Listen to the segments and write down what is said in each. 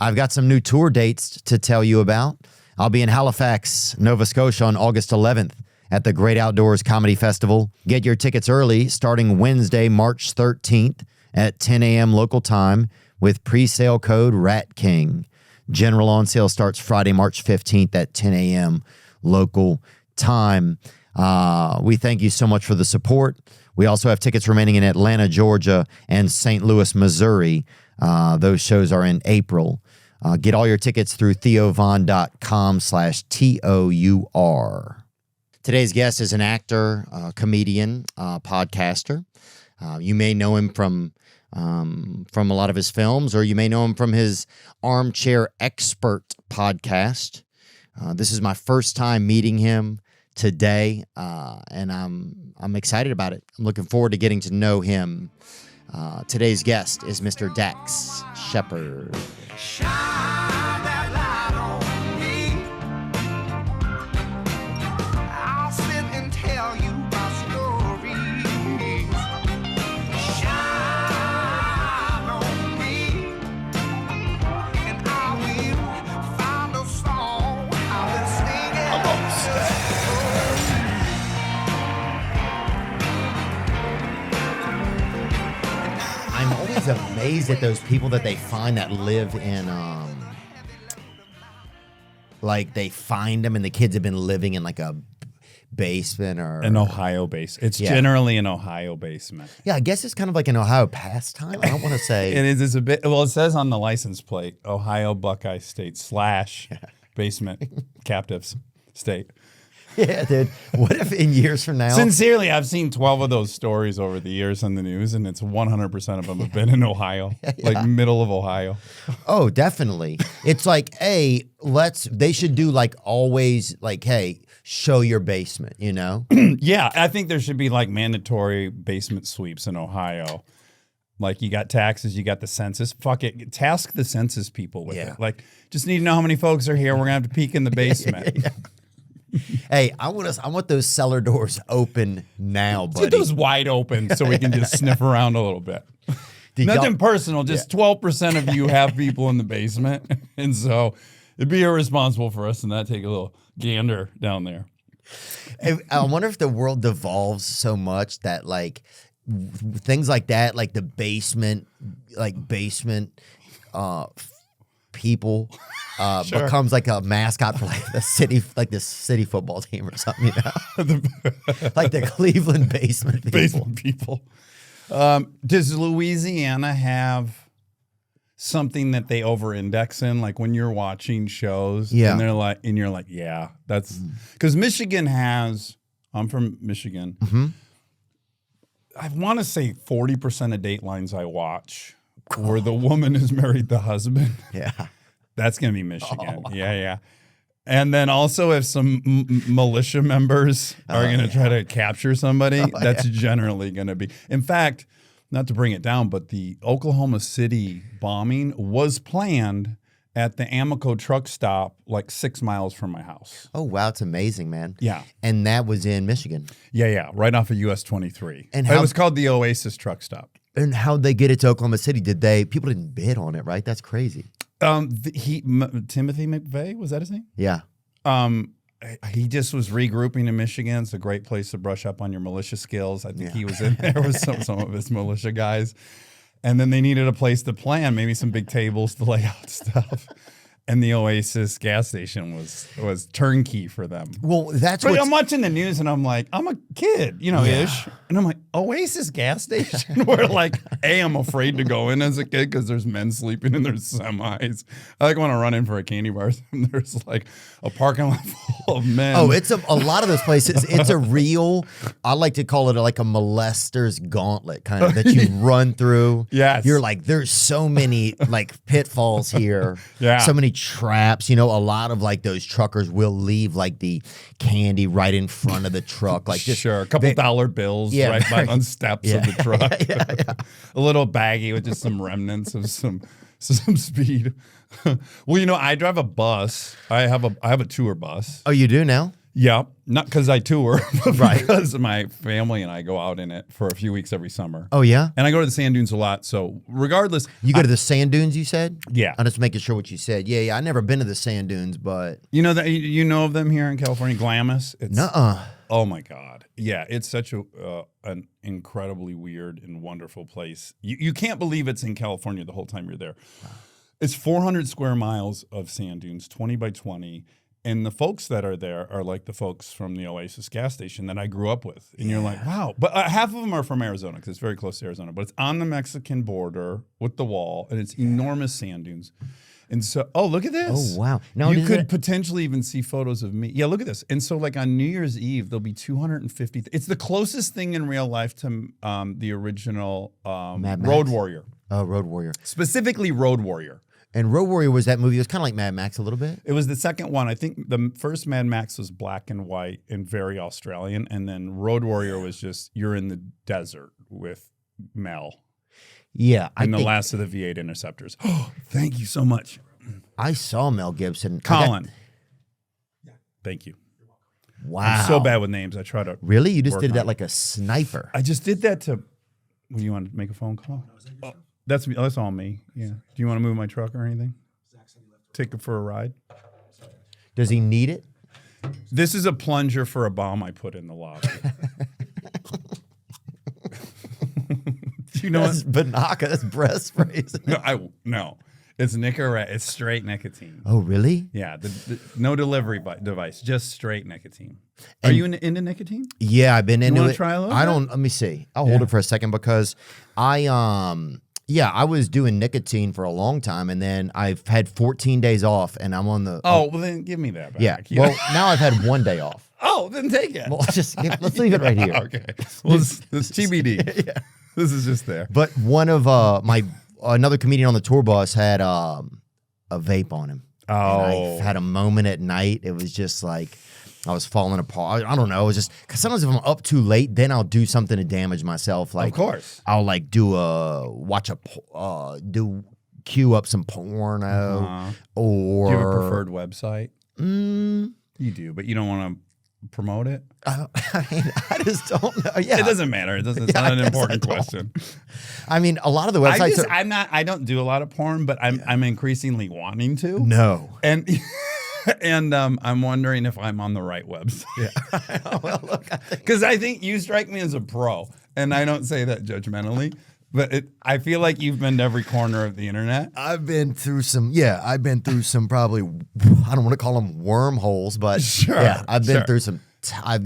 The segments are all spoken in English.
I've got some new tour dates to tell you about. I'll be in Halifax, Nova Scotia on August 11th at the Great Outdoors Comedy Festival. Get your tickets early starting Wednesday, March 13th at 10 a.m. local time with pre-sale code RATKING. General on sale starts Friday, March 15th at 10 a.m. local time. We thank you so much for the support. We also have tickets remaining in Atlanta, Georgia, and St. Louis, Missouri. Those shows are in April. Get all your tickets through theovon.com/TOUR. Today's guest is an actor, comedian, podcaster. You may know him from a lot of his films, or you may know him from his Armchair Expert podcast. This is my first time meeting him today, and I'm excited about it. I'm looking forward to getting to know him. Today's guest is Mr. Dax Shepard. Shine that light on me. I'll sit and tell you my stories. Shine on me, and I will find a song I will sing it. I'm always amazed at those people that they find that live in, like they find them and the kids have been living in like a basement or an Ohio base. It's generally an Ohio basement. Yeah, I guess it's kind of like an Ohio pastime. I don't want to say It is. It's a bit. Well, it says on the license plate, Ohio Buckeye State / basement captives state. Yeah, dude. What if in years from now? Sincerely, I've seen 12 of those stories over the years on the news, and it's 100% of them have been in Ohio, like middle of Ohio. Oh, definitely. It's like, hey, they should do like always, like, hey, show your basement, you know? Yeah, I think there should be like mandatory basement sweeps in Ohio. Like you got taxes, you got the census. Fuck it, task the census people with it. Like, just need to know how many folks are here. We're gonna have to peek in the basement. Hey, I want those cellar doors open now, buddy. Get those wide open so we can just sniff around a little bit. Nothing personal, just 12% of you have people in the basement. And so it'd be irresponsible for us to not take a little gander down there. I wonder if the world devolves so much that like things like that, like the basement, people becomes like a mascot for like the city football team or something, you know? Like the Cleveland basement people. Basement people. Does Louisiana have something that they over-index in? Like when you're watching shows, and they're like, and you're like, yeah, that's because Michigan has. I'm from Michigan. Mm-hmm. I want to say 40% of Datelines I watch, where the woman has married the husband. Yeah. That's going to be Michigan. Oh, wow. Yeah. And then also if some militia members are going to try to capture somebody, that's generally going to be. In fact, not to bring it down, but the Oklahoma City bombing was planned at the Amoco truck stop like 6 miles from my house. Oh, wow. It's amazing, man. Yeah. And that was in Michigan. Yeah. Right off of US 23. And it was called the Oasis truck stop. And how'd they get it to Oklahoma City? People didn't bid on it, right? That's crazy. Timothy McVeigh, was that his name? Yeah. He just was regrouping in Michigan. It's a great place to brush up on your militia skills. I think he was in there with some of his militia guys. And then they needed a place to plan, maybe some big tables to lay out stuff. And the Oasis gas station was turnkey for them. Well, that's but what I'm watching the news and I'm like, I'm a kid, ish. And I'm like, Oasis gas station? Where like, I'm afraid to go in as a kid because there's men sleeping in their semis. I like want to run in for a candy bar and there's like a parking lot full of men. Oh, it's a lot of those places. It's a real, I like to call it like a molester's gauntlet kind of that you run through. Yes. You're like, there's so many like pitfalls here. Yeah. So many traps. A lot of like those truckers will leave like the candy right in front of the truck. Like just a couple dollar bills right on steps of the truck. A little baggie with just some remnants of some speed. Well, I drive a bus. I have a tour bus. Oh, you do now? Yeah, not because I tour, but Right. because my family and I go out in it for a few weeks every summer. Oh, yeah? And I go to the sand dunes a lot. So regardless, You go to the sand dunes, you said? Yeah. I'm just making sure what you said. Yeah. I never been to the sand dunes, but... you know that you know of them here in California, Glamis. It's, Nuh-uh. Oh my God, yeah, it's such an incredibly weird and wonderful place. You can't believe it's in California the whole time you're there. Wow. It's 400 square miles of sand dunes, 20 by 20. And the folks that are there are like the folks from the Oasis gas station that I grew up with. And you're like, wow. But half of them are from Arizona because it's very close to Arizona. But it's on the Mexican border with the wall, and it's enormous sand dunes. And so, oh, look at this. Oh, wow. Now, you could potentially even see photos of me. Yeah, look at this. And so, like on New Year's Eve, there'll be 250. It's the closest thing in real life to the original Road Warrior. Oh, Road Warrior. Specifically, Road Warrior. And Road Warrior was that movie. It was kind of like Mad Max a little bit. It was the second one. I think the first Mad Max was black and white and very Australian. And then Road Warrior was just, you're in the desert with Mel. Yeah. And the last of the V8 Interceptors. Oh, thank you so much. I saw Mel Gibson. Colin. Thank you. Wow. I'm so bad with names. I try to. Really? You just did that like a sniper. I just did that to. Well, you want to make a phone call? That's me. That's all me. Yeah. Do you want to move my truck or anything? Take it for a ride. Does he need it? This is a plunger for a bomb I put in the lobby. Do you know That's Banaka. That's breast sprays. No. It's It's straight nicotine. Oh, really? Yeah. No delivery device. Just straight nicotine. Are you into nicotine? Yeah, I've been into it. Want to try a little? I don't. Let me see. I'll hold it for a second because I was doing nicotine for a long time, and then I've had 14 days off, and I'm on the. Oh, well then give me that back. Yeah. Well, now I've had 1 day off. Oh, then take it. Well, let's leave it right here. Okay. Well, it's TBD. Yeah. This is just there. But one of another comedian on the tour bus had a vape on him. Oh. And I had a moment at night. It was just like I was falling apart. I don't know. It was just because sometimes if I'm up too late, then I'll do something to damage myself. Like, of course, I'll like queue up some porno or. Do you have a preferred website? You do, but you don't want to promote it. I just don't know. Yeah, it doesn't matter. It's not an important question. I mean, a lot of the websites. I don't do a lot of porn, but I'm increasingly wanting to. No, and I'm wondering if I'm on the right website. Yeah. Well, look, because I think you strike me as a pro, and I don't say that judgmentally. But I feel like you've been to every corner of the internet. I've been through some probably, I don't want to call them wormholes, but sure, yeah, I've been through some. I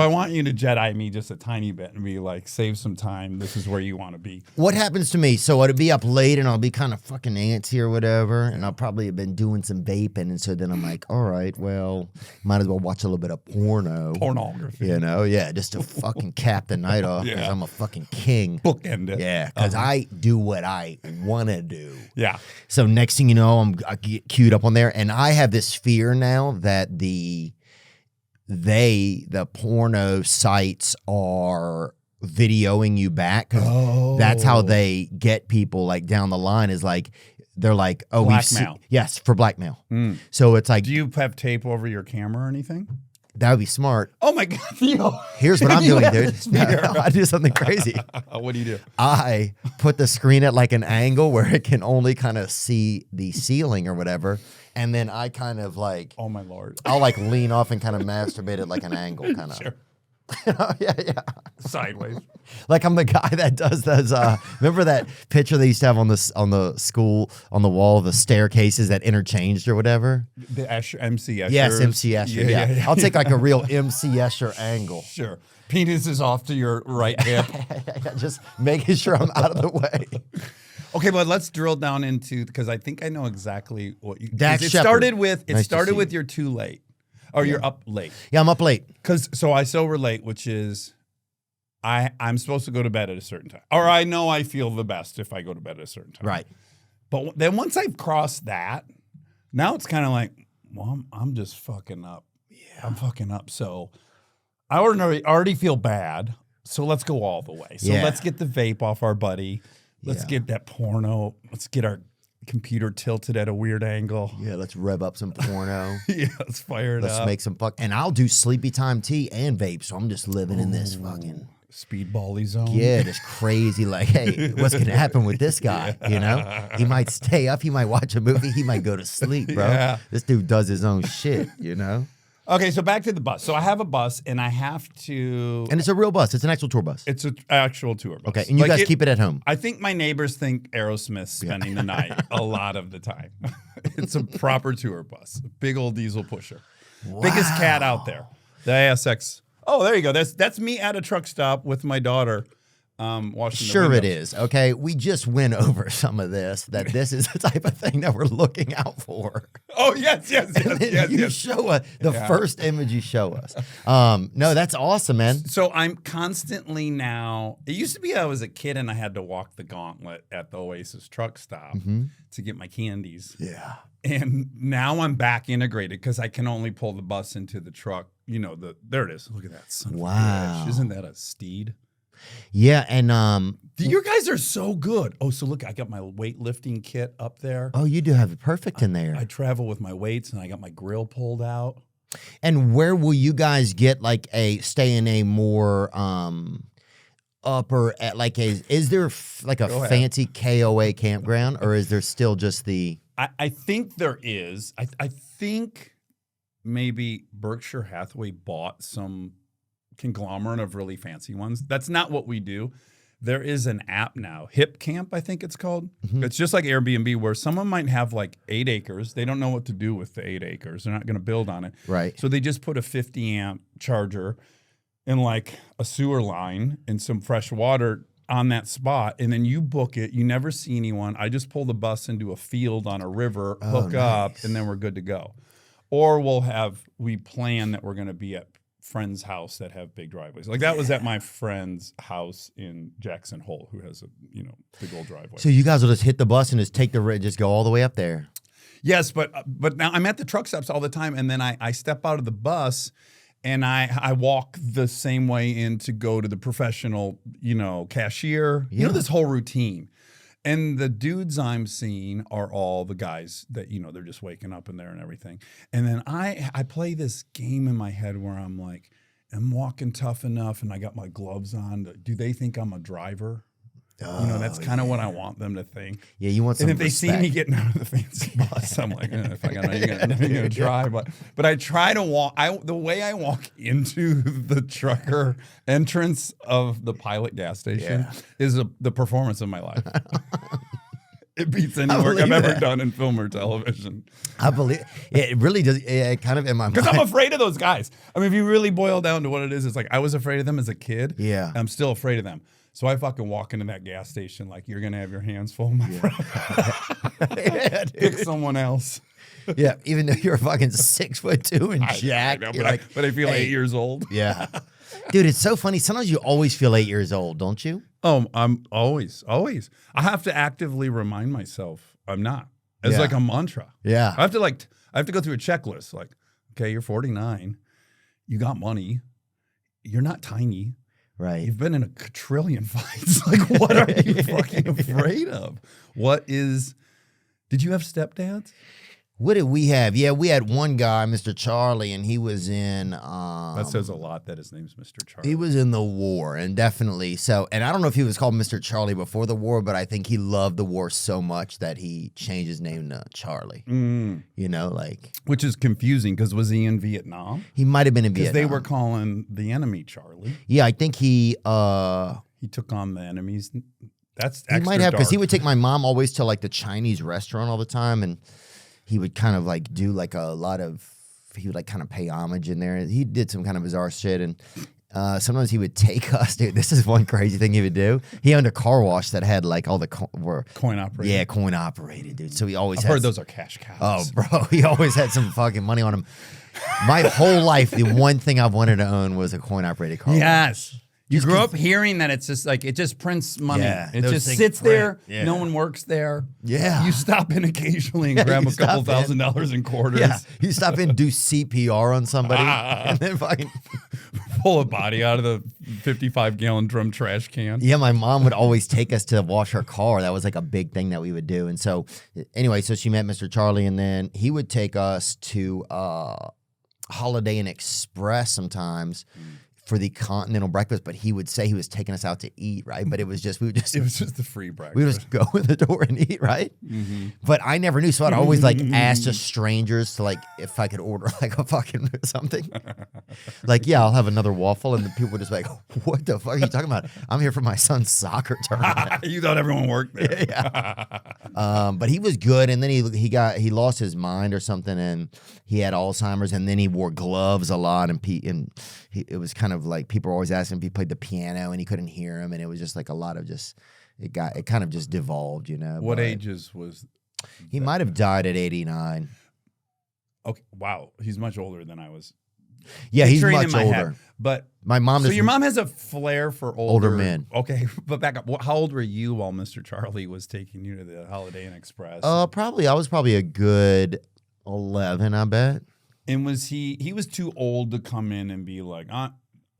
want you to Jedi me just a tiny bit and be like, save some time. This is where you want to be. What happens to me? So I'd be up late and I'll be kind of fucking antsy or whatever, and I'll probably have been doing some vaping, and so then I'm like, all right, well, might as well watch a little bit of pornography. You know, yeah, just to fucking cap the night off because I'm a fucking king. Bookend it. Yeah, because I do what I want to do. Yeah. So next thing you know, I get queued up on there, and I have this fear now that the porno sites are videoing you back. That's how they get people like down the line is like, they're like, oh, blackmail. Yes, for blackmail. So it's like, do you have tape over your camera or anything? That would be smart. Oh my God, Theo. Here's what I'm doing, dude. No, I do something crazy. What do you do? I put the screen at like an angle where it can only kind of see the ceiling or whatever. And then I kind of like, oh my Lord, I'll like lean off and kind of masturbate at like an angle, kind of. Sure. Yeah. Sideways. Like I'm the guy that does those. Remember that picture they used to have on the wall, the staircases that interchanged or whatever. The MC Escher. Yes, MC Escher. Yeah. I'll take like a real MC Escher angle. Sure. Penis is off to your right hip. Just making sure I'm out of the way. Okay, but let's drill down into, because I think I know exactly what you. Dax it Shepard. started with Nice you're too late, or you're up late. Yeah, I'm up late. So I sober late, which is I'm supposed to go to bed at a certain time, or I know I feel the best if I go to bed at a certain time. Right. But then once I've crossed that, now it's kind of like, well, I'm just fucking up. Yeah, I'm fucking up. So I already feel bad. So let's go all the way. So let's get the vape off our buddy. Let's get that porno. Let's get our computer tilted at a weird angle. Yeah, let's rev up some porno. Yeah, let's fire it Let's up. make some and I'll do sleepy time tea and vape. So I'm just living in this fucking Speedball-y zone. yeah, just crazy. Like, hey, what's gonna happen with this guy? You know, he might stay up, he might watch a movie, he might go to sleep, bro. Yeah. This dude does his own shit. You know, Okay, so back to the bus. So I have a bus, and I have to. and it's a real bus. It's an actual tour bus. It's an actual tour bus. Okay, and you guys keep it at home. I think my neighbors think Aerosmith's spending the night a lot of the time. It's a proper tour bus, a big old diesel pusher, biggest cat out there. The ASX. Oh, there you go. That's me at a truck stop with my daughter, washing. Sure, the it is. Okay, we just went over some of this. That this is the type of thing that we're looking out for. Oh yes. You show us the first image you show us. No, that's awesome, man. So I'm constantly now. It used to be I was a kid and I had to walk the gauntlet at the Oasis truck stop to get my candies. Yeah. And now I'm back integrated because I can only pull the bus into the truck. You know, there it is. Look at that son of a bitch. Isn't that a steed? Yeah, and You guys are so good. Oh, so look, I got my weightlifting kit up there. oh, you do have it perfect in there. I travel with my weights and I got my grill pulled out. And where will you guys get like stay in a more upper at like is there like a Go ahead. fancy KOA campground, or is there still just the I think there is. I think maybe Berkshire Hathaway bought some conglomerate of really fancy ones. That's not what we do. There is an app now, Hip Camp, I think it's called. It's just like Airbnb, where someone might have like 8 acres. They don't know what to do with the 8 acres. They're not going to build on it. right? So they just put a 50 amp charger and like a sewer line and some fresh water on that spot. And then you book it. You never see anyone. I just pull the bus into a field on a river, hook up, and then we're good to go. Or we plan that we're going to be at friend's house that have big driveways. Like that was at my friend's house in Jackson Hole, who has a big old driveway. So you guys will just hit the bus and just take just go all the way up there. Yes, but now I'm at the truck stops all the time, and then I step out of the bus and I walk the same way in to go to the professional, cashier. You know, this whole routine. And the dudes I'm seeing are all the guys that, they're just waking up in there and everything. And then I play this game in my head where I'm like, I'm walking tough enough and I got my gloves on. Do they think I'm a driver? That's kind of what I want them to think. Yeah, you want some And if they see me getting out of the fancy bus, I'm like, if I got you're gonna try. But I try to walk. The way I walk into the trucker entrance of the Pilot gas station is the performance of my life. It beats any work I've ever done in film or television. I believe it really does. It kind of in my mind. Because I'm afraid of those guys. I mean, if you really boil down to what it is, it's like I was afraid of them as a kid. Yeah. I'm still afraid of them. So I fucking walk into that gas station like you're gonna have your hands full, my friend. Pick someone else. Yeah, even though you're fucking 6'2" and jacked, I know, you're but I feel 8 years old. Yeah, dude, it's so funny. Sometimes you always feel 8 years old, don't you? Oh, I'm always. I have to actively remind myself I'm not. It's like a mantra. Yeah, I have to go through a checklist. Like, okay, you're 49, you got money, you're not tiny. right. You've been in a quadrillion fights. Like, what are you fucking afraid of? Did you have stepdads? What did we have? Yeah, we had one guy, Mr. Charlie, and he was in. That says a lot that his name's Mr. Charlie. He was in the war, and definitely so. And I don't know if he was called Mr. Charlie before the war, but I think he loved the war so much that he changed his name to Charlie. Which is confusing because was he in Vietnam? He might have been in Because Vietnam. they were calling the enemy Charlie. Yeah, I think he. He took on the enemies. That's He might have, because he would take my mom always to like the Chinese restaurant all the time, and he would kind of like do like a lot of, he would like kind of pay homage in there. He did some kind of bizarre shit, and sometimes he would take us, dude. This is one crazy thing he would do. He owned a car wash that had like all the coin operated. Yeah, coin operated, dude. So he always I've had heard those are cash cows. Oh, bro, he always had some fucking money on him. My whole life, the one thing I've wanted to own was a coin operated car wash. Yes. You grew up hearing that it's just like, it just prints money. Yeah, it those just things sits print. there. Yeah. No one works there. Yeah. You stop in occasionally and grab you a couple stop in. $1,000 in quarters. Yeah, you stop in and do CPR on somebody, and then fucking pull a body out of the 55-gallon drum trash can. Yeah, my mom would always take us to wash her car. That was like a big thing that we would do. And so, anyway, so she met Mr. Charlie, and then he would take us to Holiday Inn Express sometimes for the continental breakfast. But he would say he was taking us out to eat, right? But it was just It was just the free breakfast. we would just go in the door and eat, right? Mm-hmm. But I never knew, so I'd always like ask just strangers to like if I could order like a fucking something. Like, yeah, I'll have another waffle, and the people would just be like, "What the fuck are you talking about? I'm here for my son's soccer tournament." You thought everyone worked there. Yeah. But he was good, and then he lost his mind or something, and he had Alzheimer's, and then he wore gloves a lot, and it was kind of like people were always asking if he played the piano, and he couldn't hear him, and it was just like a lot of just it kind of just devolved, you know. What But ages was he might have died at 89. Okay, wow, he's much older than I was. Yeah, he's picturing much in my older. head. But My mom. so just- your mom has a flair for Older men. Okay, but back up. How old were you while Mr. Charlie was taking you to the Holiday Inn Express? I was probably a good 11, I bet. And was he was too old to come in and be like,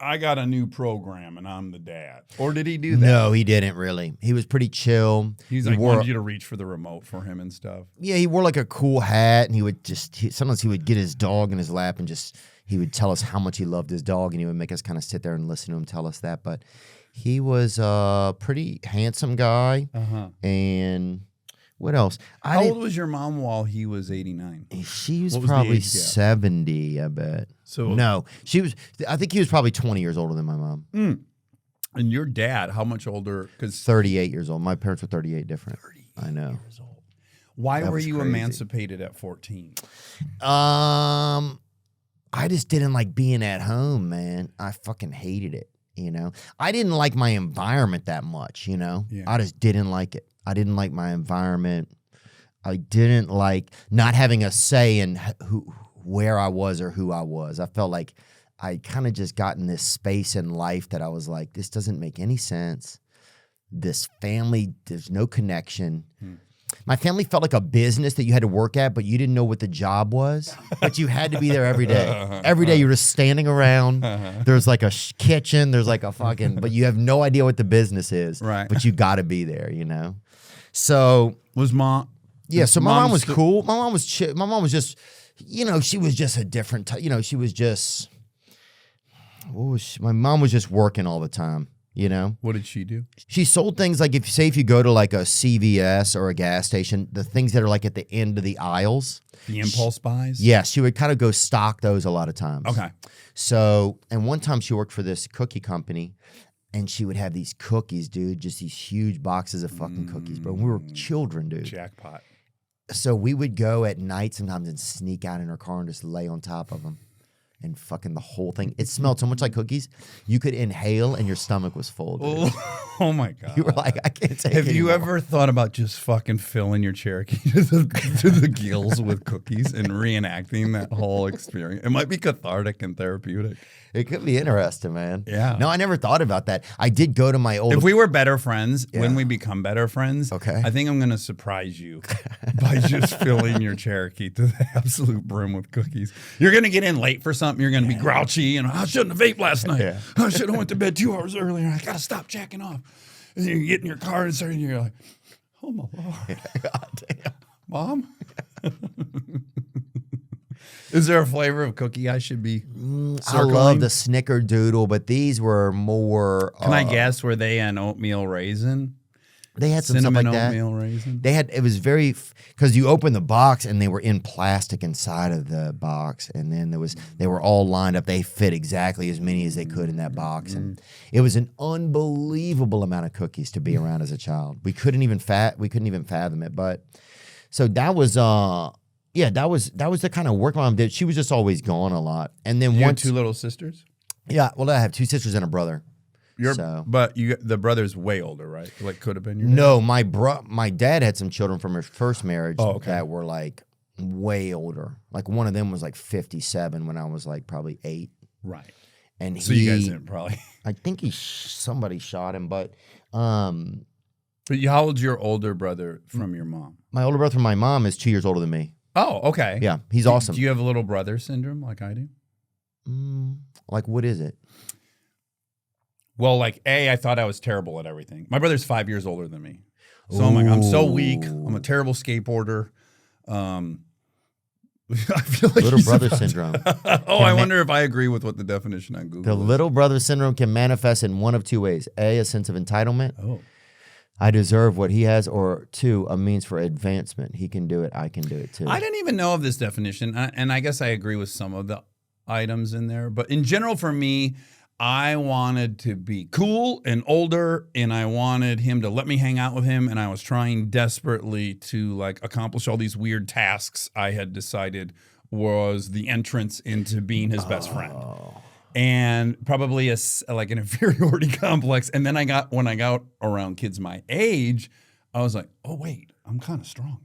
I got a new program and I'm the dad? Or did he do that? No, he didn't really. He was pretty chill. He's He like, wore- wanted you to reach for the remote for him and stuff. Yeah, he wore like a cool hat, and he would sometimes he would get his dog in his lap and he would tell us how much he loved his dog, and he would make us kind of sit there and listen to him tell us that. But he was a pretty handsome guy. And what else? How old was your mom while he was 89? She was What was the probably age gap? 70, I bet. So No, I think he was probably 20 years older than my mom. And your dad, how much older? Because 38 years old. My parents were 38 different. I know. years old. Why That were was you crazy. emancipated at 14? I just didn't like being at home, man. I fucking hated it, you know. I didn't like my environment that much, you know. Yeah. I just didn't like it. I didn't like my environment. I didn't like not having a say in where I was or who I was. I felt like I kind of just got in this space in life that I was like, this doesn't make any sense. This family, there's no connection. My family felt like a business that you had to work at, but you didn't know what the job was. But you had to be there every day. Every day you were just standing around. There's like a kitchen. There's like a fucking, but you have no idea what the business is. Right. But you got to be there, you know? So, Was mom? yeah, so my mom was still- cool. My mom was chill. My mom was just, you know, she was just a different type. You know, she was just, my mom was just working all the time. You know, What did she do? she sold things like if you go to like a CVS or a gas station, the things that are like at the end of the aisles. The impulse buys? Yeah, she would kind of go stock those a lot of times. Okay. So, and one time she worked for this cookie company, and she would have these cookies, dude, just these huge boxes of fucking cookies, bro. We were children, dude. Jackpot. So we would go at night sometimes and sneak out in her car and just lay on top of them. And fucking the whole thing. It smelled so much like cookies. You could inhale and your stomach was full, dude. Oh my God. You were like, I can't take it Have you anymore. ever thought about just fucking filling your Cherokee to the gills with cookies and reenacting that whole experience? It might be cathartic and therapeutic. It could be interesting, man. Yeah. No, I never thought about that. I did go to my old. If we were better friends, when Yeah. we become better friends, Okay. I think I'm going to surprise you by just filling your Cherokee to the absolute brim with cookies. You're going to get in late for something. You're going to be grouchy and I shouldn't have vaped last night. Yeah. I should have went to bed 2 hours earlier. I got to stop jacking off. And you get in your car and you're like, oh my Lord. God damn. Mom? Is there a flavor of cookie I should be I circling? love the snickerdoodle, but these were more. Can I guess, were they an oatmeal raisin? They had some stuff Cinnamon like that. oatmeal raisin? They had, it was very, because you open the box and they were in plastic inside of the box. And then they were all lined up. They fit exactly as many as they could in that box. And it was an unbelievable amount of cookies to be around as a child. We couldn't even fathom it. But so that was, yeah, that was the kind of work my mom did. She was just always gone a lot. And then You have once, 2 little sisters? yeah, well, I have 2 sisters and a brother. So- But the brother's way older, right? Like could have been your dad? No, my dad had some children from his first marriage okay. that were like way older. Like one of them was like 57 when I was like probably 8. Right. And So you guys didn't probably. I think somebody shot him, but But how old's your older brother from your mom? my older brother from my mom is 2 years older than me. Oh, okay. Yeah, he's awesome. Do you have a little brother syndrome like I do? Like, what is it? Well, like, I thought I was terrible at everything. My brother's 5 years older than me. So I'm like, I'm so weak. I'm a terrible skateboarder. I feel like Little brother syndrome. I wonder if I agree with what the definition on Google The is. little brother syndrome can manifest in one of two ways. A sense of entitlement. Oh. I deserve what he has. Or two, a means for advancement. He can do it. I can do it too. I didn't even know of this definition. And I guess I agree with some of the items in there. But in general, for me, I wanted to be cool and older, and I wanted him to let me hang out with him, and I was trying desperately to like accomplish all these weird tasks I had decided was the entrance into being his best friend. And probably like an inferiority complex. And then when I got around kids my age, I was like, oh wait, I'm kind of strong.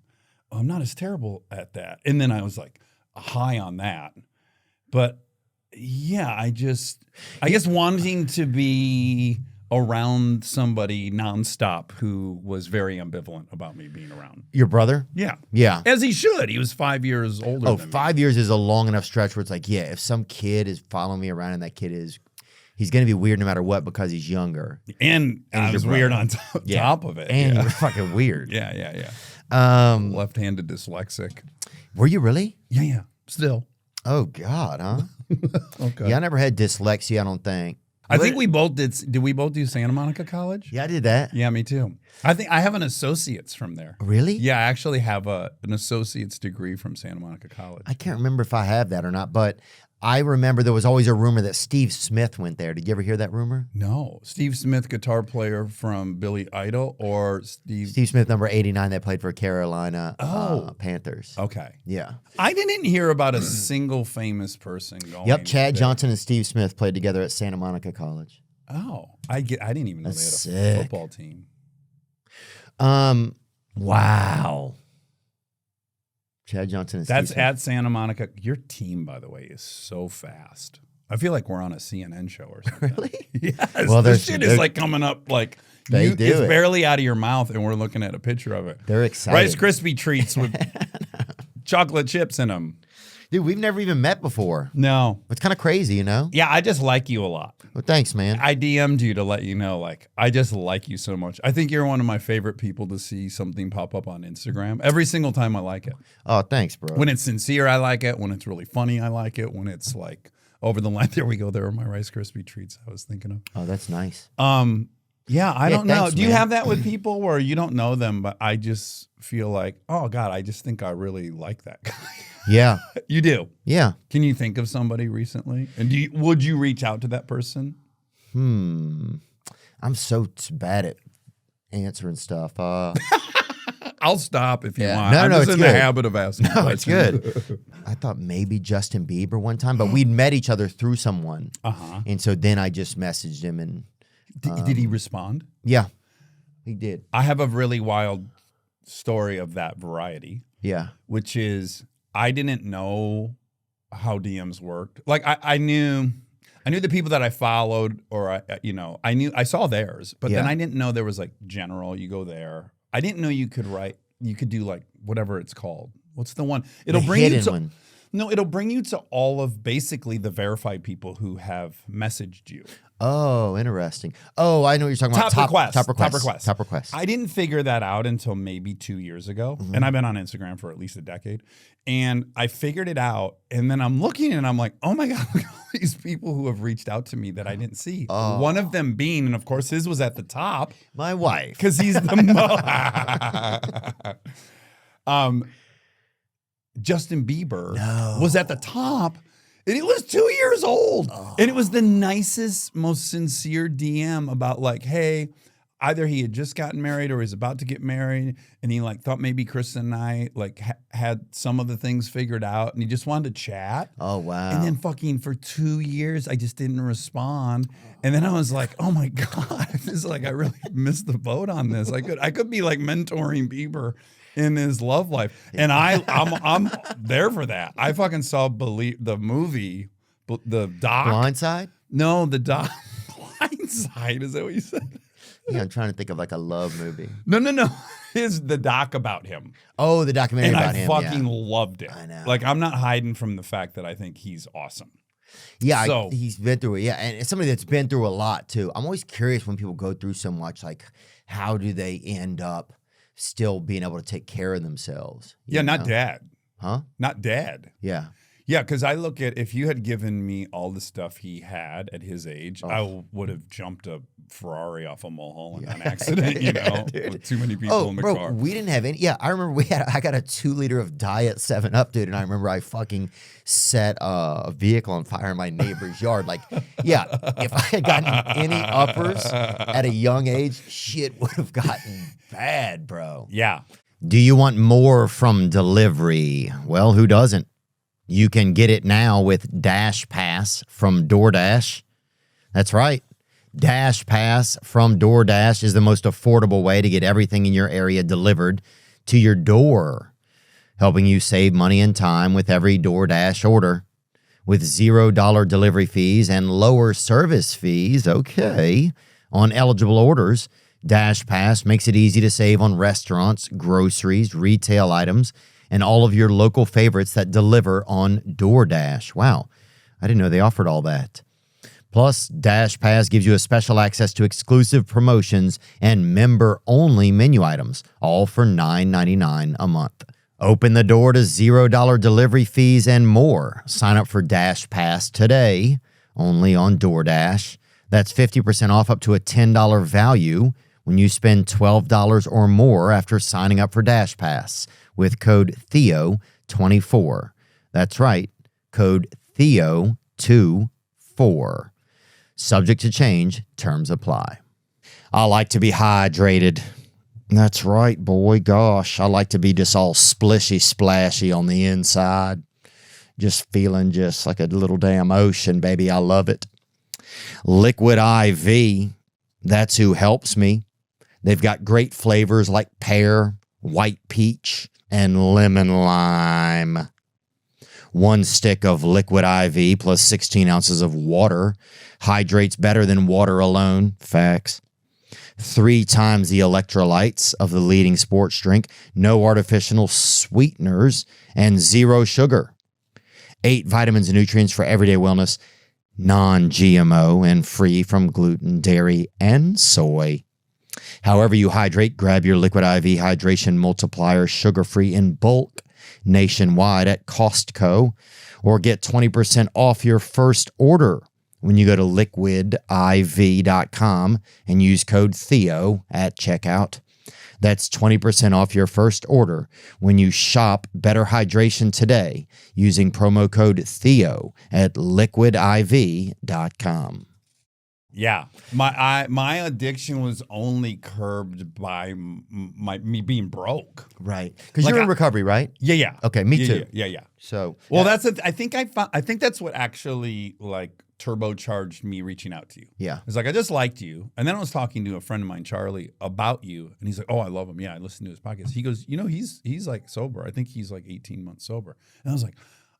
I'm not as terrible at that. And then I was like high on that. But yeah, I guess wanting to be around somebody nonstop who was very ambivalent about me being around. Your brother? Yeah. Yeah. As he should. He was 5 years older than me. 5 years is a long enough stretch where it's like, yeah, if some kid is following me around and that kid he's going to be weird no matter what because he's younger. And I was weird on top of it. And you're fucking weird. Yeah. Left-handed dyslexic. Were you really? Yeah. Still. Oh, God, huh? Okay. Yeah, I never had dyslexia, I don't think. I think we both did. Did we both do Santa Monica College? Yeah, I did that. Yeah, me too. I think I have an associate's from there. Really? Yeah, I actually have an associate's degree from Santa Monica College. I can't remember if I have that or not, but I remember there was always a rumor that Steve Smith went there. Did you ever hear that rumor? No. Steve Smith, guitar player from Billy Idol, or Steve Smith, number 89, that played for Carolina Panthers. Okay. Yeah. I didn't hear about a single famous person going. Yep, Chad there. Johnson and Steve Smith played together at Santa Monica College. Oh, I didn't even know That's they had a sick. football team. Wow. Chad Johnson and That's Steve Smith. at Santa Monica. Your team, by the way, is so fast. I feel like we're on a CNN show or something. Really? Yes. Well, this shit is like coming up like They do it's it. barely out of your mouth, and we're looking at a picture of it. They're excited. Rice Krispie treats with chocolate chips in them. Dude, we've never even met before. No. It's kind of crazy, you know? Yeah, I just like you a lot. Well, thanks, man. I DM'd you to let you know, like, I just like you so much. I think you're one of my favorite people to see something pop up on Instagram. Every single time I like it. Oh, thanks, bro. When it's sincere, I like it. When it's really funny, I like it. When it's like over the line, there we go. There are my Rice Krispie treats I was thinking of. Oh, that's nice. Yeah, I don't know. thanks, Do you man. have that with people where you don't know them, but I just feel like, oh God, I just think I really like that guy. Yeah. You do. Yeah. Can you think of somebody recently? And would you reach out to that person? I'm so bad at answering stuff. I'll stop if you want. No, I'm no, just it's in the good. habit of asking No, it's questions. good. I thought maybe Justin Bieber one time, but we'd met each other through someone. Uh-huh. And so then I just messaged him and Did he respond? yeah, he did. I have a really wild story of that variety, Yeah. which is I didn't know how DMs worked. Like I knew the people that I followed, or I saw theirs, but then Yeah. I didn't know there was like general. You go there. I didn't know you could write. You could do like whatever it's called. What's the one? It'll The bring you hidden to. one. No, it'll bring you to all of basically the verified people who have messaged you. Oh, interesting. Oh, I know what you're talking about. Top requests. Top requests. I didn't figure that out until maybe 2 years ago. Mm-hmm. And I've been on Instagram for at least a decade. And I figured it out. And then I'm looking and I'm like, oh my God, look at all these people who have reached out to me that I didn't see. Oh. One of them being, and of course his was at the top My wife. because he's the Justin Bieber was at the top. And it was 2 years old. And it was the nicest, most sincere DM about like, hey, either he had just gotten married or he's about to get married. And he like thought maybe Chris and I like had some of the things figured out. And he just wanted to chat. Oh, wow. And then fucking for 2 years, I just didn't respond. And then I was like, oh my God, this is like, I really missed the boat on this. I could be like mentoring Bieber in his love life. And I'm there for that. I fucking saw the movie, the doc. Blindside? No, the doc. Blindside, is that what you said? Yeah, I'm trying to think of like a love movie. No. The doc about him. Oh, the documentary And about I him. fucking yeah. loved it. I know. Like, I'm not hiding from the fact that I think he's awesome. Yeah, So- he's been through it. Yeah, and it's somebody that's been through a lot too. I'm always curious when people go through so much, like how do they end up still being able to take care of themselves? Yeah, you not know? dad. Huh? Not dad. Yeah. Yeah, because I look at if you had given me all the stuff he had at his age, Oh. I would have jumped a Ferrari off a mulholland on accident, you know, with too many people in the bro, car. we didn't have any. Yeah, I remember I got a 2-liter of Diet 7-Up, dude, and I remember I fucking set a vehicle on fire in my neighbor's yard. Like, yeah, if I had gotten any uppers at a young age, shit would have gotten bad, bro. Yeah. Do you want more from delivery? Well, who doesn't? You can get it now with Dash Pass from DoorDash. That's right. Dash Pass from DoorDash is the most affordable way to get everything in your area delivered to your door, helping you save money and time with every DoorDash order. With $0 delivery fees and lower service fees, okay, on eligible orders, Dash Pass makes it easy to save on restaurants, groceries, retail items, and all of your local favorites that deliver on DoorDash. Wow, I didn't know they offered all that. Plus, Dash Pass gives you a special access to exclusive promotions and member-only menu items, all for $9.99 a month. Open the door to $0 delivery fees and more. Sign up for Dash Pass today, only on DoorDash. That's 50% off up to a $10 value when you spend $12 or more after signing up for Dash Pass with code Theo24. That's right, code Theo24. Subject to change, terms apply. I like to be hydrated. That's right, boy. Gosh, I like to be just all splishy splashy on the inside. Just feeling just like a little damn ocean, baby. I love it. Liquid IV, that's who helps me. They've got great flavors like pear, white peach, and lemon lime. 1 stick of Liquid IV plus 16 ounces of water hydrates better than water alone. Facts. 3 times the electrolytes of the leading sports drink. No artificial sweeteners and 0 sugar. 8 vitamins and nutrients for everyday wellness. Non-GMO and free from gluten, dairy, and soy. However you hydrate, grab your Liquid IV Hydration Multiplier sugar-free in bulk nationwide at Costco, or get 20% off your first order when you go to liquidiv.com and use code Theo at checkout. That's 20% off your first order when you shop Better Hydration today using promo code Theo at liquidiv.com. Yeah, my addiction was only curbed by me being broke. Right. Because Like you're in recovery, right? Yeah. Okay, me too. Yeah. So, Well, I think that's what actually like turbocharged me reaching out to you. yeah. It's like I just liked you, and then I was talking to a friend of mine, Charlie, about you, and he's like, "Oh, I love him. Yeah, I listened to his podcast." He goes, "You know, he's like sober. I think he's like 18 months sober." And I was like,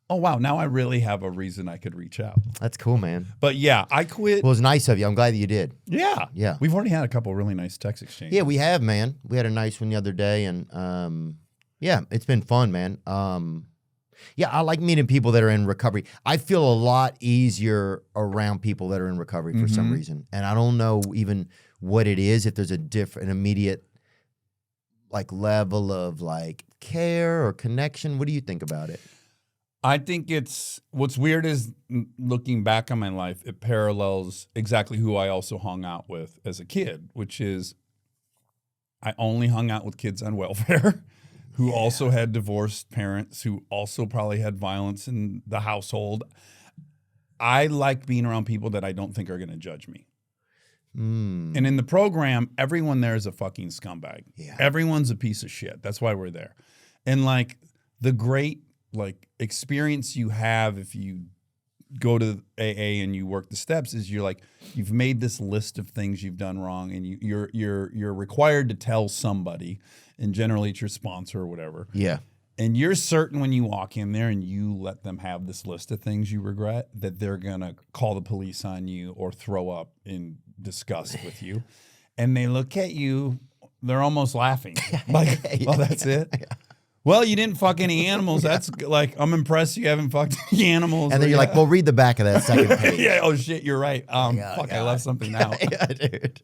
"Oh wow, now I really have a reason I could reach out." That's cool, man. But yeah, I quit. Well, it was nice of you. I'm glad that you did. Yeah. Yeah. We've already had a couple really nice text exchanges. Yeah, we have, man. We had a nice one the other day, and yeah, it's been fun, man. Yeah, I like meeting people that are in recovery. I feel a lot easier around people that are in recovery for some reason, and I don't know even what it is. If there's an immediate like level of like care or connection. What do you think about it? I think what's weird is looking back on my life, it parallels exactly who I also hung out with as a kid, which is I only hung out with kids on welfare who also had divorced parents, who also probably had violence in the household. I like being around people that I don't think are going to judge me. And in the program, everyone there is a fucking scumbag. Yeah. Everyone's a piece of shit. That's why we're there. And like the great like experience you have if you go to AA and you work the steps is you're like you've made this list of things you've done wrong, and you're required to tell somebody, and generally it's your sponsor or whatever. Yeah. And you're certain when you walk in there and you let them have this list of things you regret that they're gonna call the police on you or throw up in disgust with you, and they look at you, they're almost laughing like, "Oh, that's it." Well, you didn't fuck any animals. That's like, I'm impressed you haven't fucked any animals. And then you're like, well, read the back of that second page. yeah. Oh shit, you're right. Fuck, I left something out. Yeah, dude.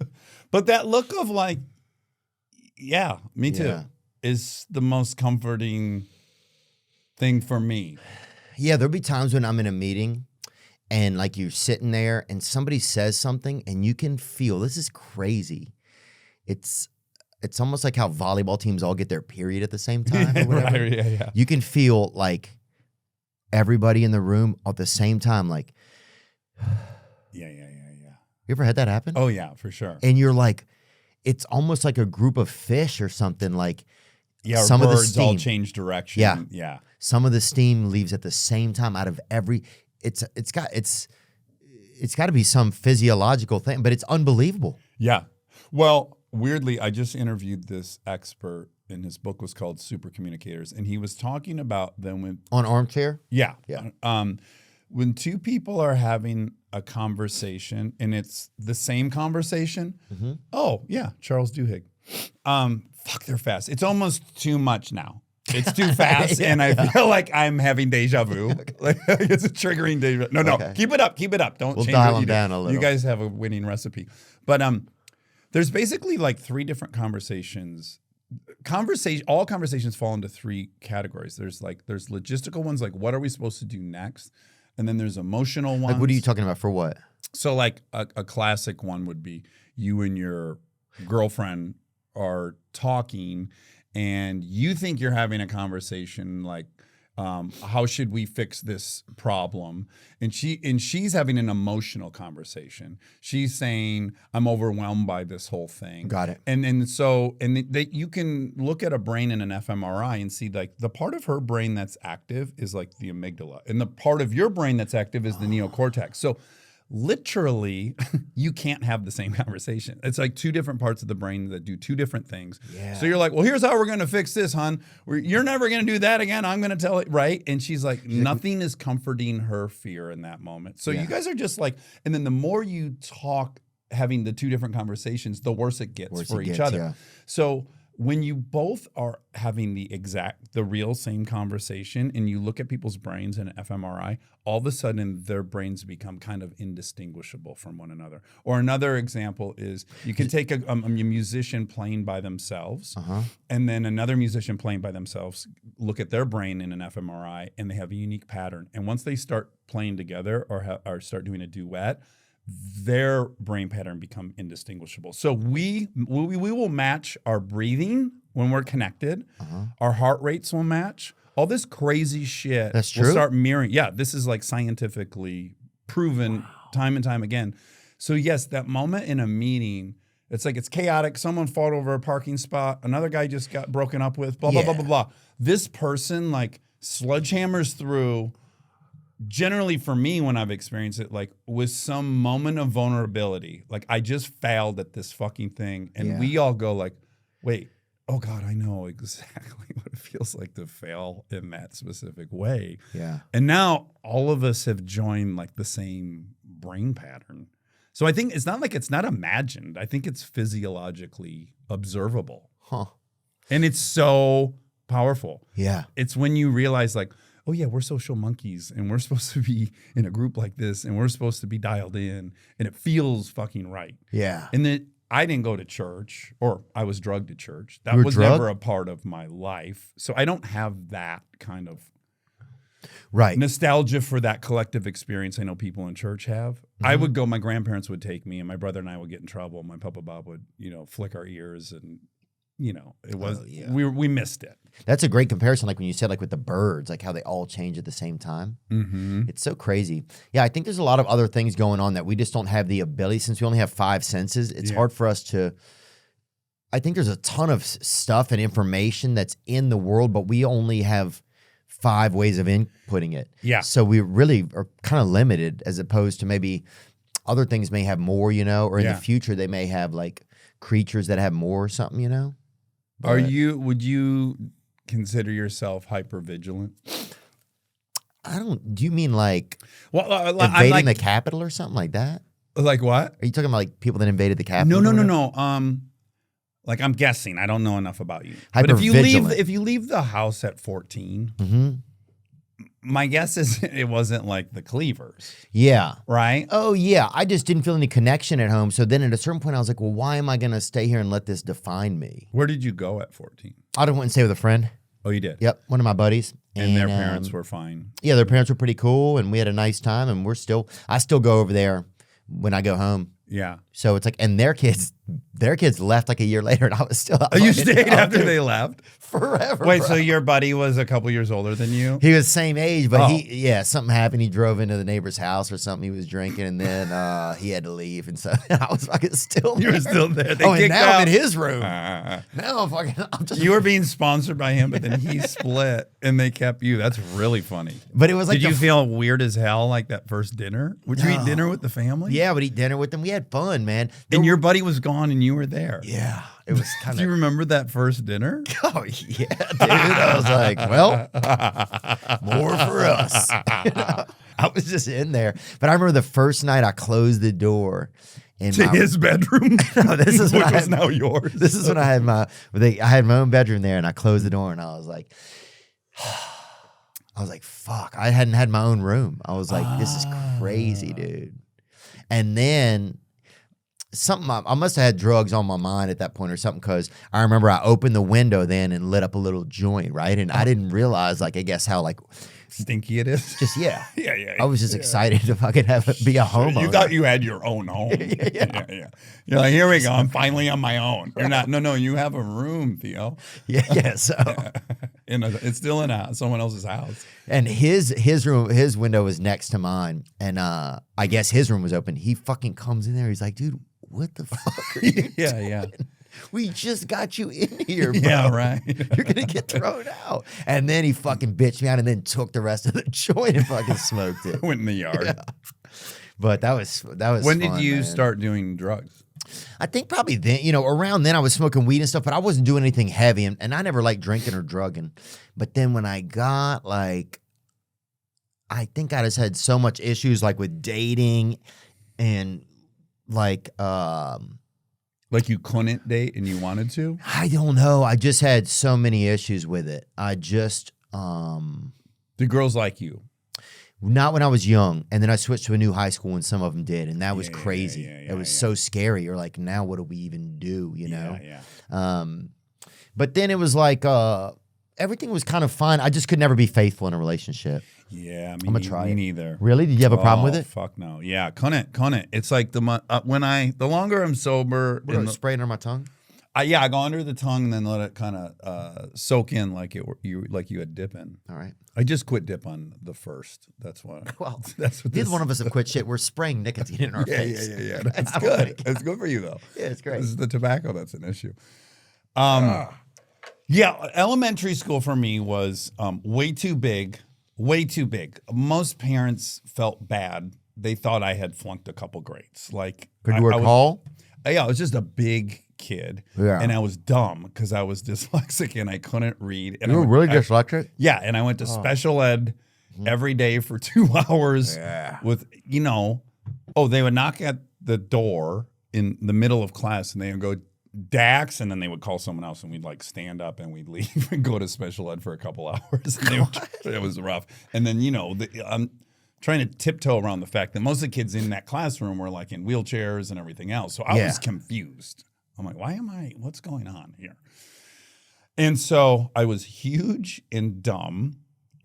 But that look of like, yeah, me too, Yeah. is the most comforting thing for me. Yeah, there'll be times when I'm in a meeting and like you're sitting there and somebody says something and you can feel, this is crazy. It's almost like how volleyball teams all get their period at the same time or whatever. Right, yeah. You can feel like everybody in the room at the same time, like, Yeah. you ever had that happen? Oh yeah, for sure. And you're like, it's almost like a group of fish or something. Like, Yeah, some of the birds all steam. change direction. Yeah. Yeah. Some of the steam leaves at the same time out of every. It's got to be some physiological thing, but it's unbelievable. Yeah. Well, weirdly, I just interviewed this expert, and his book was called Super Communicators, and he was talking about them when On Armchair. yeah. Yeah. When two people are having a conversation and it's the same conversation. Mm-hmm. Oh yeah, Charles Duhigg. Fuck, they're fast. It's almost too much now. It's too fast, and I feel like I'm having deja vu. Like it's a triggering deja. No, Okay. keep it up. Keep it up. Don't We'll change dial what you them do. down a little. You guys have a winning recipe, but there's basically like three different conversations. All conversations fall into three categories. There's logistical ones, like what are we supposed to do next, and then there's emotional ones. Like, what are you talking about for what? So like a classic one would be you and your girlfriend are talking and you think you're having a conversation like, how should we fix this problem? And she's having an emotional conversation. She's saying, I'm overwhelmed by this whole thing. Got it. And you can look at a brain in an fMRI and see like the part of her brain that's active is like the amygdala. And the part of your brain that's active is the neocortex. So literally, you can't have the same conversation. It's like two different parts of the brain that do two different things. Yeah. So you're like, well, here's how we're going to fix this, hon. You're never going to do that again. I'm going to tell it, right? And she's like, nothing is comforting her fear in that moment. So you guys are just like, and then the more you talk, having the two different conversations, the worse it gets for each other. Yeah. So when you both are having the real same conversation and you look at people's brains in an fMRI, all of a sudden their brains become kind of indistinguishable from one another. Or another example is you can take a musician playing by themselves and then another musician playing by themselves, look at their brain in an fMRI and they have a unique pattern. And once they start playing together or start doing a duet, their brain pattern become indistinguishable. So we will match our breathing when we're connected. Our heart rates will match. All this crazy shit That's will true? start mirroring. Yeah, this is like scientifically proven time and time again. So yes, that moment in a meeting, it's like it's chaotic. Someone fought over a parking spot. Another guy just got broken up with, blah, blah, blah, blah, blah. This person like sledgehammers through. Generally for me, when I've experienced it, like with some moment of vulnerability, like I just failed at this fucking thing. And we all go like, wait, oh God, I know exactly what it feels like to fail in that specific way. Yeah. And now all of us have joined like the same brain pattern. So I think it's not imagined. I think it's physiologically observable. Huh. And it's so powerful. Yeah. It's when you realize like, oh yeah, we're social monkeys and we're supposed to be in a group like this and we're supposed to be dialed in and it feels fucking right. Yeah. And then I didn't go to church or I was drugged to church. That You were was drugged? never a part of my life. So I don't have that kind of Right. nostalgia for that collective experience I know people in church have. I would go, my grandparents would take me and my brother and I would get in trouble. My Papa Bob would, flick our ears and, it was, we missed it. That's a great comparison. Like when you said, like with the birds, like how they all change at the same time. Mm-hmm. It's so crazy. Yeah, I think there's a lot of other things going on that we just don't have the ability. Since we only have 5 senses, it's hard for us to. I think there's a ton of stuff and information that's in the world, but we only have 5 ways of inputting it. Yeah. So we really are kind of limited as opposed to maybe other things may have more, or in the future they may have like creatures that have more or something, But Would you consider yourself hypervigilant? Do you mean like Well, invading the Capitol or something like that? like what? Are you talking about like people that invaded the Capitol? No. Like I'm guessing, I don't know enough about you. But if you leave the house at 14, my guess is it wasn't like the Cleavers. Yeah. Right? Oh, yeah. I just didn't feel any connection at home. So then at a certain point, I was like, well, why am I going to stay here and let this define me? Where did you go at 14? I went and stay with a friend. Oh, you did? Yep. One of my buddies. And their parents were fine. Yeah, their parents were pretty cool, and we had a nice time, and I still go over there when I go home. Yeah. So it's like, and their kids left like a year later, and I was still out. Oh, you stayed after they left? Forever. Wait, bro. so your buddy was a couple years older than you? He was same age, but something happened. He drove into the neighbor's house or something. He was drinking, and then he had to leave, and so I was fucking still there. You were still there. They and kicked now out. I'm in his room. Now I'm just. You were being sponsored by him, but then he split, and they kept you. That's really funny. But it was like, did you feel weird as hell like that first dinner? Would you eat dinner with the family? Yeah, I would eat dinner with them. We had fun, man. And your buddy was gone, and you were there. Yeah, it was kind Do you remember that first dinner? Oh yeah, dude. I was like, well, more for us. I was just in there. But I remember the first night I closed the door in his bedroom. No, this is which when was now yours. This is when I had I had my own bedroom there, and I closed the door, and I was like, fuck. I hadn't had my own room. I was like, this is crazy, dude. And then I must have had drugs on my mind at that point or something, because I remember I opened the window then and lit up a little joint, right? And I didn't realize, like, I guess how, like, stinky it is. just, yeah. Yeah. I was just excited to fucking be a homeowner. You thought you had your own home. Yeah. You're like, here we go. I'm finally on my own. You're not. No, you have a room, Theo. Yeah. So it's still in someone else's house. And his room, his window was next to mine, and I guess his room was open. He fucking comes in there. He's like, dude, what the fuck are you doing? Yeah. We just got you in here, bro. Yeah, right. You're going to get thrown out. And then he fucking bitched me out and then took the rest of the joint and fucking smoked it. Went in the yard. Yeah. But that was When fun, did you man. start doing drugs? I think probably then, around then I was smoking weed and stuff, but I wasn't doing anything heavy. And I never liked drinking or drugging. But then when I got I think I just had so much issues like with dating and like you couldn't date and you wanted to? I don't know. I just had so many issues with it. I just The girls like you? Not when I was young. And then I switched to a new high school and some of them did. And that was crazy. It was so scary. You're like, now what do we even do, you know? Yeah. But then it was like everything was kind of fine. I just could never be faithful in a relationship. Yeah, I'm gonna try me it. neither. Really? Did you have a problem with it? Fuck no. Yeah, couldn't. It's like the longer I'm sober, Spray it under my tongue? I go under the tongue and then let it kind of soak in like you had dip in. All right. I just quit dip on the first. That's why. Well, that's what neither one of us have quit shit. We're spraying nicotine in our face. Yeah. That's good. That's good for you though. Yeah, it's great. This is the tobacco that's an issue. Yeah, elementary school for me was way too big. Way too big. Most parents felt bad. They thought I had flunked a couple grades. Like, Could you recall? I was just a big kid. Yeah. And I was dumb because I was dyslexic and I couldn't read. And You were really dyslexic? Yeah, and I went to special ed every day for 2 hours with, they would knock at the door in the middle of class and they would go, Dax, and then they would call someone else and we'd like stand up and we'd leave and go to special ed for a couple hours. And it was rough. And then, I'm trying to tiptoe around the fact that most of the kids in that classroom were like in wheelchairs and everything else. So I was confused. I'm like, what's going on here? And so I was huge and dumb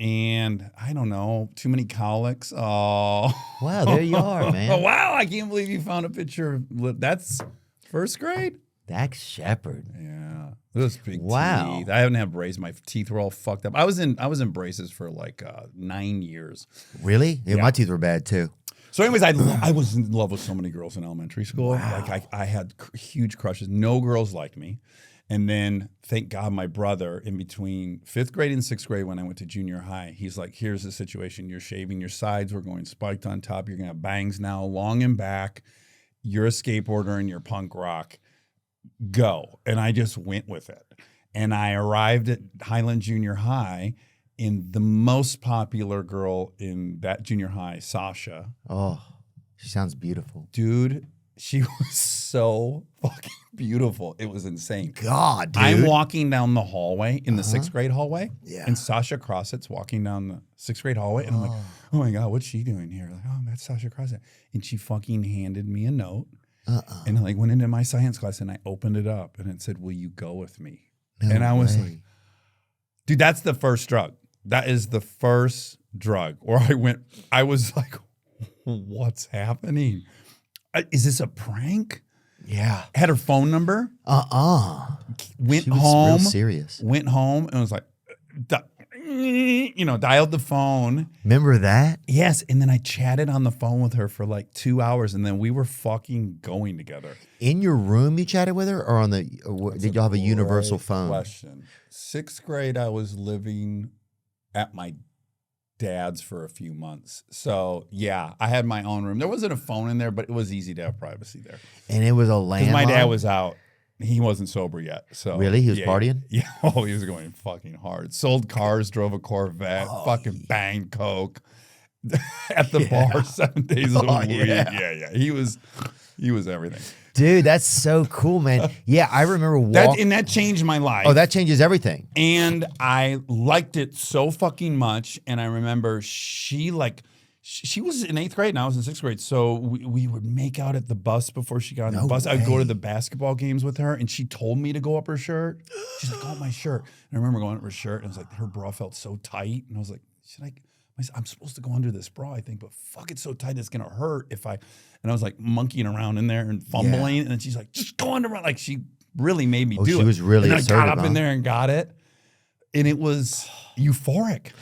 and I don't know, too many colics. Oh. Wow, there you are, man. Oh, wow, I can't believe you found a picture of that's first grade? Dax Shepard. Yeah. Those big Wow. teeth. I haven't had braces. My teeth were all fucked up. I was in braces for like 9 years. Really? Yeah, my teeth were bad too. So anyways, I was in love with so many girls in elementary school. Wow. Like I had huge crushes. No girls liked me. And then, thank God, my brother, in between 5th grade and 6th grade when I went to junior high, he's like, here's the situation. You're shaving your sides. We're going spiked on top. You're going to have bangs now, long and back. You're a skateboarder and you're punk rock. Go. And I just went with it. And I arrived at Highland Junior High in the most popular girl in that junior high, Sasha. Oh, she sounds beautiful. Dude, she was so fucking beautiful. It was insane. God, dude. I'm walking down the hallway in the 6th grade hallway. Yeah. And Sasha Crossett's walking down the 6th grade hallway. And I'm like, oh my God, what's she doing here? Like, oh, that's Sasha Crossett. And she fucking handed me a note. And I like went into my science class and I opened it up and it said, will you go with me? No and I was way. like, dude, that's the first drug. That is the first drug. Or I was like, what's happening? Is this a prank? Yeah. Had her phone number. Went She was home. real serious. Went home and was like, dialed the phone. Remember that? Yes. And then I chatted on the phone with her for like 2 hours and then we were fucking going together. In your room, you chatted with her, or on the? Did y'all have a universal Great phone? Question. 6th grade, I was living at my dad's for a few months. So yeah, I had my own room. There wasn't a phone in there, but it was easy to have privacy there. And it was a landline. Because my dad was out. He wasn't sober yet. So Really? He was yeah, partying? Yeah. Oh, he was going fucking hard. Sold cars, drove a Corvette, fucking banged coke at the bar 7 days a week. Yeah. He was everything. Dude, that's so cool, man. Yeah, I remember And that changed my life. Oh, that changes everything. And I liked it so fucking much. And I remember she was in 8th grade and I was in 6th grade. So we would make out at the bus before she got on the bus. I'd go to the basketball games with her and she told me to go up her shirt. She's like, oh, my shirt. And I remember going up her shirt and it was like, her bra felt so tight. And I was like, I'm supposed to go under this bra, I think, but fuck, it's so tight it's gonna hurt if I. And I was like monkeying around in there and fumbling, and then she's like, just go under. Like she really made me do it. She was really and assertive. I got up in there and got it, and it was euphoric,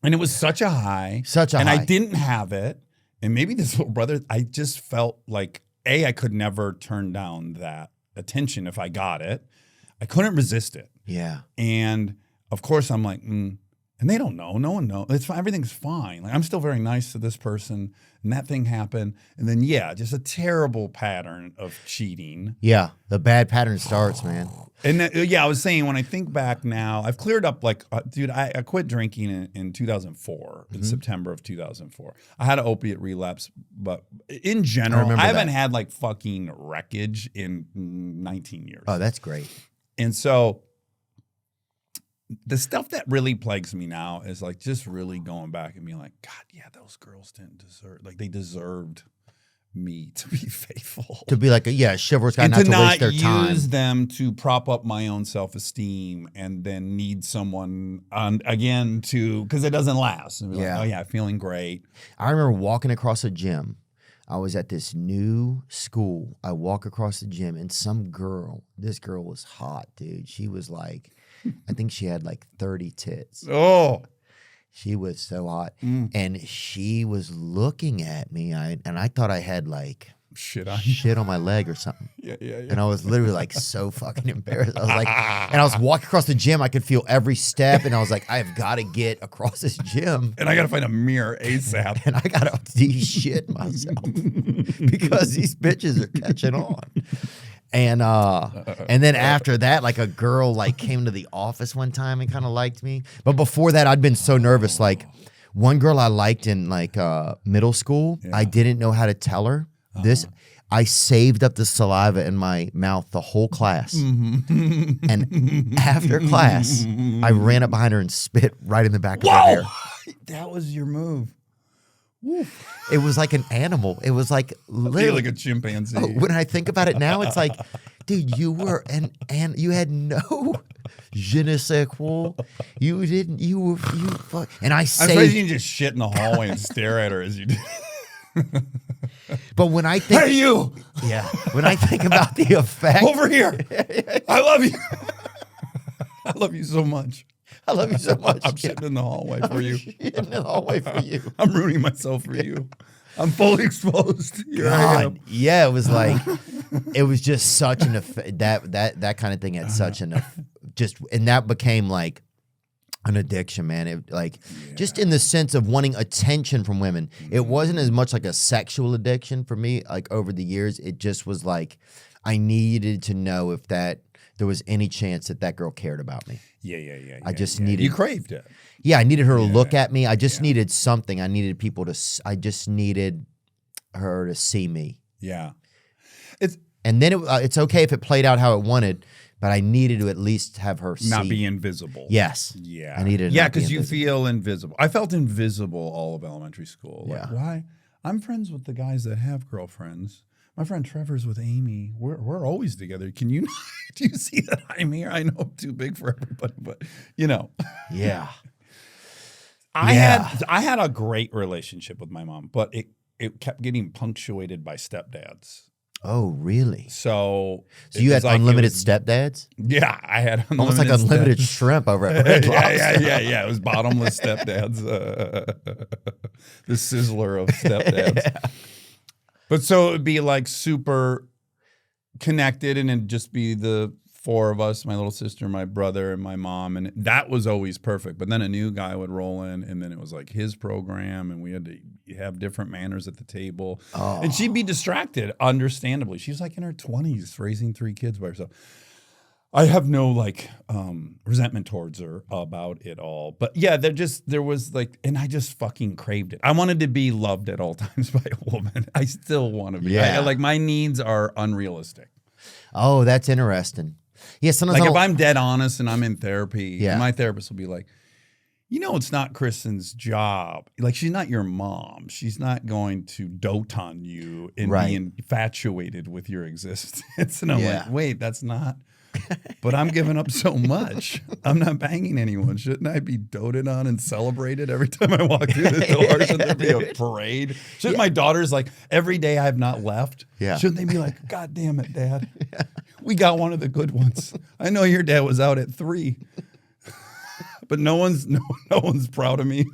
and it was such a high. And I didn't have it, and maybe this little brother. I just felt like I could never turn down that attention if I got it. I couldn't resist it. Yeah. And of course, I'm like, and they don't know. No one knows. It's fine. Everything's fine. Like I'm still very nice to this person, and that thing happened. And then just a terrible pattern of cheating. Yeah, the bad pattern starts, man. And I was saying when I think back now, I've cleared up. Like, dude, I quit drinking in 2004, in September of 2004. I had an opiate relapse, but in general, I haven't had like fucking wreckage in 19 years. Oh, that's great. And so the stuff that really plagues me now is like just really going back and being like, God, yeah, those girls didn't deserve, like they deserved me to be faithful. To be like a chivalrous guy, and not to to waste their time. use them to prop up my own self-esteem and then need someone again because it doesn't last. And be like, oh yeah, feeling great. I remember walking across a gym. I was at this new school. I walk across the gym and this girl was hot, dude. She was like, I think she had like 30 tits. Oh. She was so hot. And she was looking at me, and I thought I had like shit on my leg or something. Yeah. And I was literally like so fucking embarrassed. I was like, and I was walking across the gym. I could feel every step, and I was like, I've got to get across this gym. And I got to find a mirror ASAP. And I got to de-shit myself because these bitches are catching on. And then after that, like a girl like came to the office one time and kind of liked me. But before that, I'd been so nervous. Like one girl I liked in like middle school, I didn't know how to tell her this. I saved up the saliva in my mouth the whole class. And after class, I ran up behind her and spit right in the back of her hair. That was your move. It was like an animal. It was like literally like a chimpanzee. When I think about it now, it's like, dude, you were and you had no je ne sais quoi. You fuck. And I I'm saved. surprised you didn't just shit in the hallway and stare at her as you did. But when I think, Hey, you! yeah, when I think about the effect, Over here! I love you! I love you so much. I love you so much. I'm sitting in the hallway for you. Shitting in the hallway for you. I'm ruining myself for you. I'm fully exposed. Here I am. God, yeah, it was like, it was just such an that kind of thing had such an and that became like an addiction, man. It like just in the sense of wanting attention from women. It wasn't as much like a sexual addiction for me. Like over the years, it just was like I needed to know if there was any chance that girl cared about me. Yeah. I just needed. You craved it. Yeah, I needed her to look at me. I just needed something. I needed people to. I just needed her to see me. Yeah. It's And then it's okay if it played out how it wanted, but I needed to at least have her not see. be invisible. Yes. Yeah. I needed to Yeah, not be because you invisible. feel invisible. I felt invisible all of elementary school. Like, Yeah. why? I'm friends with the guys that have girlfriends. My friend Trevor's with Amy. We're always together. Can you do you see that I'm here? I know I'm too big for everybody, but you know. Yeah. I Yeah. had a great relationship with my mom, but it kept getting punctuated by stepdads. Oh, really? So you had it unlimited was- stepdads? Yeah, I had unlimited Almost like unlimited steps. shrimp over at Red Lobster. Yeah. It was bottomless stepdads. The sizzler of stepdads. Yeah. But so it would be like super connected, and it'd just be the four of us, my little sister, my brother, and my mom, and that was always perfect. But then a new guy would roll in, and then it was like his program, and we had to have different manners at the table. Oh. And she'd be distracted, understandably. She's like in her 20s, raising 3 kids by herself. I have no like resentment towards her about it all. But yeah, there was like, and I just fucking craved it. I wanted to be loved at all times by a woman. I still want to be. Yeah. Like my needs are unrealistic. Oh, that's interesting. Yeah, sometimes Like I'll- if I'm dead honest and I'm in therapy, Yeah. my therapist will be like, you know, it's not Kristen's job. Like, she's not your mom. She's not going to dote on you and Right. be infatuated with your existence. And I'm Yeah. like, wait, that's not. But I'm giving up so much. I'm not banging anyone. Shouldn't I be doted on and celebrated every time I walk through the door? Shouldn't there be a parade? Shouldn't my daughters, like, every day I have not left, Yeah. shouldn't they be like, God damn it, Dad. We got one of the good ones. I know your dad was out at 3. But no one's proud of me.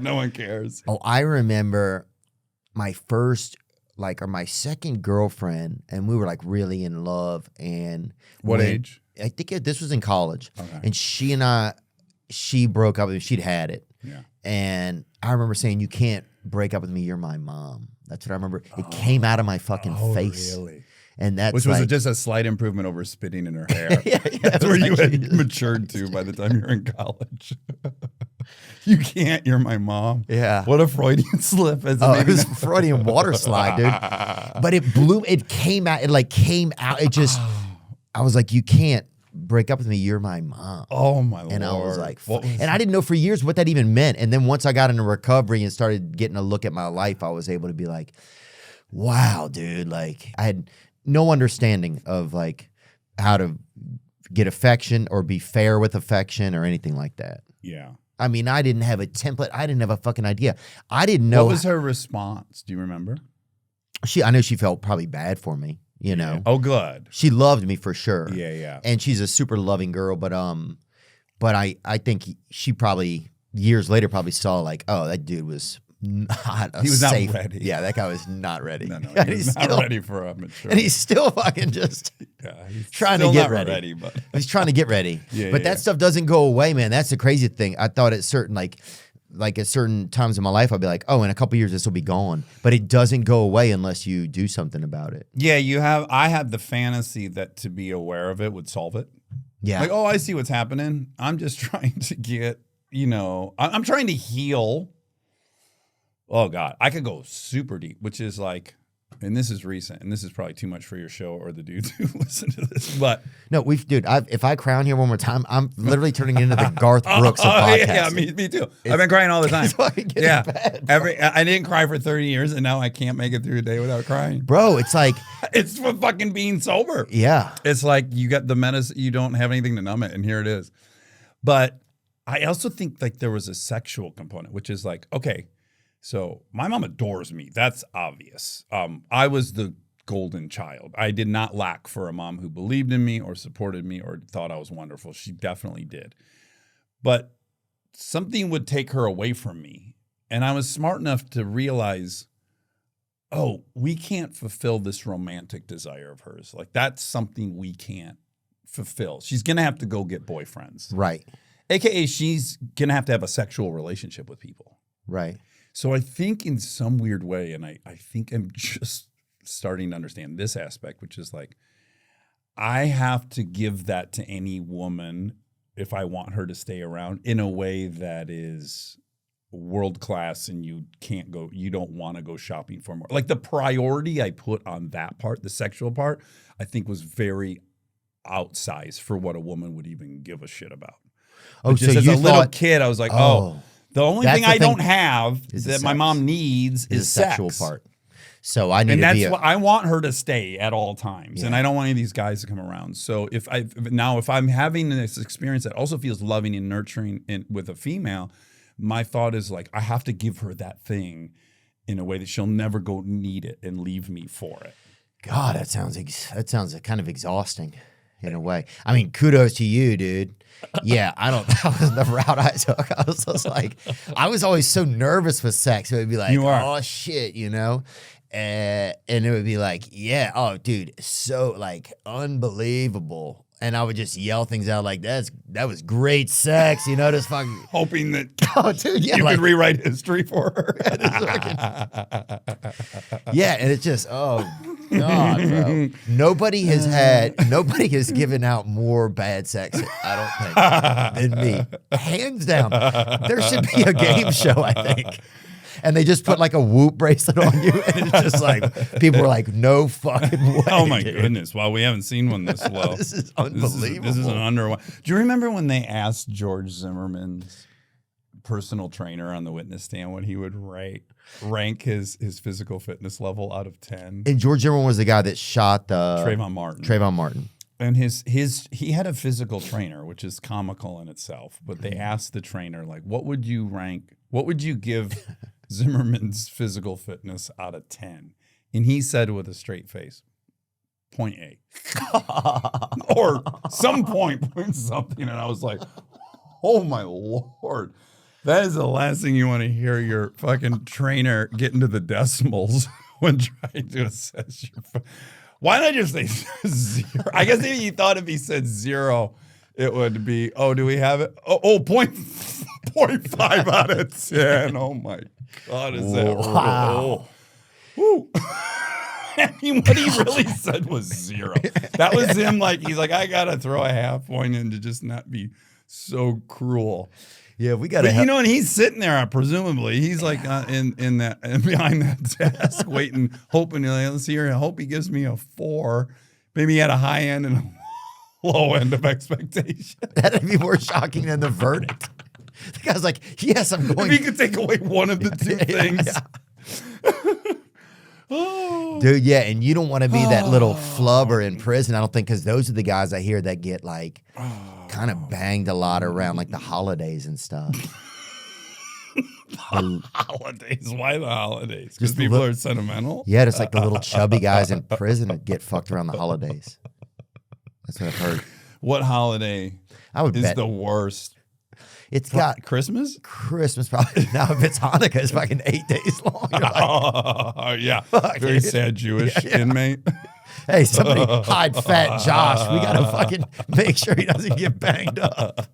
No one cares. Oh, I remember my first, or my second girlfriend, and we were like really in love. And What when- age? I think this was in college. Okay. And she broke up with me. She'd had it. Yeah. And I remember saying, "You can't break up with me. You're my mom." That's what I remember. It came out of my fucking face. Really? And that's Which was like, just a slight improvement over spitting in her hair. yeah, That's it where was you actually had matured to by the time you're in college. You can't. You're my mom. Yeah. What a Freudian slip. As Oh, it was a Freudian water slide, dude. But it blew. It came out. It came out. It just. I was like, "You can't break up with me. You're my mom." Oh my lord. And I was like, What was and I didn't know for years what that even meant. And then once I got into recovery and started getting a look at my life, I was able to be like, wow, dude. Like, I had no understanding of like how to get affection or be fair with affection or anything like that. Yeah. I mean, I didn't have a template. I didn't have a fucking idea. I didn't know. What was her response? Do you remember? I know she felt probably bad for me, you know. Oh, good. She loved me for sure. Yeah. And she's a super loving girl, but I think she probably years later probably saw like, oh, that dude was not a He was not safe. ready. Yeah, that guy was not ready. No, And he's he's not still, ready for a mature. and he's still fucking just yeah, he's trying to still get not ready. but he's trying to get ready. Yeah, but yeah. that stuff doesn't go away, man. That's the crazy thing. I thought at certain like at certain times in my life, I'd be like, oh, in a couple years this will be gone. But it doesn't go away unless you do something about it. yeah, I had the fantasy that to be aware of it would solve it. Yeah. Like, oh, I see what's happening. I'm just trying to get, I'm trying to heal. Oh God, I could go super deep, which is like, and this is recent, and this is probably too much for your show or the dudes who listen to this, but No, dude, if I crown here one more time, I'm literally turning into the Garth Brooks of podcasting. yeah, me too. I've been crying all the time. It's fucking getting Yeah, bad, I didn't cry for 30 years, and now I can't make it through a day without crying. Bro, it's like, It's for fucking being sober. yeah. It's like you got the medicine, you don't have anything to numb it, and here it is. But I also think like there was a sexual component, which is like, okay, so my mom adores me. That's obvious. I was the golden child. I did not lack for a mom who believed in me or supported me or thought I was wonderful. She definitely did. But something would take her away from me. And I was smart enough to realize, oh, we can't fulfill this romantic desire of hers. Like that's something we can't fulfill. She's going to have to go get boyfriends. Right. AKA she's going to have a sexual relationship with people. Right. So I think in some weird way, and I think I'm just starting to understand this aspect, which is like, I have to give that to any woman if I want her to stay around in a way that is world class and you don't want to go shopping for more. Like the priority I put on that part, the sexual part, I think was very outsized for what a woman would even give a shit about. Oh, But just so as you a little thought- kid, I was like, Oh. the only That's thing the I thing- don't have is the that my sex. mom needs is is the sexual sex. part. So I need And to that's be. what I want her to stay at all times, and Yeah. I don't want any of these guys to come around. So if I'm having this experience that also feels loving and nurturing with a female, my thought is like I have to give her that thing in a way that she'll never go need it and leave me for it. God, that sounds kind of exhausting in a way. I mean, kudos to you, dude. Yeah, that was the route I took. I was just like, I was always so nervous with sex. It would be like, You are. oh shit, and it would be like, yeah, oh dude, so like unbelievable. And I would just yell things out like, that was great sex, just fucking. Hoping that Oh, dude, yeah, you like, could rewrite history for her. yeah, and it's just, oh God, bro. Nobody has given out more bad sex, I don't think, than me. Hands down. There should be a game show, I think. And they just put like a Whoop bracelet on you, and it's just like people were like, "No fucking way!" Oh my dude. goodness! Wow, we haven't seen one this low. This is unbelievable. This is an under. Do you remember when they asked George Zimmerman's personal trainer on the witness stand what he would rank his physical fitness level out of 10? And George Zimmerman was the guy that shot Trayvon Martin. Trayvon Martin. And he had a physical trainer, which is comical in itself. But they asked the trainer, like, what would you give Zimmerman's physical fitness out of 10? And he said with a straight face, 0.8. Or some point something. And I was like, oh my Lord. That is the last thing you want to hear your fucking trainer get into the decimals when trying to assess your. Why not just say 0? I guess maybe you thought if he said 0, it would be, oh, do we have it? Oh, 0.5 out of 10. Oh my God, is that Wow. Woo. I mean, what he really said was 0. That was him. He's like, I gotta throw a half point in to just not be so cruel. Yeah, we got to. But and he's sitting there, presumably, he's like in that behind that desk, waiting, hoping. Let's see here. I hope he gives me a 4. Maybe he had a high end and a low end of expectation. That'd be more shocking than the verdict. The guy's like, yes, I'm going. If he could take away one of the two things. Oh. Dude, yeah, and you don't want to be that little flubber in prison, I don't think, because those are the guys I hear that get kind of banged a lot around the holidays and stuff. Holidays? Why the holidays? Because Just the people are sentimental? Yeah, just like the little chubby guys in prison that get fucked around the holidays. That's what I've heard. What holiday I would is bet the worst? it's got Christmas? Christmas probably. Now if it's Hanukkah, it's fucking 8 days long. You're like, Oh, yeah. Very sad Jewish inmate. hey, somebody hide fat Josh. We gotta fucking make sure he doesn't get banged up.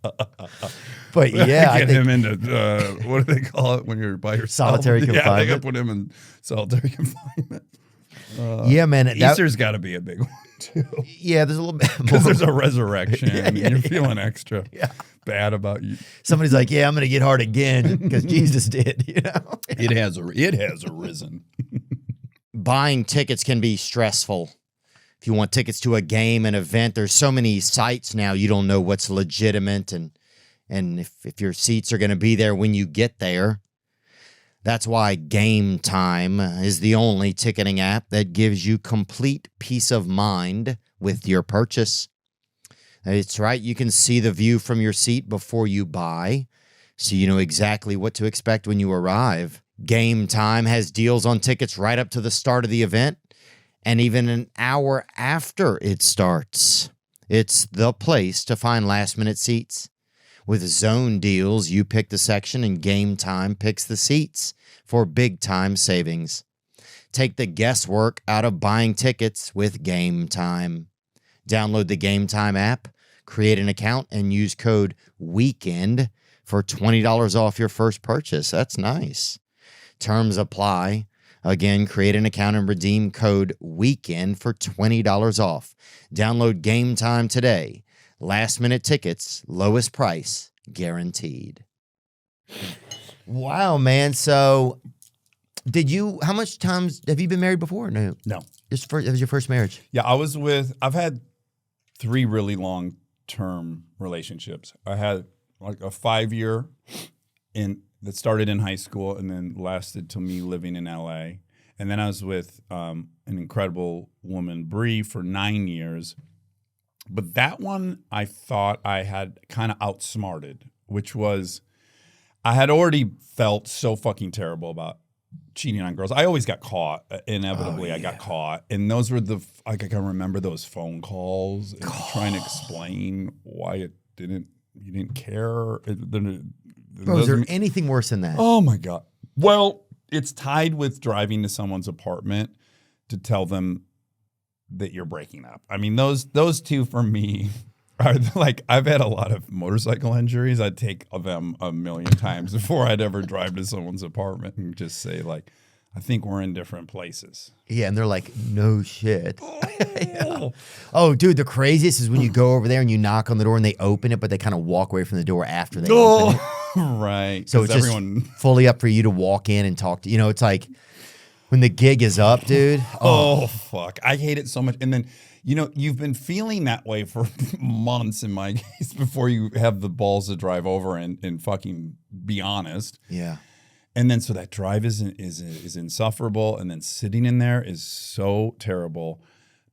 But yeah, I Get think him into, what do they call it when you're by yourself? Solitary Yeah, they confinement. got to put him in solitary confinement. yeah, man. Easter's got to be a big one, too. Yeah, there's a little bit more. Because there's a resurrection and yeah, you're yeah. feeling extra bad about you. Somebody's like, yeah, I'm gonna get hard again because Jesus did. It has arisen. Buying tickets can be stressful. If you want tickets to a game, an event, there's so many sites now you don't know what's legitimate and if your seats are going to be there when you get there. That's why Game Time is the only ticketing app that gives you complete peace of mind with your purchase. It's right. You can see the view from your seat before you buy, so you know exactly what to expect when you arrive. Game Time has deals on tickets right up to the start of the event and even an hour after it starts. It's the place to find last-minute seats. With zone deals, you pick the section and Game Time picks the seats for big-time savings. Take the guesswork out of buying tickets with Game Time. Download the Game Time app, create an account, and use code WEEKEND for $20 off your first purchase. That's nice. Terms apply. Again, create an account and redeem code WEEKEND for $20 off. Download Game Time today. Last minute tickets, lowest price, guaranteed. Wow, man. So how much times have you been married before? No. No. It was your first marriage. Yeah, I've had 3 really long-term relationships. I had like a 5-year that started in high school and then lasted till me living in LA. And then I was with an incredible woman, Bree, for 9 years. But that one I thought I had kind of outsmarted, which was I had already felt so fucking terrible about cheating on girls. I always got caught. Inevitably, I got caught. And those were I can remember those phone calls and trying to explain why you didn't care. Bro, is there anything worse than that? Oh my God. Well, it's tied with driving to someone's apartment to tell them that you're breaking up. I mean, those two for me are like, I've had a lot of motorcycle injuries. I'd take them a million times before I'd ever drive to someone's apartment and just say like, I think we're in different places. Yeah, and they're like, no shit. Yeah. Oh, dude, the craziest is when you go over there and you knock on the door and they open it, but they kind of walk away from the door after they open it. Right. So it's just fully up for you to walk in and talk to, it's like when the gig is up, dude. Oh, fuck. I hate it so much. And then, you've been feeling that way for months in my case before you have the balls to drive over and fucking be honest. Yeah. And then so that drive is insufferable, and then sitting in there is so terrible.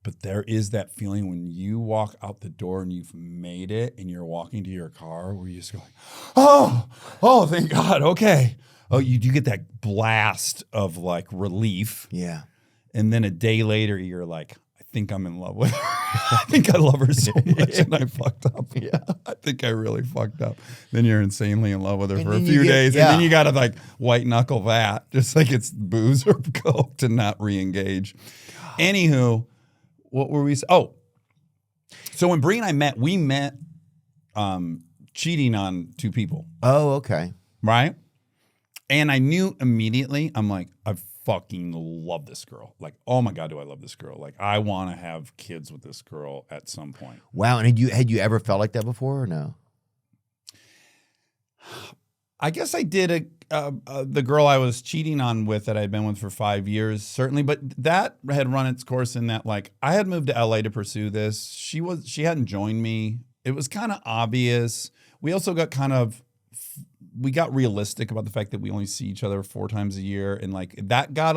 But there is that feeling when you walk out the door and you've made it and you're walking to your car where you just go like, oh, thank God, okay. Oh, you do get that blast of like relief. Yeah. And then a day later you're like, I think I'm in love with her. I think I love her so much and I fucked up. Yeah. I think I really fucked up. Then you're insanely in love with her And for a then few days. yeah. And then you got to like white knuckle that just like it's booze or coke to not re-engage. Anywho, what were we? Oh, so when Bree and I met, we met cheating on 2 people. Oh, okay. Right? And I knew immediately, I'm like, I fucking love this girl. Like, oh my God, do I love this girl? Like, I want to have kids with this girl at some point. Wow. And had you ever felt like that before or no? I guess I did the girl I was cheating on with that I'd been with for 5 years, certainly. But that had run its course in that, like, I had moved to LA to pursue this. She hadn't joined me. It was kind of obvious. We also got we got realistic about the fact that we only see each other 4 times a year. And like that got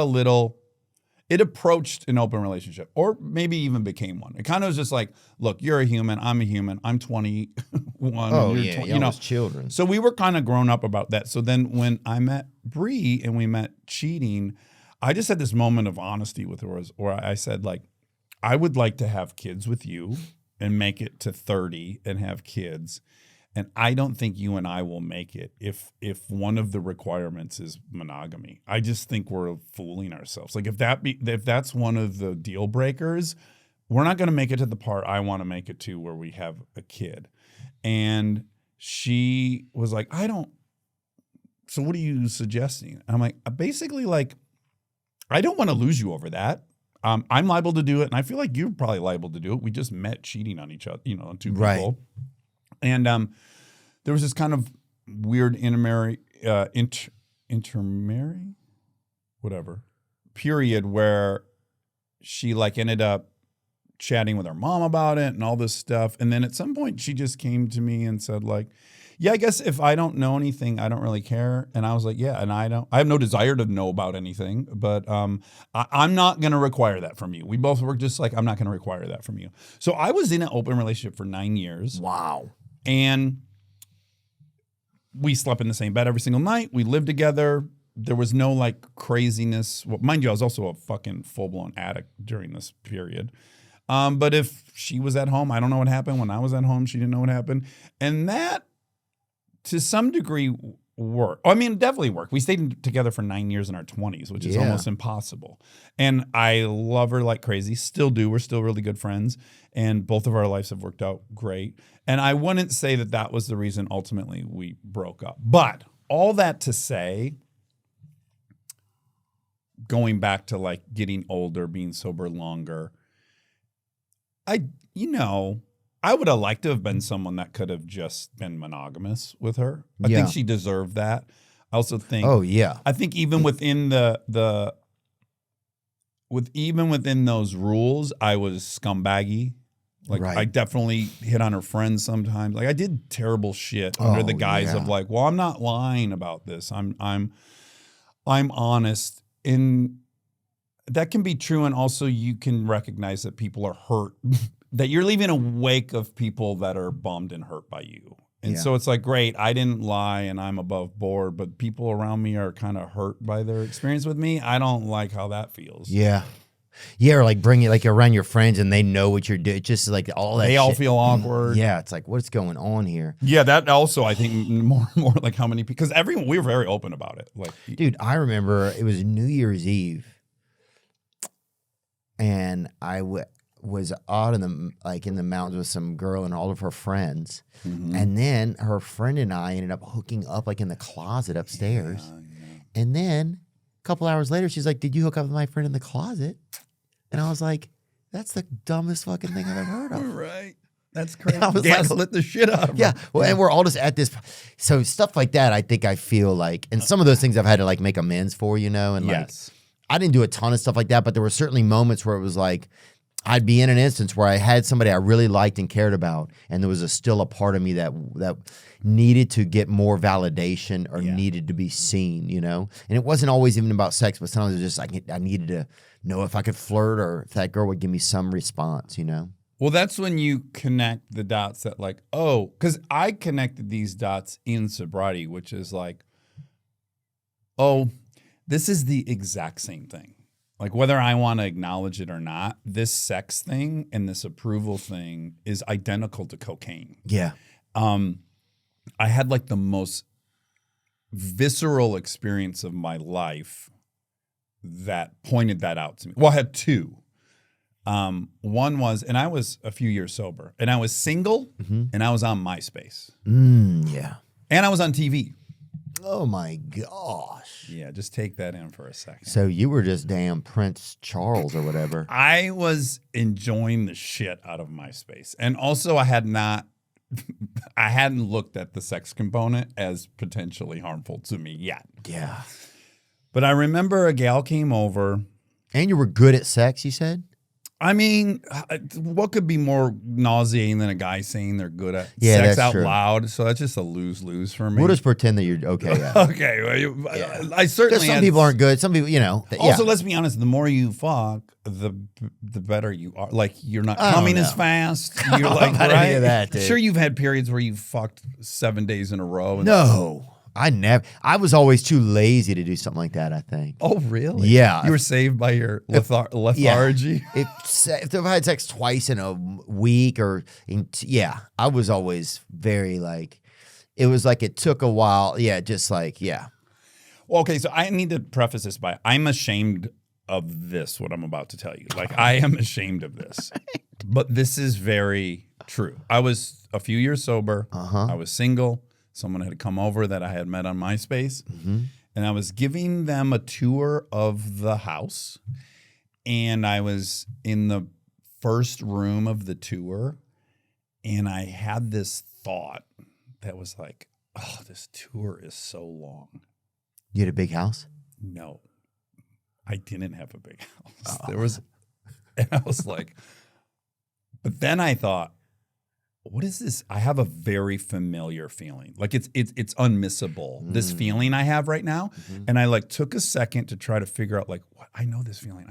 it approached an open relationship or maybe even became one. It kind of was just like, look, you're a human. I'm a human. I'm 21. Oh, you're yeah. 20, Y'all was children. So we were kind of grown up about that. So then when I met Bree and we met cheating, I just had this moment of honesty with her where I said like, I would like to have kids with you and make it to 30 and have kids. And I don't think you and I will make it if one of the requirements is monogamy. I just think we're fooling ourselves. Like if that's one of the deal breakers, we're not going to make it to the part I want to make it to where we have a kid. And she was like, so what are you suggesting? And I'm like, basically like, I don't want to lose you over that. I'm liable to do it. And I feel like you're probably liable to do it. We just met cheating on each other, on 2 people. Right. And there was this kind of weird period where she like ended up chatting with her mom about it and all this stuff. And then at some point she just came to me and said like, yeah, I guess if I don't know anything, I don't really care. And I was like, yeah, and I have no desire to know about anything, but I'm not going to require that from you. We both were just like, I'm not going to require that from you. So I was in an open relationship for 9 years. Wow. And we slept in the same bed every single night. We lived together. There was no like craziness. Well, mind you, I was also a fucking full-blown addict during this period. But if she was at home, I don't know what happened. When I was at home, she didn't know what happened. And that, to some degree, worked. I mean, it definitely worked. We stayed together for 9 years in our 20s, which is almost impossible. And I love her like crazy. Still do. We're still really good friends. And both of our lives have worked out great. And I wouldn't say that that was the reason ultimately we broke up. But all that to say, going back to like getting older, being sober longer, I would have liked to have been someone that could have just been monogamous with her. I think she deserved that. I also think. Oh yeah. I think even within even within those rules, I was scumbaggy. Like Right. I definitely hit on her friends sometimes. Like I did terrible shit under the guise of like, well, I'm not lying about this. I'm honest. And that can be true. And also you can recognize that people are hurt, that you're leaving a wake of people that are bummed and hurt by you. And so it's like, great, I didn't lie and I'm above board, but people around me are kind of hurt by their experience with me. I don't like how that feels. Yeah. Yeah, or like bring it like around your friends and they know what you're doing. It's just like all that They all shit. feel awkward. Yeah, it's like, what's going on here? Yeah, that also, I think, more like how many people, because we were very open about it. Like, Dude, I remember it was New Year's Eve and I was out in the mountains with some girl and all of her friends. Mm-hmm. And then her friend and I ended up hooking up like in the closet upstairs. And then a couple hours later, she's like, did you hook up with my friend in the closet? And I was like, that's the dumbest fucking thing I've ever heard of. Right. That's crazy. I was Gas like, lit the shit out of yeah. her. Well, and we're all just at this. So stuff like that, I think I feel like, and some of those things I've had to like make amends for, you know? And like, I didn't do a ton of stuff like that, but there were certainly moments where it was like, I'd be in an instance where I had somebody I really liked and cared about, and there was still a part of me that needed to get more validation or needed to be seen, you know? And it wasn't always even about sex, but sometimes it was just like I needed to know if I could flirt or if that girl would give me some response, you know? Well, that's when you connect the dots that like, oh, because I connected these dots in sobriety, which is like, oh, this is the exact same thing. Like whether I want to acknowledge it or not, this sex thing and this approval thing is identical to cocaine. Yeah. I had like the most visceral experience of my life that pointed that out to me. Well, I had two. One was, and I was a few years sober, and I was single, and I was on MySpace. Yeah. And I was on TV. Oh my gosh. Yeah, just take that in for a second. So you were just damn Prince Charles or whatever. I was enjoying the shit out of MySpace. And also I hadn't looked at the sex component as potentially harmful to me yet. Yeah. But I remember a gal came over. And you were good at sex, you said? I mean, what could be more nauseating than a guy saying they're good at Yeah, sex that's out true. loud? So that's just a lose-lose for me. We'll just pretend that you're okay. Yeah. Okay. Well, I certainly Some people aren't good. Some people, you know. Also, let's be honest. The more you fuck, the better you are. Like you're not coming as fast. You're like about any of that, dude. Sure, you've had periods where you fucked 7 days in a row. And No. I was always too lazy to do something like that, I think. Oh, really? Yeah. You were saved by your lethargy. If I had sex twice in a week I was always very like, it was like it took a while. Yeah, just like, yeah. Well, okay, so I need to preface this by I'm ashamed of this, what I'm about to tell you. Like, I am ashamed of this. But this is very true. I was a few years sober. I was single. Someone had come over that I had met on MySpace. And I was giving them a tour of the house. And I was in the first room of the tour. And I had this thought that was like, oh, this tour is so long. You had a big house? No, I didn't have a big house. And I was like, but then I thought, what is this? I have a very familiar feeling. Like it's unmissable. This feeling I have right now. And I like took a second to try to figure out like, what? I know this feeling.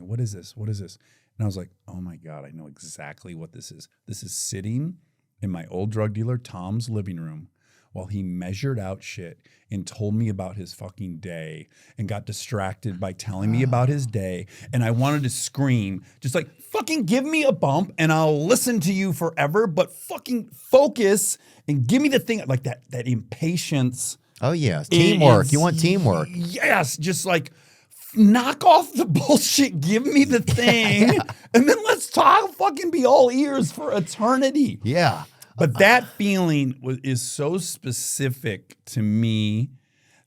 What is this? What is this? And I was like, oh my God, I know exactly what this is. This is sitting in my old drug dealer, Tom's living room while he measured out shit and told me about his fucking day and got distracted by telling me about his day. And I wanted to scream, just like, fucking give me a bump and I'll listen to you forever, but fucking focus and give me the thing, like that impatience. Oh, yeah. Teamwork. You want teamwork. Yes. Just like, knock off the bullshit, give me the thing, and then let's talk, fucking be all ears for eternity. Yeah. But that feeling is so specific to me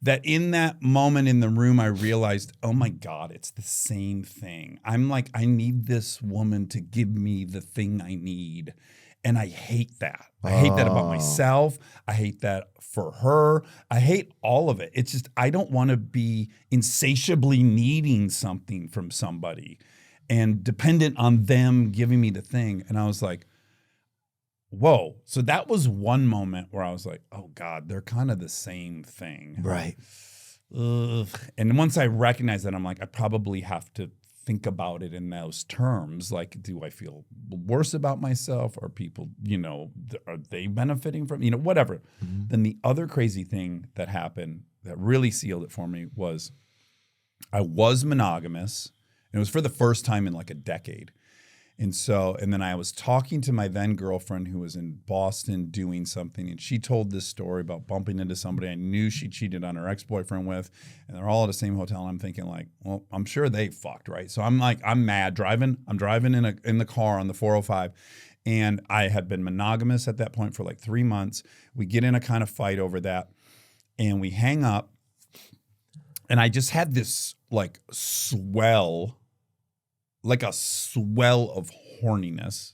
that in that moment in the room, I realized, oh my God, it's the same thing. I'm like, I need this woman to give me the thing I need. And I hate that. I hate that about myself. I hate that for her. I hate all of it. It's just, I don't want to be insatiably needing something from somebody and dependent on them giving me the thing. And I was like, whoa. So that was one moment where I was like, oh God, they're kind of the same thing. Right. Ugh. And once I recognized that, I'm like, I probably have to think about it in those terms. Like, do I feel worse about myself? Are people, are they benefiting from, whatever. Then the other crazy thing that happened that really sealed it for me was I was monogamous. And it was for the first time in like a decade. And then I was talking to my then girlfriend who was in Boston doing something, and she told this story about bumping into somebody I knew she cheated on her ex-boyfriend with, and they're all at the same hotel. And I'm thinking like, well, I'm sure they fucked, right? So I'm like, I'm mad I'm driving in the car on the 405, and I had been monogamous at that point for like 3 months. We get in a kind of fight over that, and we hang up, and I just had this like like a swell of horniness,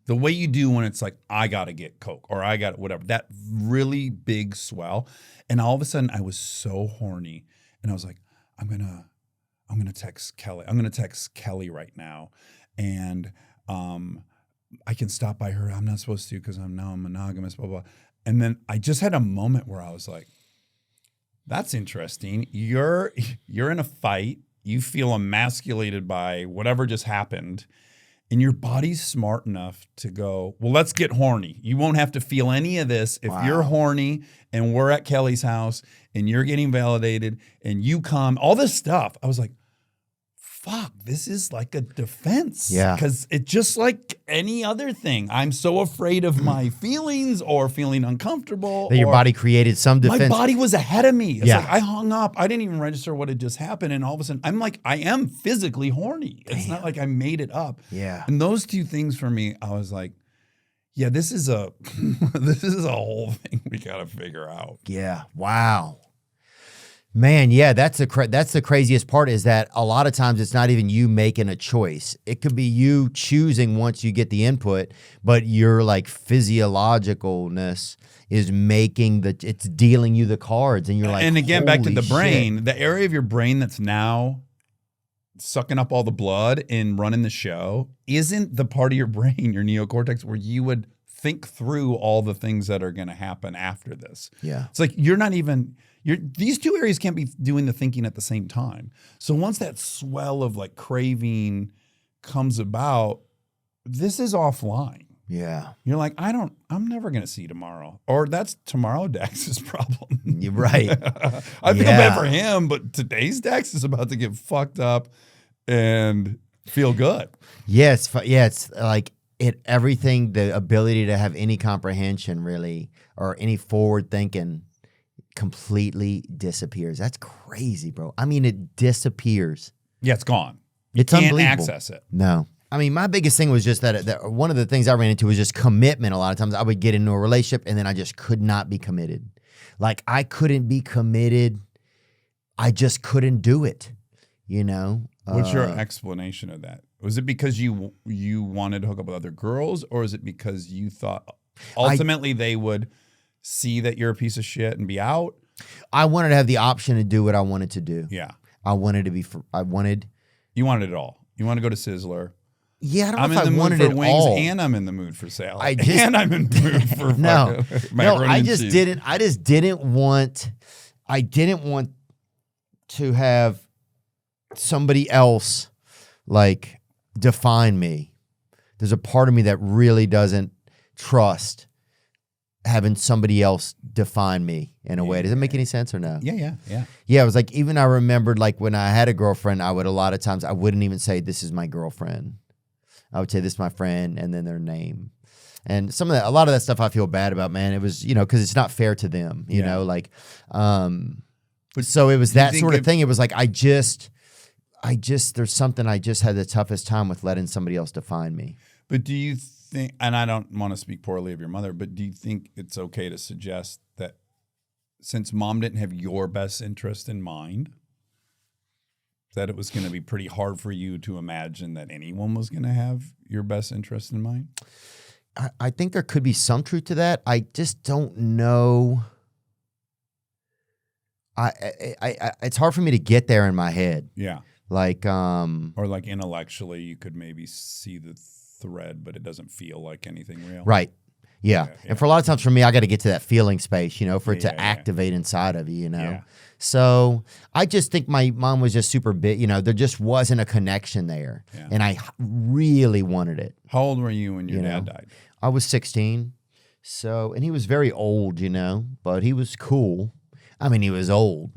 the way you do when it's like, I got to get Coke or I got whatever, that really big swell. And all of a sudden I was so horny, and I was like, I'm going to text Kelly. I'm going to text Kelly right now. And I can stop by her. I'm not supposed to, because I'm monogamous, blah, blah. And then I just had a moment where I was like, that's interesting. You're in a fight. You feel emasculated by whatever just happened, and your body's smart enough to go, well, let's get horny. You won't have to feel any of this if you're horny and we're at Kelly's house and you're getting validated and you come, all this stuff. I was like, fuck, this is like a defense. Yeah. Because it's just like any other thing. I'm so afraid of my feelings or feeling uncomfortable. That your body created some defense. My body was ahead of me. It's Yeah. like I hung up. I didn't even register what had just happened. And all of a sudden, I'm like, I am physically horny. It's not like I made it up. Yeah. And those two things for me, I was like, yeah, this is a this is a whole thing we got to figure out. Yeah. Wow. Man, yeah, that's the craziest part, is that a lot of times it's not even you making a choice. It could be you choosing once you get the input, but your like physiologicalness is it's dealing you the cards, and you're like, and again, back to the "Holy brain, shit." the area of your brain that's now sucking up all the blood and running the show isn't the part of your brain, your neocortex, where you would think through all the things that are going to happen after this. Yeah. It's like these two areas can't be doing the thinking at the same time. So once that swell of like craving comes about, this is offline. Yeah. You're like, I'm never going to see tomorrow. Or that's tomorrow Dax's problem. You're right. I feel bad for him, but today's Dax is about to get fucked up and feel good. Yes. Yeah. It's like everything, the ability to have any comprehension really, or any forward thinking, completely disappears. That's crazy, bro. I mean, it disappears. Yeah, it's gone. It's Can't unbelievable. access it. No. I mean, my biggest thing was just that one of the things I ran into was just commitment. A lot of times I would get into a relationship and then I just could not be committed. Like, I couldn't be committed. I just couldn't do it, What's your explanation of that? Was it because you wanted to hook up with other girls, or is it because you thought ultimately they would see that you're a piece of shit and be out? I wanted to have the option to do what I wanted to do. Yeah. I wanted to be, You wanted it all. You want to go to Sizzler. Yeah, I don't I'm know if in the I wanted mood for it wings, all. and I'm in the mood for salad. and I'm in the mood for no, macaroni I and just cheese. didn't. I just didn't want. I didn't want to have somebody else like define me. There's a part of me that really doesn't trust having somebody else define me in a way. Does it make any sense or no? Yeah. Yeah, it was like, even I remembered like when I had a girlfriend, a lot of times I wouldn't even say this is my girlfriend. I would say this is my friend and then their name. And a lot of that stuff I feel bad about, man. It was, because it's not fair to them, you know, like, so it was that sort of thing. It was like, there's something I just had the toughest time with letting somebody else define me. But do you think, and I don't want to speak poorly of your mother, but do you think it's okay to suggest that since mom didn't have your best interest in mind, that it was going to be pretty hard for you to imagine that anyone was going to have your best interest in mind? I think there could be some truth to that. I just don't know. It's hard for me to get there in my head. Yeah. Like, Or like intellectually, you could maybe see the thread, but it doesn't feel like anything real. right. Yeah. Yeah. And for a lot of times for me, I got to get to that feeling space, for it to Yeah. activate inside of you, Yeah. So I just think my mom was just super big, there just wasn't a connection there. Yeah. And I really wanted it. How old were you when your You dad know. died? I was 16. So, and he was very old, but he was cool. I mean, he was old.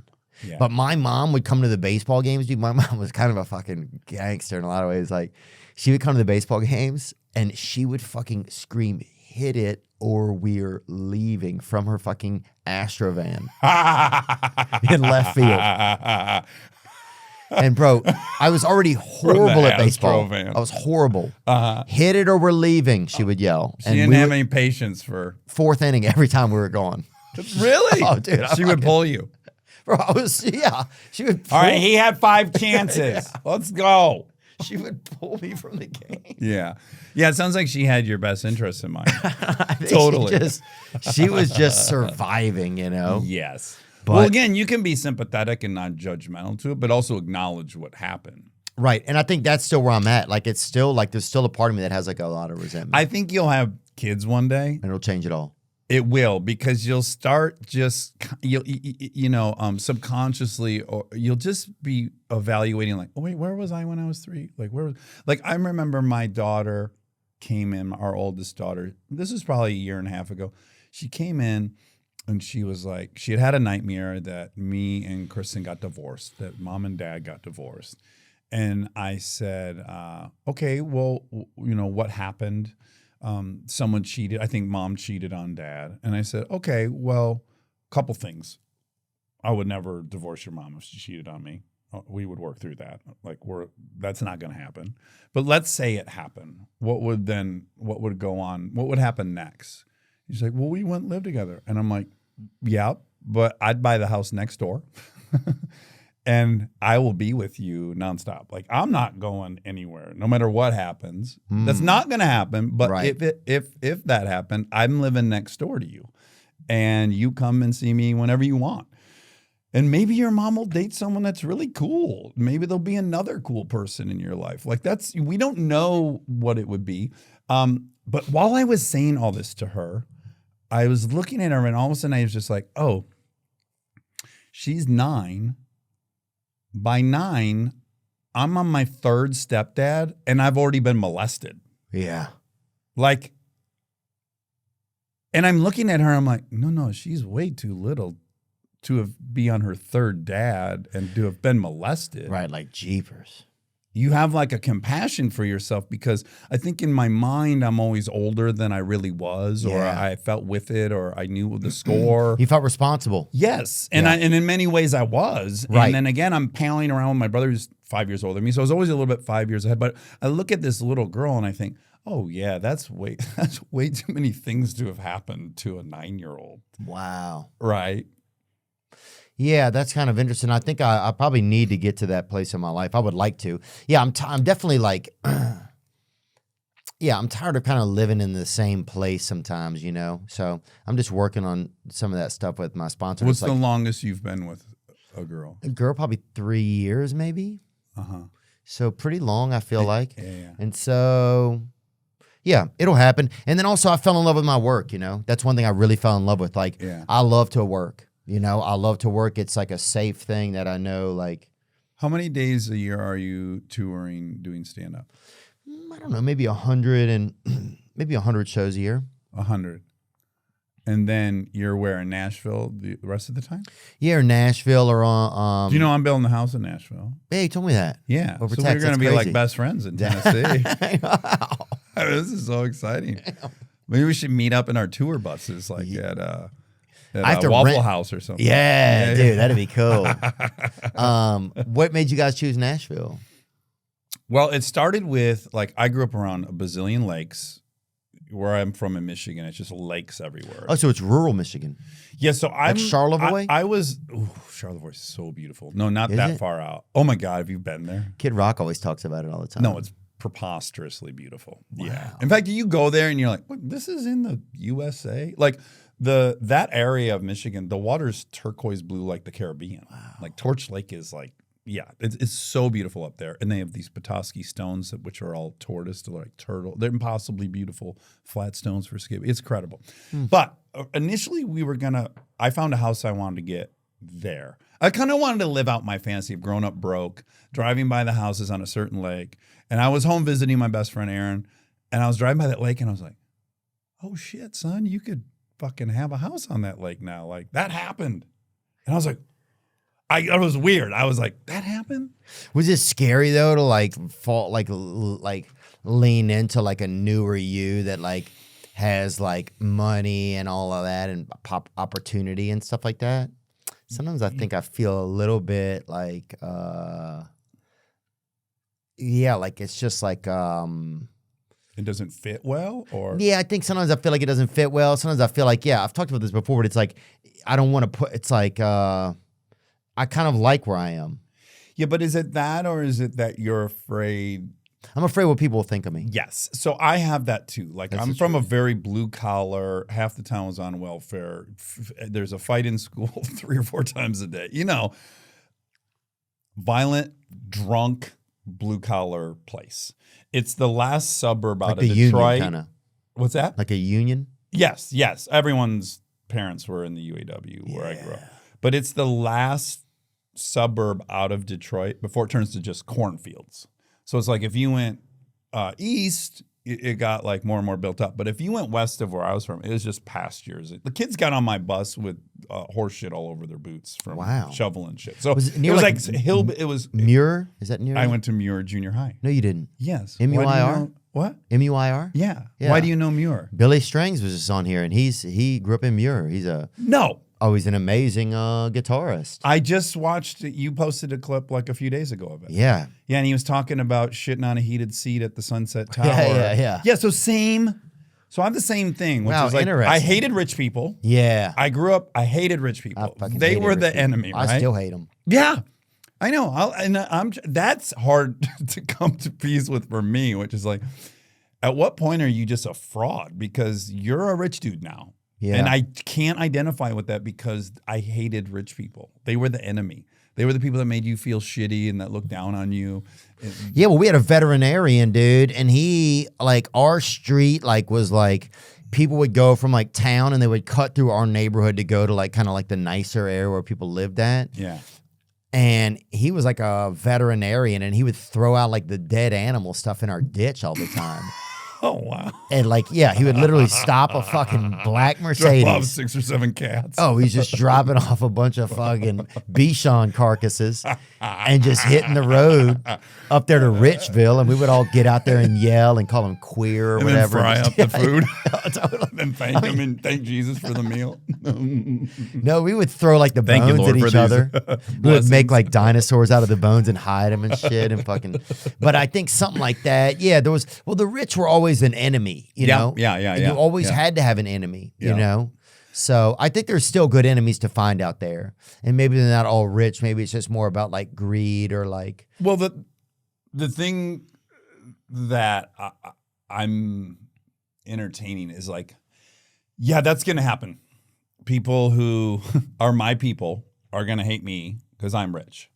Yeah. But my mom would come to the baseball games, dude. My mom was kind of a fucking gangster in a lot of ways. Like, she would come to the baseball games and she would fucking scream, "Hit it or we're leaving," from her fucking Astro van in left field. And bro, I was already horrible at baseball. Astro van. I was horrible. Uh-huh. "Hit it or we're leaving," she would yell. She didn't have any patience for. fourth inning every time we were gone. Really? Oh, dude, She would pull you. Bro, she would pull, All right, he had 5 chances. Let's go. she would pull me from the game. Yeah. Yeah, it sounds like she had your best interest in mind. I think Totally. She was just surviving, Yes. But- Well, again, you can be sympathetic and not judgmental to it, but also acknowledge what happened. Right. And I think that's still where I'm at. Like, it's still like there's still a part of me that has like a lot of resentment. I think you'll have kids one day. And it'll change it all. It will, because you'll start subconsciously, or you'll just be evaluating like, oh wait, where was I when I was 3? Like I remember my daughter came in, our oldest daughter. This was probably a year and a half ago. She came in and she was like, she had a nightmare that me and Kristen got divorced, that mom and dad got divorced. And I said, okay, well, what happened? Someone cheated. I think mom cheated on dad. And I said, okay, well, couple things. I would never divorce your mom if she cheated on me. We would work through that. That's not going to happen. But let's say it happened. What would go on? What would happen next? He's like, well, we wouldn't live together. And I'm like, yeah, but I'd buy the house next door. And I will be with you nonstop. Like, I'm not going anywhere, no matter what happens. That's not going to happen. But Right. if that happened, I'm living next door to you, and you come and see me whenever you want. And maybe your mom will date someone that's really cool. Maybe there'll be another cool person in your life. Like, we don't know what it would be. But while I was saying all this to her, I was looking at her, and all of a sudden I was just like, oh, she's 9. By 9, I'm on my 3rd stepdad, and I've already been molested. Yeah. Like, and I'm looking at her, I'm like, no, she's way too little to be on her 3rd dad and to have been molested. Right. Like jeepers. You have like a compassion for yourself, because I think in my mind, I'm always older than I really was, or Yeah. I felt with it, or I knew the score. You felt responsible. Yes. And Yeah. and in many ways I was. Right. And then again, I'm palling around with my brother who's 5 years older than me. So I was always a little bit 5 years ahead. But I look at this little girl and I think, oh yeah, that's way too many things to have happened to a 9-year-old. Wow. Right. Yeah, that's kind of interesting. I think I probably need to get to that place in my life. I would like to. Yeah, I'm definitely like, I'm tired of kind of living in the same place sometimes, So I'm just working on some of that stuff with my sponsor. What's It's the longest you've been with a girl? a girl, probably 3 years maybe. Uh-huh. So pretty long, I feel like. Yeah. And so, yeah, it'll happen. And then also I fell in love with my work, That's one thing I really fell in love with. Like, Yeah. I love to work. I love to work. It's like a safe thing that I know, like, How many days a year are you touring, doing stand-up? I don't know, maybe 100 and maybe 100 shows a year. 100. And then you're where, in Nashville the rest of the time? Yeah, or Nashville or on. Do you know I'm building a house in Nashville? Hey, you told me that. Yeah. Over So text, we're going to that's be crazy. like best friends in Tennessee. Wow. This is so exciting. Maybe we should meet up in our tour buses, like at I have a to Waffle rent- House or something. Yeah, dude, that'd be cool. What made you guys choose Nashville? Well, it started with, like, I grew up around a bazillion lakes. Where I'm from in Michigan, it's just lakes everywhere. Oh, so it's rural Michigan. Yeah, so I'm Charlevoix? I was Charlevoix is so beautiful. No, not Is that it? far out. Oh my God, have you been there? Kid Rock always talks about it all the time. No, it's preposterously beautiful. Wow. Yeah. In fact, you go there and you're like, "What, this is in the USA?" Like that area of Michigan, the water's turquoise blue like the Caribbean. Wow. Like Torch Lake is like, yeah, it's so beautiful up there. And they have these Petoskey stones which are all tortoise, like turtle. They're impossibly beautiful flat stones for skipping. It's incredible. But initially I found a house I wanted to get there. I kind of wanted to live out my fantasy of growing up broke, driving by the houses on a certain lake. And I was home visiting my best friend, Aaron. And I was driving by that lake and I was like, oh shit, son, you could fucking have a house on that lake now. Like that happened. And I was like, it was weird. I was like, that happened? Was it scary though to like fall, like lean into like a newer you that like has like money and all of that and opportunity and stuff like that? Sometimes I think I feel a little bit like, yeah, like it's just like, it doesn't fit well, or yeah, I think sometimes I feel like it doesn't fit well. Sometimes I feel like, yeah, I've talked about this before, but it's like I don't want to put. It's like I kind of like where I am. Yeah, but is it that, or is it that you're afraid? I'm afraid what people will think of me. Yes. So I have that too. Like That's I'm from a very blue collar, half the town was on welfare. There's a fight in school 3 or 4 times a day. You know, violent, drunk, blue collar place. It's the last suburb out like of a Detroit. Union, kinda. What's that? Like a union? Yes. Everyone's parents were in the UAW where I grew up. But it's the last suburb out of Detroit before it turns to just cornfields. So it's like if you went east, it got like more and more built up. But if you went west of where I was from, it was just pastures. The kids got on my bus with horse shit all over their boots from shoveling shit. So was it like hill. It was Muir. Is that near? I went to Muir Junior High. No, you didn't. Yes. MUIR. What? MUIR. Yeah. Yeah. Why do you know Muir? Billy Strings was just on here, and he grew up in Muir. He's an amazing guitarist. I just watched, you posted a clip like a few days ago of it. Yeah. Yeah, and he was talking about shitting on a heated seat at the Sunset Tower. Yeah. Yeah, so same. So I have the same thing, which is like, interesting. I hated rich people. Yeah. I grew up, I hated rich people. They were the enemy, right? I still hate them. Yeah, I know. That's hard to come to peace with for me, which is like, at what point are you just a fraud? Because you're a rich dude now. Yeah. And I can't identify with that because I hated rich people. They were the enemy. They were the people that made you feel shitty and that looked down on you. Yeah, well, we had a veterinarian dude, and he, like, our street, like, was like, people would go from like town and they would cut through our neighborhood to go to like kind of like the nicer area where people lived at. Yeah. And he was like a veterinarian, and he would throw out like the dead animal stuff in our ditch all the time. Oh, wow. And like, yeah, he would literally stop a fucking black Mercedes. Drop off 6 or 7 cats. Oh, he's just dropping off a bunch of fucking Bichon carcasses and just hitting the road up there to Richville. And we would all get out there and yell and call him queer or and whatever. Then fry up the food. Totally. Then thank him and thank Jesus for the meal. No, we would throw like the bones Lord, at each other. We would make like dinosaurs out of the bones and hide them and shit and fucking. But I think something like that. Yeah, there was. Well, the rich were always an enemy. You know. Yeah. And you always had to have an enemy. You know. So I think there's still good enemies to find out there, and maybe they're not all rich. Maybe it's just more about like greed or like. Well, the thing that I'm entertaining is like, yeah, that's gonna happen. People who are my people are gonna hate me because I'm rich.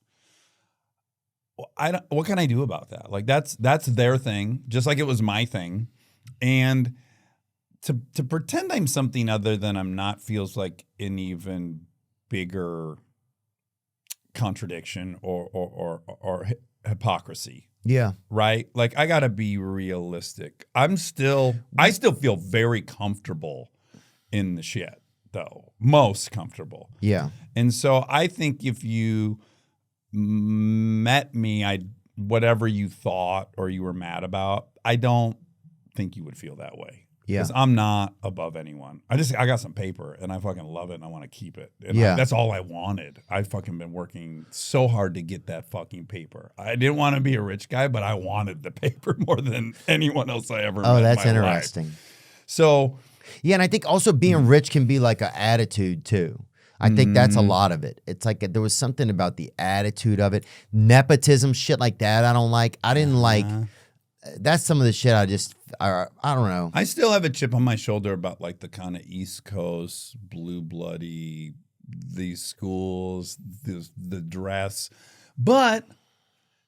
What can I do about that? Like that's their thing, just like it was my thing, and to pretend I'm something other than I'm not feels like an even bigger contradiction or hypocrisy. Yeah. Right? Like I gotta be realistic. I still feel very comfortable in the shit, though. Most comfortable. Yeah. And so I think if you met me, whatever you thought or you were mad about, I don't think you would feel that way. Yeah. Because I'm not above anyone. I got some paper and I fucking love it and I want to keep it. And yeah. That's all I wanted. I fucking been working so hard to get that fucking paper. I didn't want to be a rich guy, but I wanted the paper more than anyone else I ever met. Oh, that's in my interesting. Life. So yeah, and I think also being rich can be like an attitude too. I think that's a lot of it. It's like there was something about the attitude of it. Nepotism, shit like that, I don't like. I didn't like. that's some of the shit I don't know. I still have a chip on my shoulder about like the kind of East Coast blue bloody, these schools, the dress. But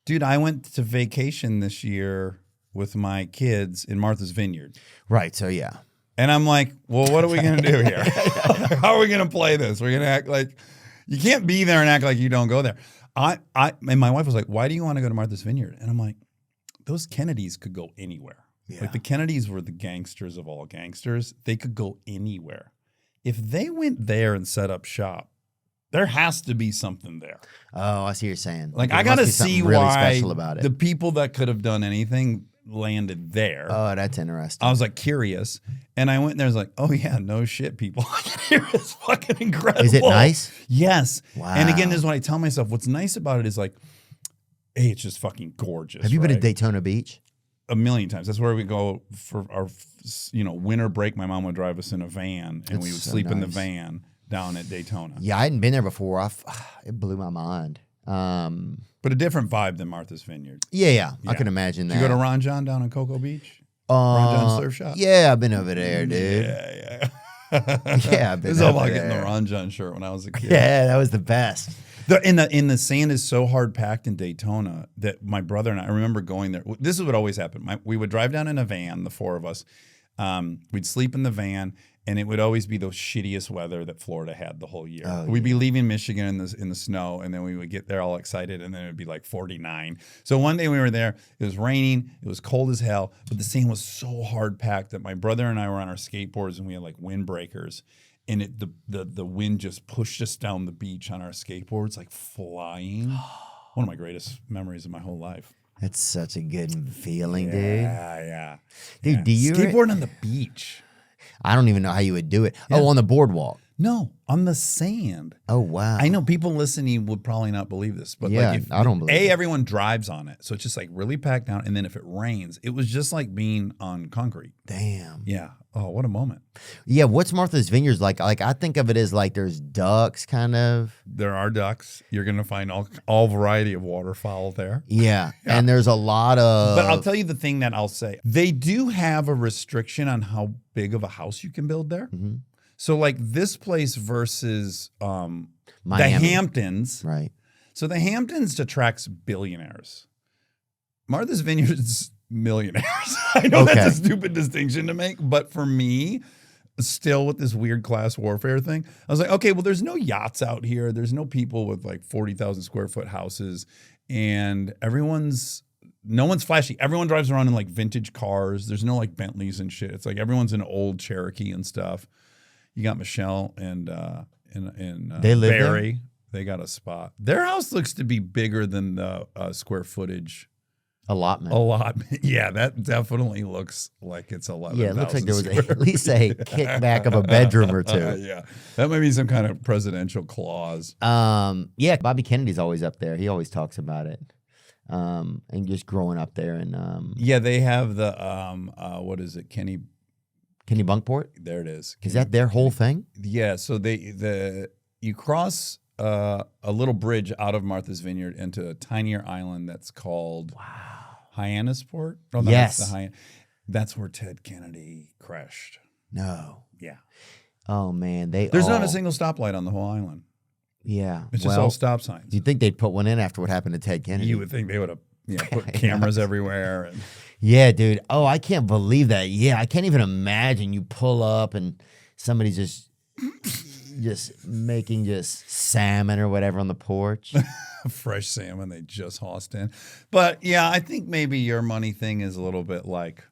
dude, I went to vacation this year with my kids in Martha's Vineyard. Right. So yeah. And I'm like, well, what are we going to do here? How are we going to play this? We're going to act like you can't be there and act like you don't go there. And my wife was like, why do you want to go to Martha's Vineyard? And I'm like, those Kennedys could go anywhere. Yeah. Like the Kennedys were the gangsters of all gangsters. They could go anywhere. If they went there and set up shop, there has to be something there. Oh, I see what you're saying. Like There I must got to be something see really why special about it. the people that could have done anything landed there. Oh, that's interesting. I was like curious, and I went there. I was like, "Oh yeah, no shit, people here is fucking incredible." Is it nice? Yes. Wow. And again, this is what I tell myself. What's nice about it is like, hey, it's just fucking gorgeous. Have you been to right? Daytona Beach? A million times. That's where we go for our, winter break. My mom would drive us in a van, and we would so sleep in the nice. van down at Daytona. Yeah, I hadn't been there before. It blew my mind. But a different vibe than Martha's Vineyard. Yeah. I Yeah. can imagine that. Did you go to Ron John down in Cocoa Beach? Ron John's surf shop? Yeah, I've been over there, dude. Yeah. Yeah, I've been This is all over about getting the there. Ron John shirt when I was a kid. Yeah, that was the best. The sand is so hard packed in Daytona that my brother and I remember going there. This is what always happened. We would drive down in a van, the four of us. We'd sleep in the van, and it would always be the shittiest weather that Florida had the whole year. Oh, We'd be leaving Michigan in the snow, and then we would get there all excited, and then it would be like 49. So one day we were there. It was raining. It was cold as hell, but the sand was so hard packed that my brother and I were on our skateboards, and we had like windbreakers. And the wind just pushed us down the beach on our skateboards, like flying. One of my greatest memories of my whole life. That's such a good feeling, dude. Yeah. Dude, do you skateboard on the beach? I don't even know how you would do it. Oh, on the boardwalk. No, on the sand. Oh, wow. I know people listening would probably not believe this, but Yeah, like if I don't believe it. everyone drives on it, so it's just like really packed down, and then if it rains, it was just like being on concrete. Damn. Yeah. Oh, what a moment. Yeah, what's Martha's Vineyards like? Like, I think of it as like there's ducks, kind of. There are ducks. You're gonna find all variety of waterfowl there. Yeah. And there's a lot of. But I'll tell you the thing that I'll say. They do have a restriction on how big of a house you can build there. Mhm. So like this place versus the Miami. Hamptons. Right. So the Hamptons attracts billionaires. Martha's Vineyard's millionaires. I know Okay. that's a stupid distinction to make, but for me, still with this weird class warfare thing, I was like, okay, well, there's no yachts out here. There's no people with like 40,000 square foot houses, and no one's flashy. Everyone drives around in like vintage cars. There's no like Bentleys and shit. It's like everyone's in old Cherokee and stuff. You got Michelle and They live there? Barry. They got a spot. Their house looks to be bigger than the square footage Allotment. allotment. Yeah, that definitely looks like it's 11,000. Yeah, it looks like there was square at least a kickback of a bedroom or two. Yeah, that might be some kind of presidential clause. Yeah, Bobby Kennedy's always up there. He always talks about it. And just growing up there and Yeah, they have the what is it, Kenny? Bunkport? There it is. Is that their whole thing? Yeah, so you cross a little bridge out of Martha's Vineyard into a tinier island that's called Hyannisport. Oh, no, Yes. That's where Ted Kennedy crashed. No. Yeah. Oh man, There's not a single stoplight on the whole island. Yeah. It's just all stop signs. You'd think they'd put one in after what happened to Ted Kennedy. You would think they would have put cameras everywhere. And Yeah, dude. Oh, I can't believe that. Yeah, I can't even imagine you pull up and somebody's just making just salmon or whatever on the porch. fresh salmon they just hossed in. But yeah, I think maybe your money thing is a little bit like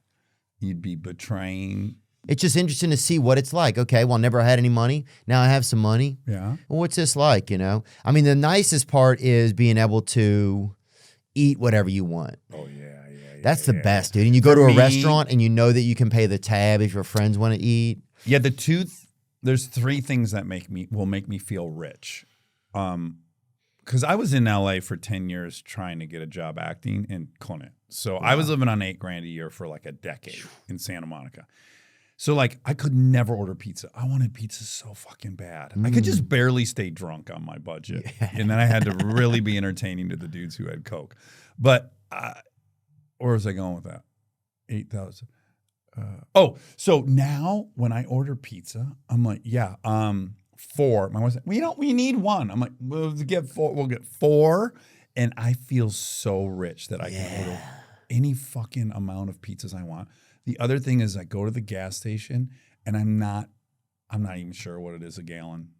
you'd be betraying. It's just interesting to see what it's like. Okay, well, I never had any money. Now I have some money. Yeah. Well, what's this like, you know? I mean, the nicest part is being able to eat whatever you want. Oh, yeah. That's the best, dude. And you go to For a me- restaurant and you know that you can pay the tab if your friends want to eat. Yeah, there's three things that will make me feel rich. Because I was in LA for 10 years trying to get a job acting and couldn't. So I was living on $8,000 a year for like a decade in Santa Monica. So like I could never order pizza. I wanted pizza so fucking bad. I could just barely stay drunk on my budget. And then I had to really be entertaining to the dudes who had Coke. But where was I going with that? 8,000. Oh, so now when I order pizza, I'm like, yeah, 4. My wife's like, we need 1. I'm like, we'll get 4. We'll get 4. And I feel so rich that I can order any fucking amount of pizzas I want. The other thing is I go to the gas station and I'm not even sure what it is a gallon.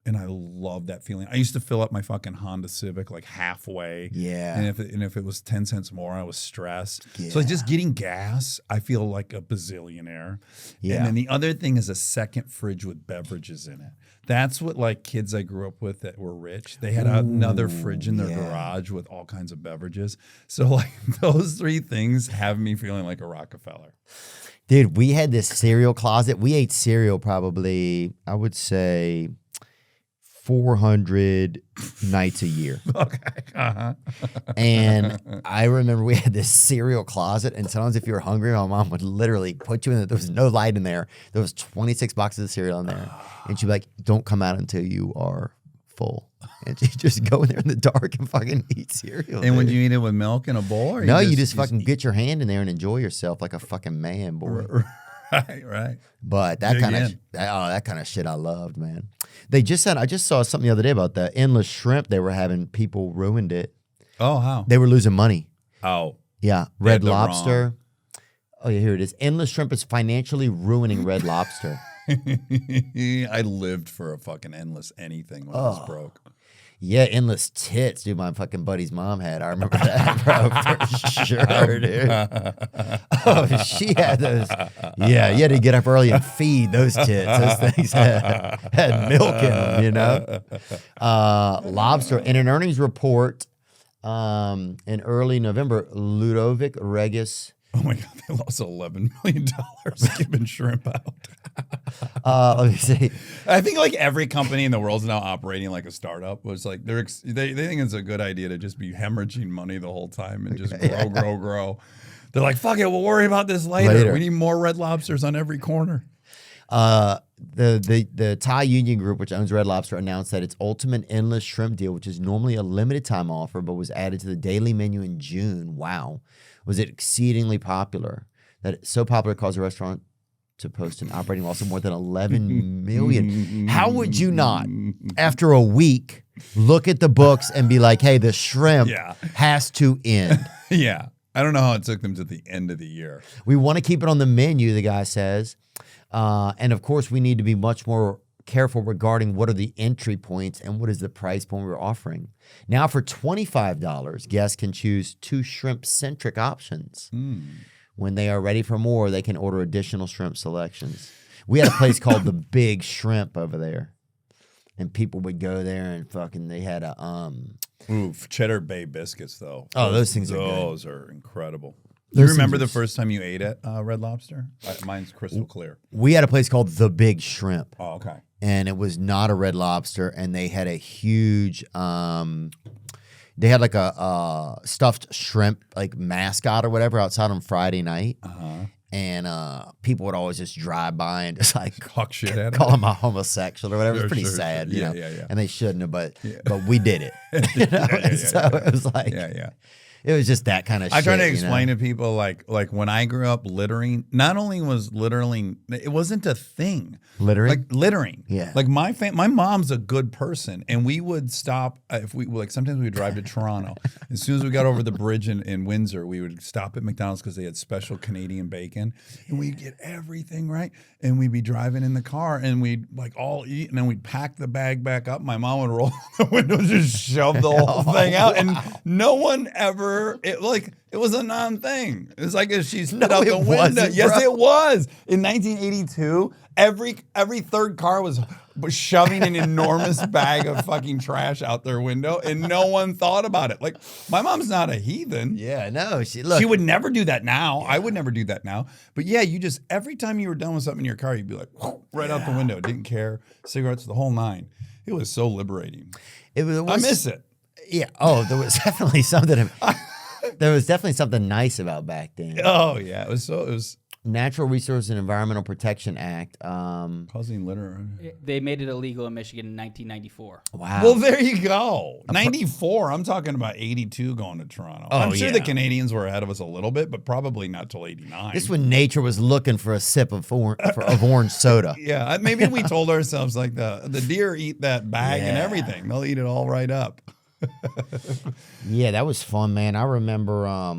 And I love that feeling. I used to fill up my fucking Honda Civic like halfway. Yeah. And if it was 10 cents more, I was stressed. Yeah. So just getting gas, I feel like a bazillionaire. Yeah. And then the other thing is a second fridge with beverages in it. That's what like kids I grew up with that were rich. They had another fridge in their garage with all kinds of beverages. So like those 3 things have me feeling like a Rockefeller. Dude, we had this cereal closet. We ate cereal probably, I would say, 400 nights a year. Okay. And I remember we had this cereal closet, and sometimes if you were hungry, my mom would literally put you in it. There was no light in there. There was 26 boxes of cereal in there. And she'd be like, don't come out until you are full. And she'd just go in there in the dark and fucking eat cereal. And would you eat it with milk in a bowl? Or no, you just fucking get your hand in there and enjoy yourself like a fucking man, boy. Right. But that kind of shit I loved, man. They just said, I just saw something the other day about the endless shrimp they were having. People ruined it. Oh, how? They were losing money. Oh. Yeah. Red Lobster. Oh, yeah, here it is. Endless shrimp is financially ruining Red Lobster. I lived for a fucking endless anything when I was broke. Yeah, endless tits, dude. My fucking buddy's mom had. I remember that, bro, for sure, dude. Oh, she had those. Yeah, you had to get up early and feed those tits. Those things had milk in them, you know. Lobster. In an earnings report in early November, Ludovic Regis. Oh my God, they lost $11 million giving shrimp out. Let me see. I think like every company in the world is now operating like a startup. Was like they think it's a good idea to just be hemorrhaging money the whole time and just grow. They're like, fuck it, we'll worry about this later. We need more Red Lobsters on every corner. The Thai Union Group, which owns Red Lobster, announced that its ultimate endless shrimp deal, which is normally a limited time offer but was added to the daily menu in June, was exceedingly popular. That it's so popular it caused the restaurant to post an operating loss of more than $11 million. How would you not, after a week, look at the books and be like, hey, the shrimp has to end? Yeah. I don't know how it took them to the end of the year. We want to keep it on the menu, the guy says. And of course, we need to be much more careful regarding what are the entry points and what is the price point we're offering. Now, for $25, guests can choose 2 shrimp-centric options. When they are ready for more, they can order additional shrimp selections. We had a place called the Big Shrimp over there. And people would go there and fucking, they had a... Oof, Cheddar Bay biscuits, though. Oh, those things are good. Those are incredible. Do you remember the first time you ate at Red Lobster? Mine's crystal clear. We had a place called the Big Shrimp. Oh, okay. And it was not a Red Lobster, and they had a huge... they had like a stuffed shrimp like mascot or whatever outside on Friday night. And people would always just drive by and just like talk shit at call him a homosexual or whatever. It was pretty sad, you know. Yeah. And they shouldn't have, but we did it. You know? So it was like, it was just that kind of shit. I try to explain to people like when I grew up, littering, not only was littering, it wasn't a thing. Littering? Like littering. Yeah. Like my mom's a good person, and we would stop if we like sometimes we would drive to Toronto. As soon as we got over the bridge in Windsor, we would stop at McDonald's because they had special Canadian bacon, and we'd get everything right. And we'd be driving in the car, and we'd like all eat, and then we'd pack the bag back up. My mom would roll the window, just shove the whole thing out, and no one ever. It was a non-thing. It was like if she spit out the window. Yes, it was. In 1982, every third car was shoving an enormous bag of fucking trash out their window, and no one thought about it. Like my mom's not a heathen. Yeah, no, she would never do that now. Yeah. I would never do that now. But yeah, you just every time you were done with something in your car, you'd be like right out the window. Didn't care. Cigarettes, the whole nine. It was so liberating. I miss it. Yeah. Oh, there was definitely something. There was definitely something nice about back then. Oh yeah, it was. Natural Resources and Environmental Protection Act. Causing litter. They made it illegal in Michigan in 1994. Wow. Well, there you go. 94. I'm talking about 82 going to Toronto. Oh, I'm sure the yeah. Canadians were ahead of us a little bit, but probably not till 89. This when nature was looking for a sip of orange soda. Yeah, maybe we told ourselves like the deer eat that bag and Yeah. everything. They'll eat it all right up. Yeah, that was fun, man. I remember. I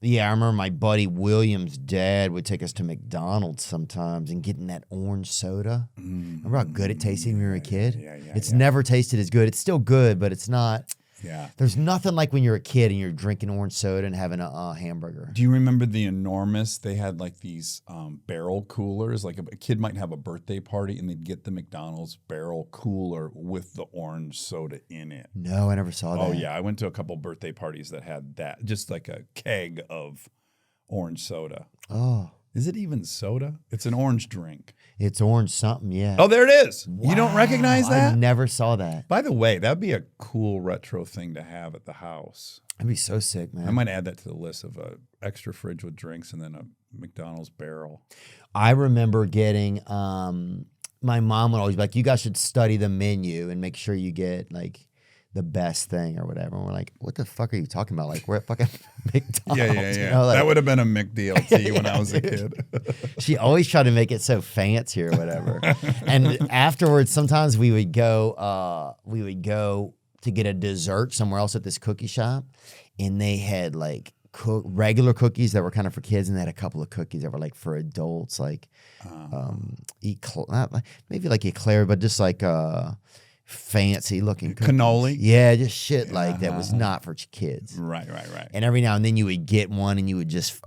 remember my buddy William's dad would take us to McDonald's sometimes and getting that orange soda. Remember how good it tasted when you were a kid? Yeah, It's never tasted as good. It's still good, but it's not. Yeah. There's nothing like when you're a kid and you're drinking orange soda and having a hamburger. Do you remember the enormous? They had like these barrel coolers. Like a kid might have a birthday party and they'd get the McDonald's barrel cooler with the orange soda in it. No, I never saw that. Oh yeah, I went to a couple birthday parties that had that, just like a keg of orange soda. Oh, Is it even soda? It's an orange drink. it's orange something, yeah. Oh, there it is. You don't recognize Wow, that? I never saw that. By the way, that'd be a cool retro thing to have at the house. That'd be so sick, man. I might add that to the list of a extra fridge with drinks and then a McDonald's barrel. I remember getting, my mom would always be like, you guys should study the menu and make sure you get like the best thing or whatever. And we're like, what the fuck are you talking about? Like, we're at fucking McDonald's. You know, like, that would have been a McDLT when I was a kid. she always tried to make it so fancy or whatever. And afterwards, sometimes we would go to get a dessert somewhere else at this cookie shop. And they had like regular cookies that were kind of for kids. And they had a couple of cookies that were like for adults, like maybe like eclair, but just like fancy looking cookies. Cannoli? Yeah, just shit like that was not for kids. Right. And every now and then you would get one and you would just,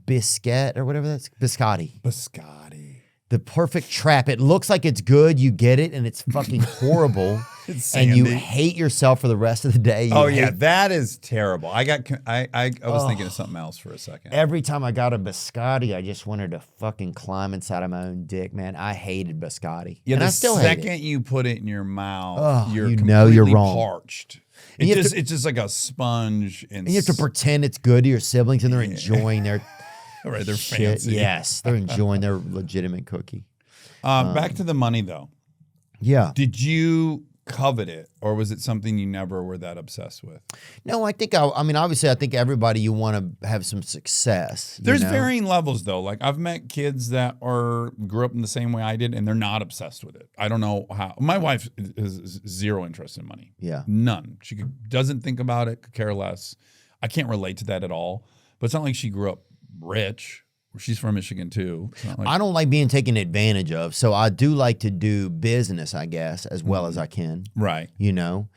biscuit or whatever that's, biscotti. Biscotti. The perfect trap. It looks like it's good. You get it and it's fucking horrible. It's and you sandy. hate yourself for the rest of the day. You Oh yeah, hate- that is terrible. I was thinking of something else for a second. Every time I got a biscotti, I just wanted to fucking climb inside of my own dick, man. I hated biscotti. Yeah, and the I still hate it. second you put it in your mouth, Oh, you're you know completely you're wrong. parched. And you have It's just like a sponge. And And you have to pretend it's good to your siblings and they're enjoying their all right, they're shit. fancy. Yes, they're enjoying their legitimate cookie. Back to the money though. Yeah. Did you covet it, or was it something you never were that obsessed with? No, I think obviously I think everybody you want to have some success. you There's know? varying levels though. Like I've met kids that grew up in the same way I did, and they're not obsessed with it. I don't know how. My wife has zero interest in money. Yeah. None. She doesn't think about it, could care less. I can't relate to that at all. But it's not like she grew up rich. She's from Michigan too. It's not like, I don't like being taken advantage of, so I do like to do business, I guess, as well as I can. right. You know,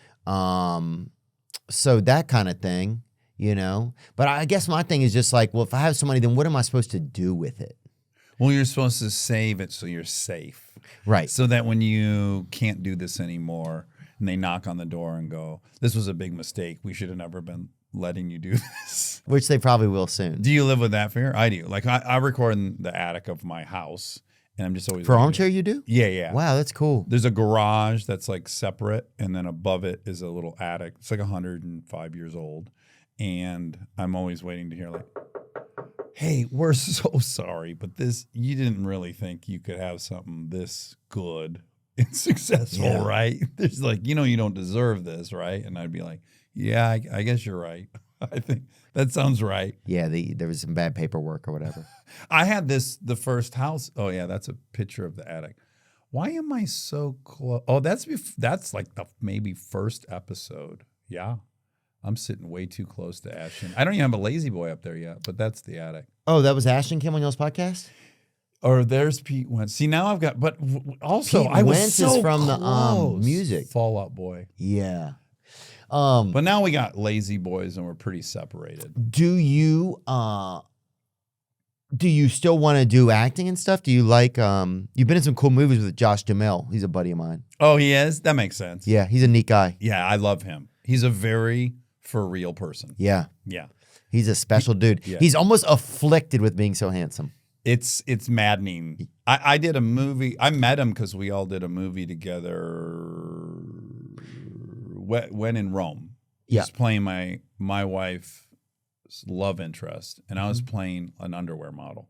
so that kind of thing. You know, but I guess my thing is just like, well, if I have some money, then what am I supposed to do with it? Well, you're supposed to save it so you're safe. Right. So that when you can't do this anymore and they knock on the door and go, this was a big mistake. We should have never been letting you do this. Which they probably will soon. Do you live with that fear? I do. Like I record in the attic of my house and I'm just always For like, Armchair, you do? Yeah, yeah. Wow, that's cool. There's a garage that's like separate and then above it is a little attic. It's like 105 years old. And I'm always waiting to hear like, hey, we're so sorry, but you didn't really think you could have something this good and successful, Yeah. right? There's like, you don't deserve this, right? And I'd be like, yeah, I guess you're right. I think that sounds right. Yeah, there was some bad paperwork or whatever. I had the first house. Oh yeah, that's a picture of the attic. Why am I so close? Oh, that's like the maybe first episode. Yeah. I'm sitting way too close to Ashton. I don't even have a lazy boy up there yet, but that's the attic. Oh, that was Ashton Kim on y'all's podcast? Or there's Pete Wentz. See, now I've got, but also Pete I was Wentz so is from the close. music. Fall Out Boy. Yeah. But now we got lazy boys and we're pretty separated. Do you still want to do acting and stuff? Do you like you've been in some cool movies with Josh Duhamel. He's a buddy of mine. Oh, he is? That makes sense. Yeah, he's a neat guy. Yeah, I love him. He's a very for real person. Yeah. Yeah. He's a special dude. Yeah. He's almost afflicted with being so handsome. It's maddening. I did a movie. I met him because we all did a movie together when in Rome. Yeah. He's playing my wife's love interest, and I was playing an underwear model.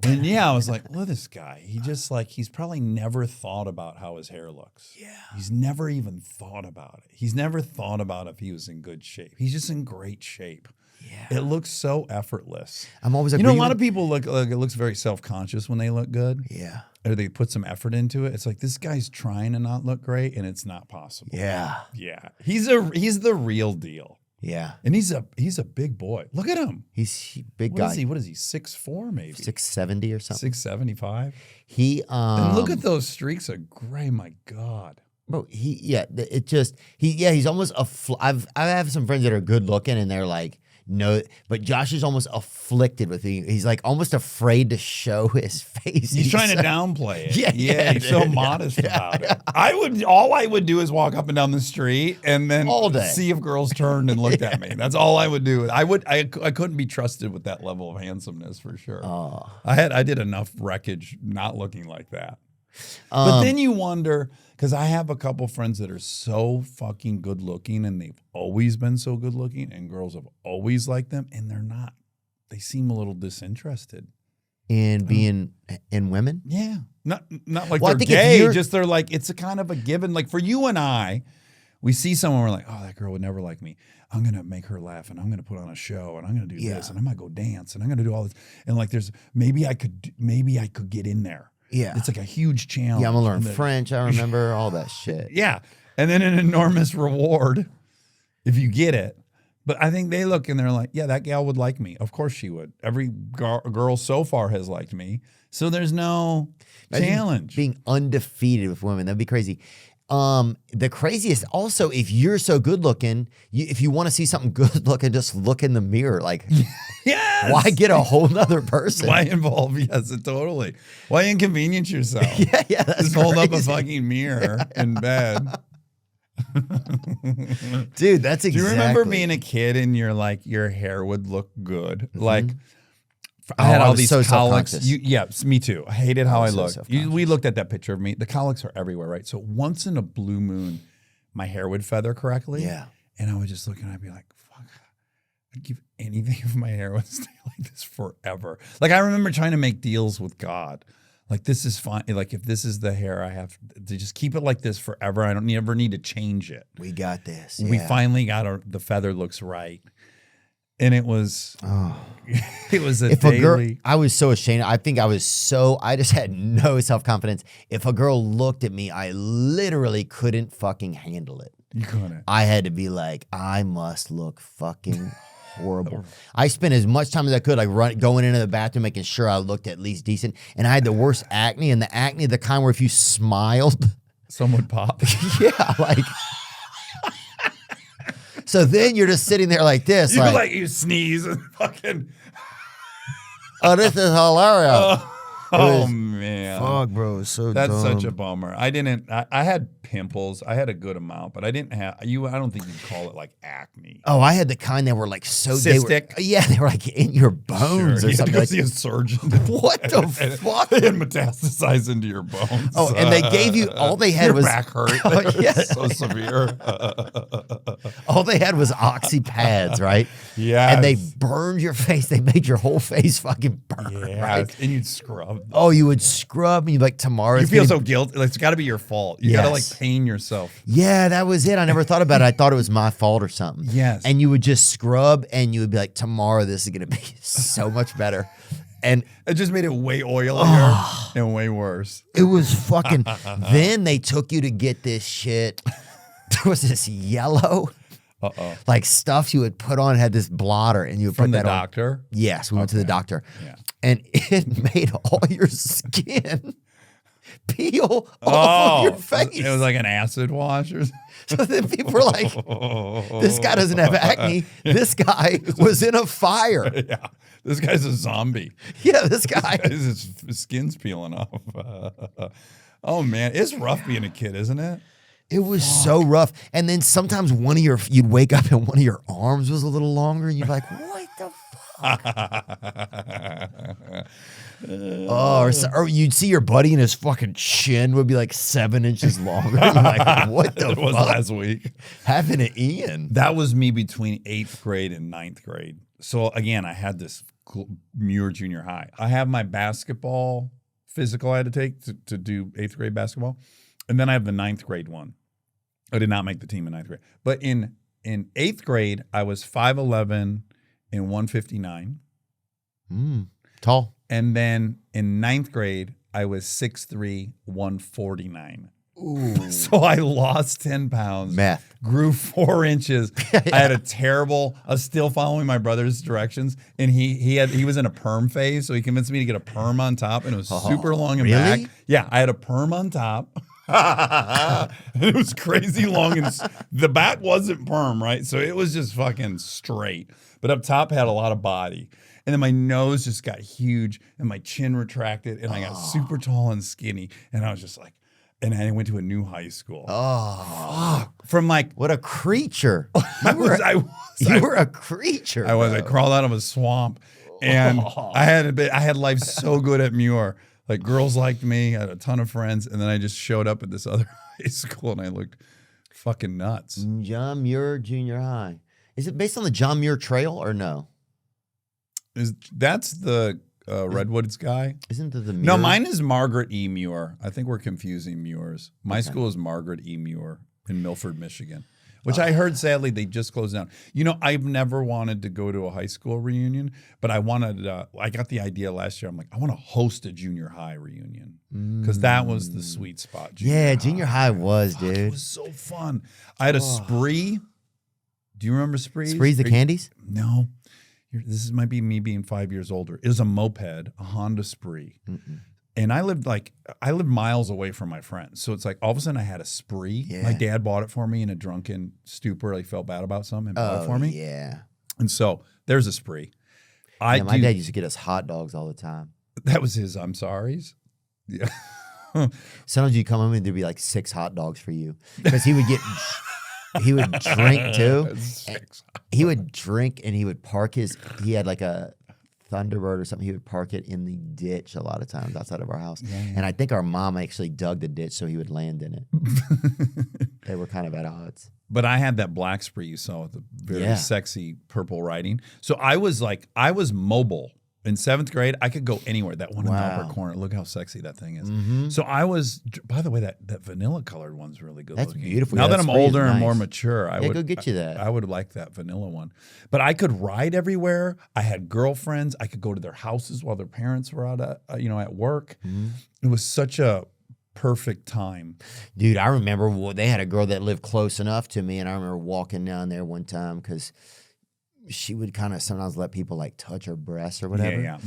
And yeah, I was like, look at this guy. He just like, he's probably never thought about how his hair looks. Yeah. He's never even thought about it. He's never thought about if he was in good shape. He's just in great shape. Yeah. It looks so effortless. I'm always You know, a lot of people look like it looks very self-conscious when they look good. Yeah. Or they put some effort into it. It's like this guy's trying to not look great and it's not possible. Yeah. Yeah. He's the real deal. Yeah. And he's a big boy. Look at him. He's big What guy. is he? What is he? 6'4" maybe? 670 or something. 675. He And look at those streaks of gray. My God. bro. He's almost I have some friends that are good looking and they're like, no, but Josh is almost afflicted with it. He's like almost afraid to show his face. He's trying to downplay it. Yeah, He's so dude. modest about it. All I would do is walk up and down the street and then All day. see if girls turned and looked at me. That's all I would do. I couldn't be trusted with that level of handsomeness for sure. I did enough wreckage not looking like that. But then you wonder, because I have a couple friends that are so fucking good looking and they've always been so good looking and girls have always liked them and they're not. They seem a little disinterested. in being in women. Yeah. Not like Well, I they're think if gay, you're- just they're like, it's a kind of a given. Like for you and I, we see someone, we're like, oh, that girl would never like me. I'm going to make her laugh and I'm going to put on a show and I'm going to do this and I'm going to go dance and I'm going to do all this. And like there's, maybe I could get in there. Yeah. It's like a huge challenge. Yeah, I'm gonna learn And then- French. I remember all that shit. Yeah. And then an enormous reward if you get it. But I think they look and they're like, yeah, that gal would like me. Of course she would. Every girl so far has liked me. So there's no Imagine challenge. being undefeated with women. That'd be crazy. The craziest also, if you're so good looking, if you want to see something good looking, just look in the mirror. Like, Yes. why get a whole nother person? Why involve? Yes, totally. Why inconvenience yourself? Yeah, that's Just hold up a crazy. fucking mirror in bed. Dude, that's exactly. Do you remember being a kid and your hair would look good? Like I had I all was these so colics. self-conscious. Yes, me too. I hated how I was so looked. self-conscious. We looked at that picture of me. The colics are everywhere, right? So once in a blue moon, my hair would feather correctly. Yeah. And I would just look and I'd be like, fuck, I'd give anything if my hair would stay like this forever. Like I remember trying to make deals with God. Like this is fine. Like if this is the hair, I have to just keep it like this forever. I don't ever need to change it. We got this. We yeah. finally got the feather looks right. And it was, it was a If a girl, daily. I was so ashamed. I think I just had no self-confidence. If a girl looked at me, I literally couldn't fucking handle it. You couldn't. I had to be like, I must look fucking horrible. I spent as much time as I could, like going into the bathroom, making sure I looked at least decent. And I had the worst acne, and the acne, the kind where if you smiled, Some would pop. yeah, like. So then you're just sitting there like this, You like, you sneeze and fucking. oh, this is hilarious. Oh was- man. Fuck, bro, it's so That's dumb. such a bummer. I had pimples. I had a good amount, but I didn't have I don't think you'd call it like acne. Oh, I had the kind that were like so Cystic? They were like in your bones or You had to something. go Like, see a surgeon. what the fuck? They had metastasized into your bones. Oh, and they gave you all they had your was back hurt. Oh, They were yeah. so severe. all they had was oxy pads, right? Yes. And they burned your face. They made your whole face fucking burn, Yeah, right? and you'd scrub. Oh, you would scrub and you'd be like, tomorrow. You it's feel gonna so guilty. Like, it's got to be your fault. You got to like Yes. pain yourself. Yeah, that was it. I never thought about it. I thought it was my fault or something. Yes. And you would just scrub and you would be like, tomorrow this is going to be so much better. And It just made it way oilier and way worse. it was fucking. Then they took you to get this shit. There was this yellow, like stuff you would put on. It had this blotter, and you would From put the that on. doctor. Yes, we went to the doctor, Yeah. and it made all your skin peel off of your face. It was like an acid wash or something. So then people were like, "This guy doesn't have acne. This guy was in a fire. Yeah. This guy's a zombie. Yeah, this guy." His skin's peeling off. Oh, man. It's rough being a kid, isn't it? It was so rough. And then sometimes you'd wake up and one of your arms was a little longer, and you'd be like, "What the fuck?" or you'd see your buddy and his fucking chin would be like 7 inches longer. You're like, what the It was fuck last week. happened to Ian? That was me between 8th grade and 9th grade. So again, I had this Muir Junior High. I have my basketball physical I had to take to do 8th grade basketball. And then I have the 9th grade one. I did not make the team in 9th grade. But in 8th grade, I was 5'11" and 159. Tall. And then in 9th grade, I was 6'3", 149. Ooh. So I lost 10 pounds. Math. Grew 4 inches. I had a terrible, I was still following my brother's directions. And he was in a perm phase. So he convinced me to get a perm on top. And it was super long and really? back. Yeah, I had a perm on top. It was crazy long. And the back wasn't perm, right? So it was just fucking straight. But up top had a lot of body. And then my nose just got huge and my chin retracted. And I got super tall and skinny. And I was just like, and I went to a new high school. Oh, fuck. From like, what a creature. I was You were a creature. I was. bro. I crawled out of a swamp, and I had life so good at Muir. Like girls liked me. I had a ton of friends, and then I just showed up at this other high school, and I looked fucking nuts. John Muir Junior High. Is it based on the John Muir Trail or no? That's the Redwoods guy? Isn't it the Muir? No, mine is Margaret E. Muir. I think we're confusing Muirs. My school is Margaret E. Muir in Milford, Michigan, which I heard, sadly, they just closed down. You know, I've never wanted to go to a high school reunion, but I wanted, I got the idea last year. I'm like, I want to host a junior high reunion because that was the sweet spot. Junior high was, Fuck, it dude. was so fun. I had a spree. Do you remember sprees? Sprees the candies? No. This might be me being 5 years older. It was a moped, a Honda Spree. And I lived miles away from my friends. So it's like all of a sudden I had a Spree. Yeah. My dad bought it for me in a drunken stupor. He felt bad about something and bought it for me. Yeah. And so there's a Spree. My dad used to get us hot dogs all the time. That was his I'm sorry's. Yeah. Sometimes you'd come home and there'd be like 6 hot dogs for you because he would drink too. He would drink and he would park he had like a Thunderbird or something. He would park it in the ditch a lot of times outside of our house. Yeah. And I think our mom actually dug the ditch so he would land in it. They were kind of at odds. But I had that black Spree you saw with the very sexy purple writing. So I was mobile. In 7th grade, I could go anywhere. That one in the upper corner. Look how sexy that thing is. So I was, by the way, that vanilla colored one's really good That's looking. beautiful. Now Yeah, that that I'm Spree is older and more nice. mature, I would go get you that. I would like that vanilla one. But I could ride everywhere. I had girlfriends. I could go to their houses while their parents were out at work. It was such a perfect time. Dude, I remember they had a girl that lived close enough to me, and I remember walking down there one time because she would kind of sometimes let people like touch her breasts or whatever. Yeah.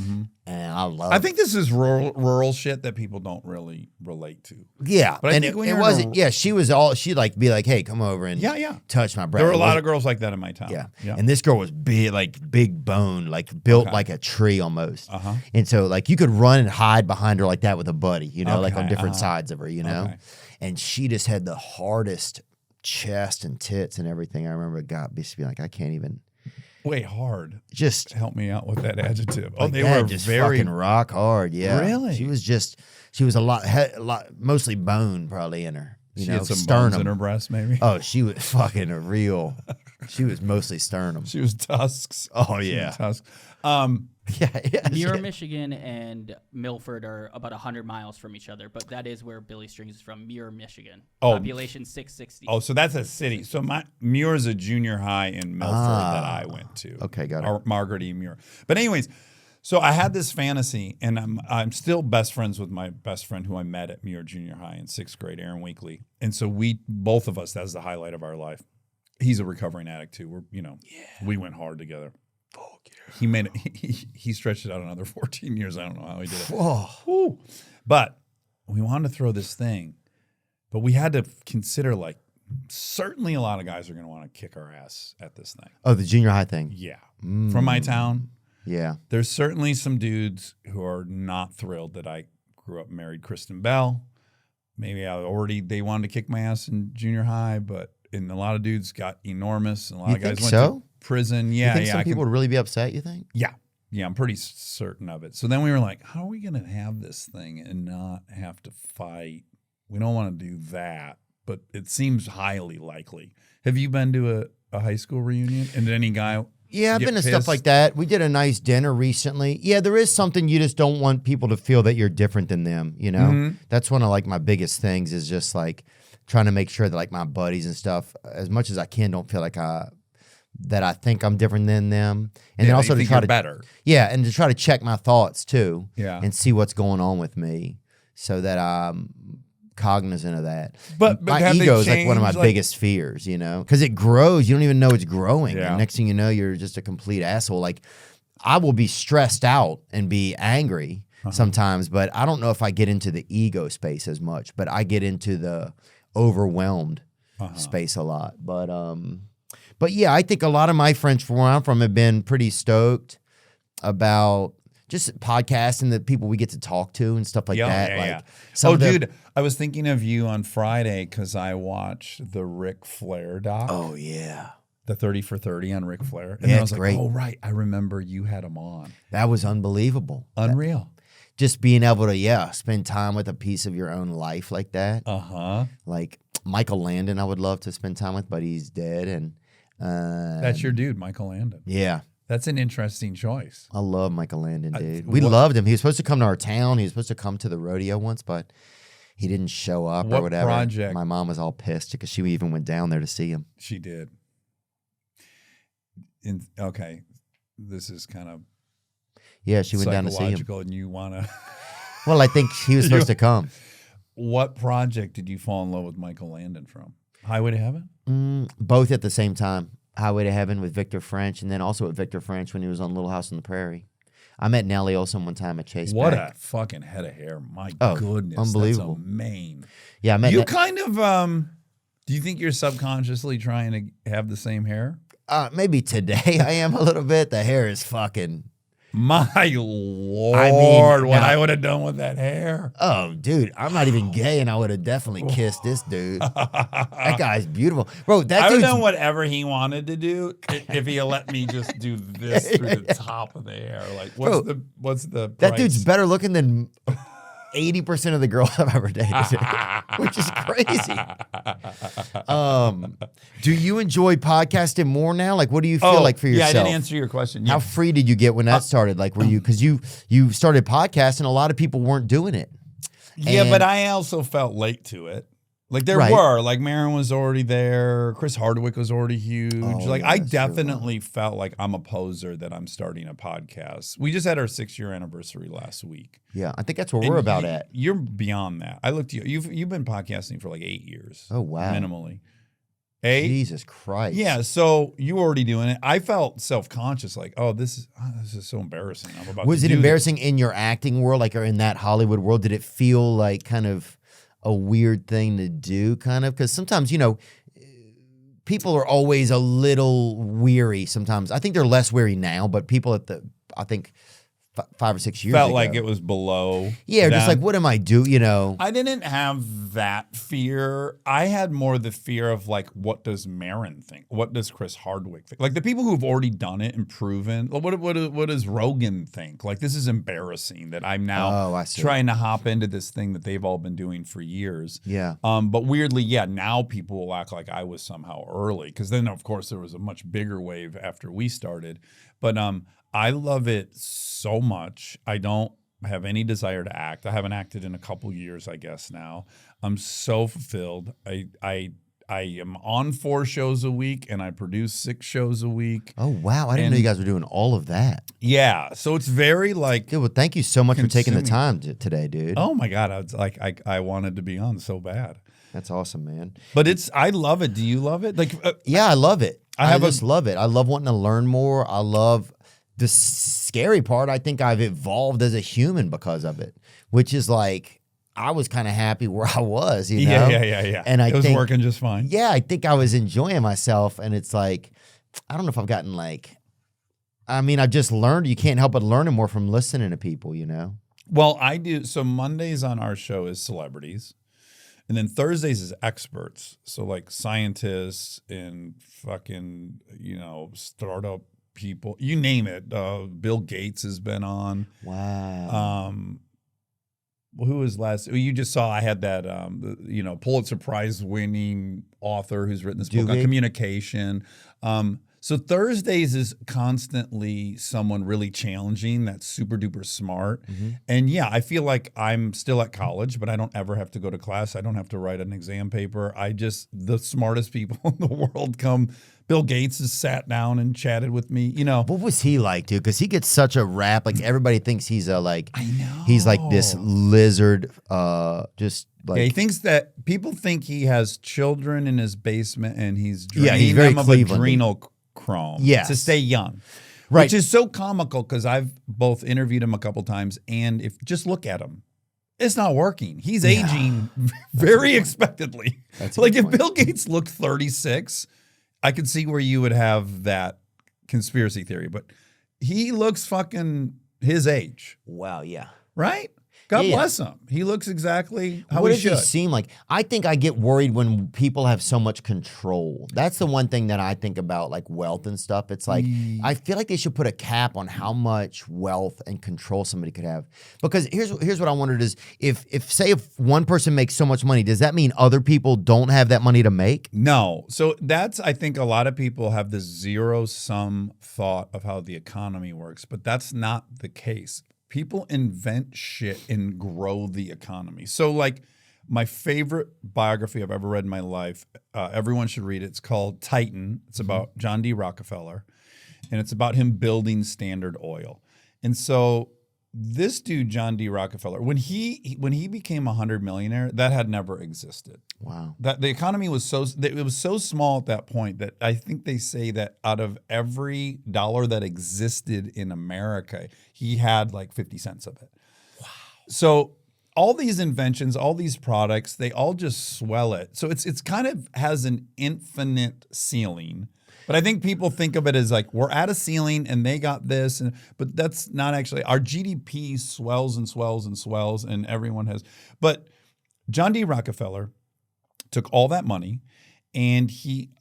And I think this is rural shit that people don't really relate to. Yeah. But I and think when it you're wasn't, she'd like be like, hey, come over and touch my breast. There were a lot of girls like that in my town. Yeah. And this girl was big bone, like built like a tree almost. And so like you could run and hide behind her like that with a buddy, like on different sides of her, And she just had the hardest chest and tits and everything. I remember God just being like, I can't even. Way hard. Just help me out with that adjective. Like they were just very fucking rock hard. Yeah, really. She was a lot, mostly bone probably in her. She had some sternum bones in her breast, maybe. Oh, she was fucking a real. She was mostly sternum. She was tusks. Oh yeah, tusks. Muir, Michigan, and Milford are about 100 miles from each other, but that is where Billy Strings is from. Muir, Michigan. Population 660. Oh, so that's a city. So Muir is a junior high in Milford that I went to. Okay, got it. Margaret E. Muir. But anyways, so I had this fantasy, and I'm still best friends with my best friend who I met at Muir Junior High in 6th grade, Aaron Weekly. And so both of us, that's the highlight of our life. He's a recovering addict too. We went hard together. He made it, he stretched it out another 14 years. I don't know how he did it. Whoa. But we wanted to throw this thing, but we had to consider like certainly a lot of guys are going to want to kick our ass at this thing. Oh, the junior high thing. Yeah. From my town. Yeah. There's certainly some dudes who are not thrilled that I grew up and married Kristen Bell. Maybe they wanted to kick my ass in junior high, and a lot of dudes got enormous, and a lot of guys went to prison. Yeah, You think some people would really be upset, you think? Yeah. Yeah, I'm pretty certain of it. So then we were like, how are we going to have this thing and not have to fight? We don't want to do that, but it seems highly likely. Have you been to a high school reunion? And did any guy Yeah, I've get been to stuff pissed? like that. We did a nice dinner recently. Yeah, there is something you just don't want people to feel that you're different than them, you know? Mm-hmm. That's one of like my biggest things is just like trying to make sure that like my buddies and stuff, as much as I can, don't feel like that I think I'm different than them. And then also to try to better. Yeah, and to try to check my thoughts too. Yeah. And see what's going on with me so that I'm cognizant of that. But my have they ego is like one of my changed, like- biggest fears, you know, because it grows. You don't even know it's growing. Yeah. And next thing you know, you're just a complete asshole. Like I will be stressed out and be angry sometimes, but I don't know if I get into the ego space as much, but I get into the overwhelmed space a lot. But yeah, I think a lot of my friends from where I'm from have been pretty stoked about just podcasting, the people we get to talk to and stuff like that. Yeah, like yeah. some of the- Dude, I was thinking of you on Friday because I watched the Ric Flair doc, Oh yeah. the 30 for 30 on Ric Flair. And Yeah, I was it's like, great. oh, right. I remember you had him on. That was unbelievable. Unreal. Just being able to, spend time with a piece of your own life like that. Uh-huh. Like Michael Landon, I would love to spend time with, but he's dead. And That's your dude, Michael Landon. yeah, That's an interesting choice. I love Michael Landon, dude. We what- loved him. He was supposed to come to our town. He was supposed to come to the rodeo once, but he didn't show up or What whatever. project- My mom was all pissed because she even went down there to see him. She did. Okay. This is kind of Yeah, she went down to see him. psychological, and you want to... Well, I think he was supposed to come. What project did you fall in love with Michael Landon from? Highway to Heaven? Both at the same time. Highway to Heaven with Victor French, and then also with Victor French when he was on Little House on the Prairie. I met Nellie Olson one time at Chase What Bank. a fucking head of hair. My Oh, goodness. unbelievable. That's a mane. Yeah, I met You kind of, do you think you're subconsciously trying to have the same hair? maybe today I am a little bit. The hair is fucking... My Lord, what now- I would have done with that hair. Oh, dude, I'm not even gay, and I would have definitely kissed this dude. That guy's beautiful. Bro, that I would dude's... have done whatever he wanted to do if he let me just do this through the top of the hair. Like, what's the That price? dude's better looking than 80% of the girls I've ever dated, which is crazy. Do you enjoy podcasting more now? Like, what do you feel like for yourself? Yeah, I didn't answer your question. How free did you get when that started? Like, were you, because you started podcasting, a lot of people weren't doing it. Yeah, And- but I also felt late to it. Like there Right. were, like Marin was already there, Chris Hardwick was already huge. Like yeah, I that's true. definitely felt like I'm a poser that I'm starting a podcast. We just had our 6-year anniversary last week. Yeah, I think that's where And we're about at. You're beyond that. I looked at you. You've been podcasting for like 8 years. Oh, wow. Minimally. 8? Jesus Christ. Yeah, so you were already doing it. I felt self-conscious, like, oh, this is so embarrassing. I'm about Was to it do embarrassing in your acting world, like, or in that Hollywood world? Did it feel like kind of a weird thing to do, kind of? Because sometimes, you know, people are always a little weary sometimes. I think they're less weary now, but people at I think 5 or 6 years Felt ago. like it was below. Yeah, just them. like, what am I do? You know? I didn't have that fear. I had more the fear of like, what does Marin think? What does Chris Hardwick think? Like the people who've already done it and proven. Like, what does Rogan think? Like this is embarrassing that I'm now I see. trying to hop into this thing that they've all been doing for years. Yeah. But weirdly, yeah, now people will act like I was somehow early because then of course there was a much bigger wave after we started. But I love it so much. I don't have any desire to act. I haven't acted in a couple years, I guess now. I'm so fulfilled. I am on 4 shows a week and I produce 6 shows a week. Oh, wow. I didn't know you guys were doing all of that. Yeah. So it's very like, Dude, well, thank you so much for taking the consuming. time today, dude. oh my God, I was like, I wanted to be on so bad. That's awesome, man. But I love it. Do you love it? Like, Yeah, I love it. I I just love it. I love wanting to learn more. I love the scary part. I think I've evolved as a human because of it, which is like, I was kind of happy where I was, you know? yeah. And I it was think, working just fine. yeah, I think I was enjoying myself. And it's like, I don't know if I've gotten like, I mean, I've just learned, you can't help but learning more from listening to people, you know? Well, I do. So Mondays on our show is celebrities. And then Thursdays is experts. So like scientists and fucking, startup people. You name it. Bill Gates has been on. Wow. Who was last? You just saw I had that, Pulitzer Prize winning author who's written this book on communication. So Thursdays is constantly someone really challenging that's super duper smart. And yeah, I feel like I'm still at college, but I don't ever have to go to class. I don't have to write an exam paper. The smartest people in the world come. Bill Gates has sat down and chatted with me, What was he like, dude? Because he gets such a rap. Like, everybody thinks he's I know. He's like this lizard, just like. Yeah, he thinks that people think he has children in his basement and he's draining he's very them of Cleveland. adrenochrome to stay young. Right. Which is so comical because I've both interviewed him a couple times, and if just look at him. It's not working. He's aging very expectedly. That's a like good if point. Bill Gates looked 36, I could see where you would have that conspiracy theory, but he looks fucking his age, Wow, yeah. right? God Yeah. bless him. He looks exactly how What he does should. he seem like? I think I get worried when people have so much control. That's the one thing that I think about, like wealth and stuff. It's like, I feel like they should put a cap on how much wealth and control somebody could have. Because here's what I wondered is, if one person makes so much money, does that mean other people don't have that money to make? No. So I think a lot of people have this zero-sum thought of how the economy works, but that's not the case. People invent shit and grow the economy. So like my favorite biography I've ever read in my life, everyone should read it. It's called Titan. It's about John D. Rockefeller, and it's about him building Standard Oil. And so this dude, John D. Rockefeller, when he became a $100 millionaire, that had never existed. Wow. That the economy was so small at that point that I think they say that out of every dollar that existed in America, he had like 50 cents of it. Wow. So all these inventions, all these products, they all just swell it. So it's kind of has an infinite ceiling. But I think people think of it as like, we're at a ceiling and they got this, but that's not actually. Our GDP swells and swells and swells, and everyone has. But John D. Rockefeller took all that money and he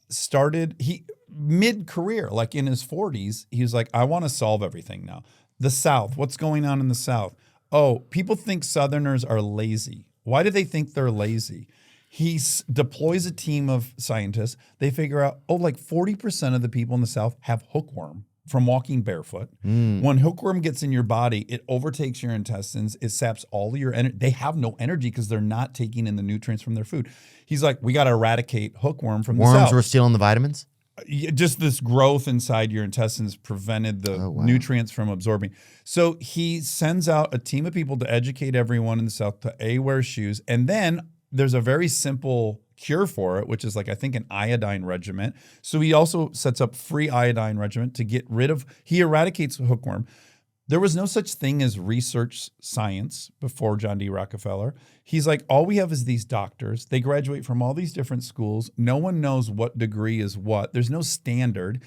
mid-career, like in his 40s, he was like, I want to solve everything now. The South, what's going on in the South? Oh, people think Southerners are lazy. Why do they think they're lazy? He deploys a team of scientists. They figure out, like 40% of the people in the South have hookworm from walking barefoot. When hookworm gets in your body, it overtakes your intestines. It saps all of your energy. They have no energy because they're not taking in the nutrients from their food. He's like, we got to eradicate hookworm from the South. Worms were stealing the vitamins? Just this growth inside your intestines prevented the nutrients from absorbing. So he sends out a team of people to educate everyone in the South to wear shoes. And then there's a very simple cure for it, which is like, I think, an iodine regimen. So he also sets up free iodine regimen to get rid of, he eradicates hookworm. There was no such thing as research science before John D. Rockefeller. He's like, all we have is these doctors. They graduate from all these different schools. No one knows what degree is what. There's no standard.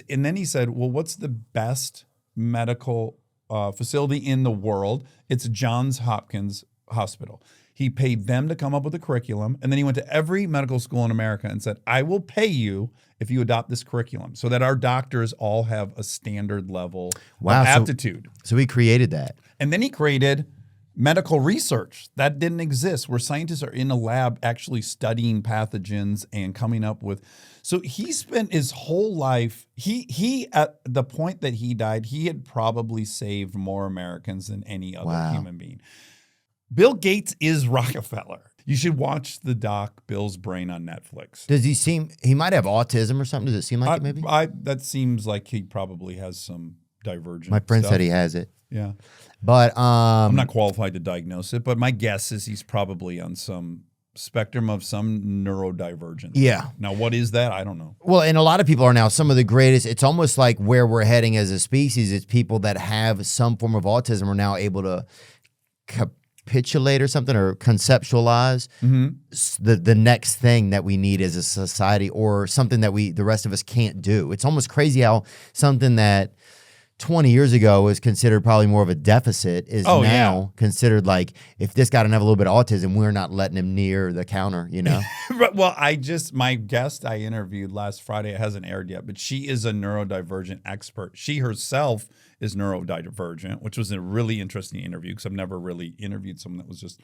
And then he said, well, what's the best medical facility in the world? It's Johns Hopkins Hospital. He paid them to come up with a curriculum, and then he went to every medical school in America and said, I will pay you if you adopt this curriculum, so that our doctors all have a standard level of aptitude. So he created that. And then he created medical research that didn't exist, where scientists are in a lab actually studying pathogens and coming up with. So he spent his whole life, he at the point that he died, he had probably saved more Americans than any other human being. Bill Gates is Rockefeller. You should watch the doc Bill's Brain on Netflix. Does he might have autism or something? Does it seem like it maybe? That seems like he probably has some divergent My friend stuff. said he has it. Yeah. But I'm not qualified to diagnose it, but my guess is he's probably on some spectrum of some neurodivergence. Yeah. Now, what is that? I don't know. Well, and a lot of people are now some of the greatest. It's almost like where we're heading as a species. It's people that have some form of autism are now able to capitulate or something, or conceptualize the next thing that we need as a society, or something that the rest of us can't do. It's almost crazy how something that 20 years ago was considered probably more of a deficit is now considered like, if this guy doesn't have a little bit of autism, we're not letting him near the counter, you know? Well, my guest I interviewed last Friday, it hasn't aired yet, but she is a neurodivergent expert. She herself is neurodivergent, which was a really interesting interview because I've never really interviewed someone that was just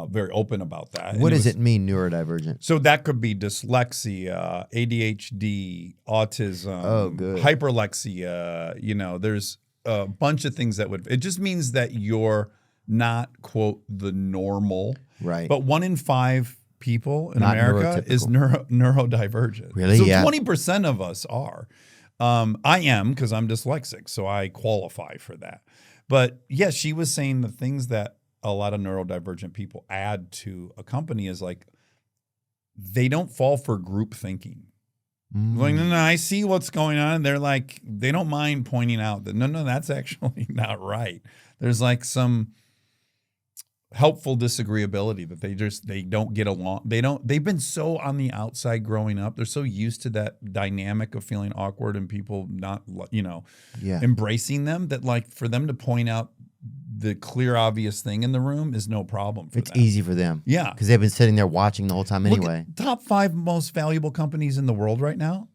very open about that. What does it mean, neurodivergent? So that could be dyslexia, ADHD, autism, hyperlexia. You know, there's a bunch of things that would. It just means that you're not, quote, the normal. Right. But 1 in 5 people in Not America is neurodivergent. Really? So Yeah. 20% of us are. I am, because I'm dyslexic, so I qualify for that. But yeah, she was saying the things that a lot of neurodivergent people add to a company is like they don't fall for group thinking. Like, no, I see what's going on. They're like, they don't mind pointing out that, no, that's actually not right. There's like some helpful disagreeability that they don't get along. They've been so on the outside growing up. They're so used to that dynamic of feeling awkward and people not, embracing them that like for them to point out the clear, obvious thing in the room is no problem for them. It's easy for them. Yeah. Because they've been sitting there watching the whole time Look anyway. at top 5 most valuable companies in the world right now.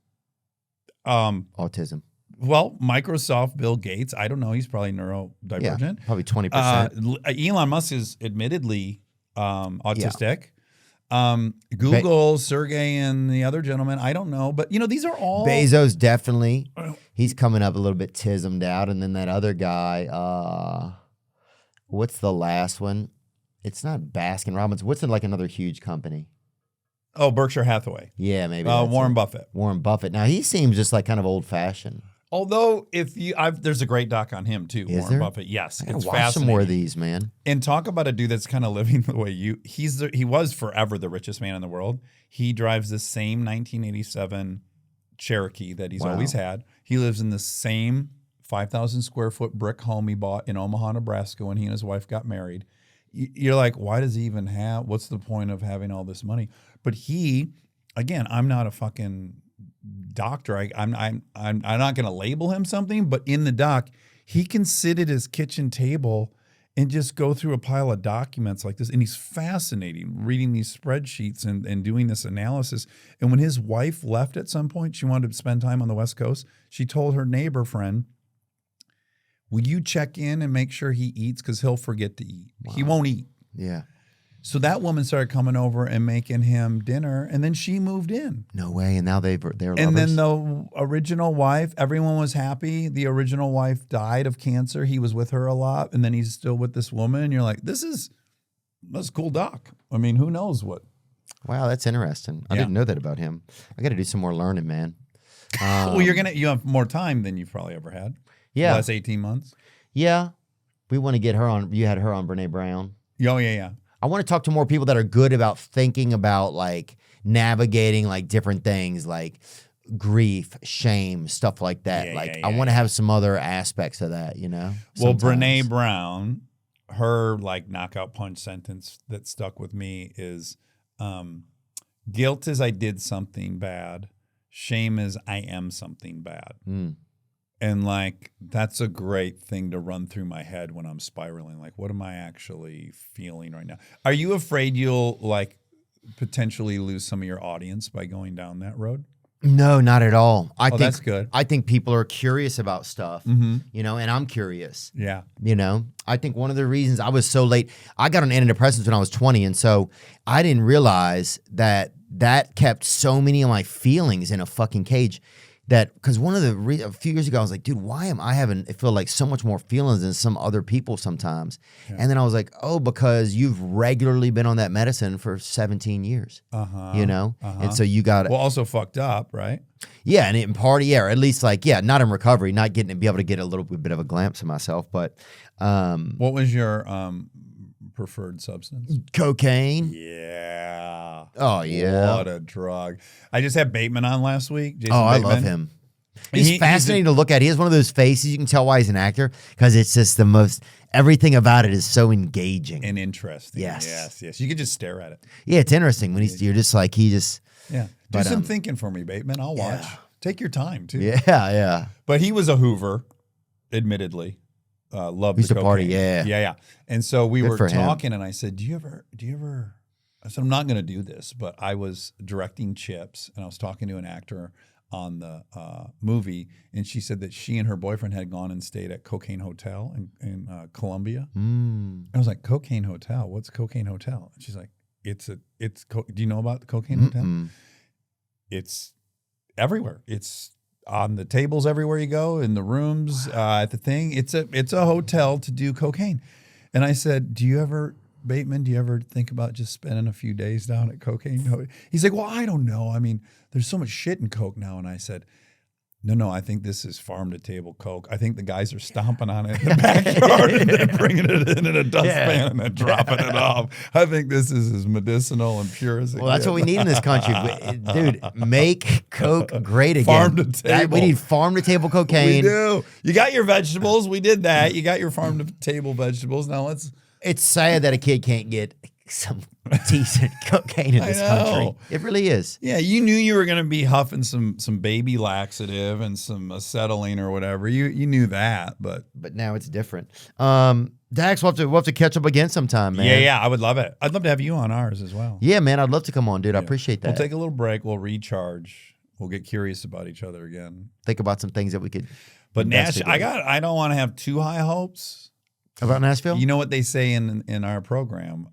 Autism. Well, Microsoft, Bill Gates, I don't know. He's probably neurodivergent. Yeah, probably 20%. Elon Musk is admittedly autistic. Google, Sergey, and the other gentleman, I don't know. But, these are all... Bezos, definitely. He's coming up a little bit tismed out. And then that other guy... what's the last one? It's not Baskin Robbins. What's like another huge company? Oh, Berkshire Hathaway. Yeah, maybe. Warren Buffett. Warren Buffett. Now, he seems just like kind of old-fashioned. Although, there's a great doc on him, too, Warren Buffett. Yes, I gotta it's watch fascinating. some more of these, man. And talk about a dude that's kind of living the way he was forever the richest man in the world. He drives the same 1987 Cherokee that he's always had. He lives in the same 5,000 square foot brick home he bought in Omaha, Nebraska when he and his wife got married. You're like, why does he even what's the point of having all this money? But again, I'm not a fucking doctor. I'm not going to label him something, but in the doc, he can sit at his kitchen table and just go through a pile of documents like this. And he's fascinating reading these spreadsheets and doing this analysis. And when his wife left at some point, she wanted to spend time on the West Coast. She told her neighbor friend, will you check in and make sure he eats? Because he'll forget to eat. Wow. He won't eat. Yeah. So that woman started coming over and making him dinner, and then she moved in. No way. And now they're lovers. And then the original wife, everyone was happy. The original wife died of cancer. He was with her a lot, and then he's still with this woman. And you're like, that's a cool doc. I mean, who knows what? Wow, that's interesting. I didn't know that about him. I got to do some more learning, man. Well, you have more time than you've probably ever had. Yeah. The last 18 months. Yeah. We want to get her on. You had her on, Brene Brown. Oh, yeah. I want to talk to more people that are good about thinking about like navigating like different things like grief, shame, stuff like that. I want to have some other aspects of that, Well, sometimes. Brene Brown, her like knockout punch sentence that stuck with me is guilt is I did something bad. Shame is I am something bad. And like, that's a great thing to run through my head when I'm spiraling. Like, what am I actually feeling right now? Are you afraid you'll like potentially lose some of your audience by going down that road? No, not at all. I think that's good. I think people are curious about stuff, and I'm curious. Yeah. I think one of the reasons I was so late, I got on antidepressants when I was 20. And so I didn't realize that kept so many of my feelings in a fucking cage. Because one of a few years ago, I was like, dude, why am I I feel like so much more feelings than some other people sometimes? Yeah. And then I was like, oh, because you've regularly been on that medicine for 17 years, And so you got well, also fucked up, right? Yeah. And in party, or at least like, not in recovery, not getting to be able to get a little bit of a glimpse of myself. But what was your preferred substance? Cocaine. Yeah. Oh, yeah. What a drug. I just had Bateman on last week. Jason I Bateman. love him. He's fascinating to look at. He has one of those faces. You can tell why he's an actor because it's just everything about it is so engaging. And interesting. Yes. You could just stare at it. Yeah, it's interesting when you're just like, Yeah. Do some thinking for me, Bateman. I'll watch. Take your time, too. Yeah. But he was a Hoover. admittedly, loved Used the to party, cocaine. Yeah. And so we Good were for him. talking, and I said, do you ever? I said, I'm not going to do this, but I was directing Chips, and I was talking to an actor on the movie, and she said that she and her boyfriend had gone and stayed at Cocaine Hotel in Colombia. I was like, Cocaine Hotel? What's Cocaine Hotel? And she's like, do you know about the Cocaine Hotel? It's everywhere. It's on the tables everywhere you go, in the rooms, at the thing. It's a hotel to do cocaine. And I said, Bateman, do you ever think about just spending a few days down at Cocaine? He's like, well, I don't know. I mean, there's so much shit in coke now. And I said, no, I think this is farm-to-table coke. I think the guys are stomping on it in the backyard and then bringing it in a dustpan and then dropping it off. I think this is as medicinal and pure as it gets. Well, that's what we need in this country. Dude, make coke great again. Farm-to-table. We need farm-to-table cocaine. We do. You got your vegetables. We did that. You got your farm-to-table vegetables. Now let's... It's sad that a kid can't get some decent cocaine in this country. It really is. Yeah, you knew you were going to be huffing some baby laxative and some acetylene or whatever. You knew that, but now it's different. Dax, we'll have to catch up again sometime, man. Yeah, I would love it. I'd love to have you on ours as well. Yeah, man, I'd love to come on, dude. I appreciate that. We'll take a little break. We'll recharge. We'll get curious about each other again. Think about some things that we could. But Nashville, I don't want to have too high hopes. About Nashville? You know what they say in our program?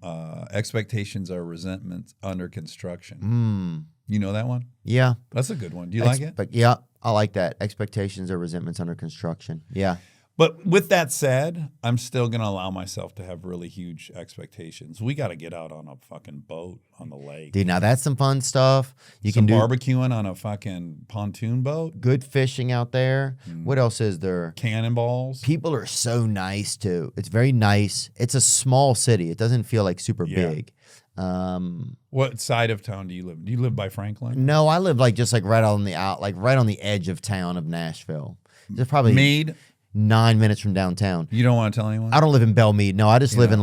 Expectations are resentments under construction. You know that one? Yeah. That's a good one. Do you like it? Yeah, I like that. Expectations are resentments under construction. Yeah. But with that said, I'm still going to allow myself to have really huge expectations. We got to get out on a fucking boat on the lake. Dude, now that's some fun stuff. You some can do barbecuing on a fucking pontoon boat. Good fishing out there. What else is there? Cannonballs. People are so nice too. It's very nice. It's a small city. It doesn't feel like super big. What side of town do you live? Do you live by Franklin? No, I live just right on the edge of town of Nashville. There's probably Meade. 9 minutes from downtown. You don't want to tell anyone? I don't live in Belmead. No, I just live in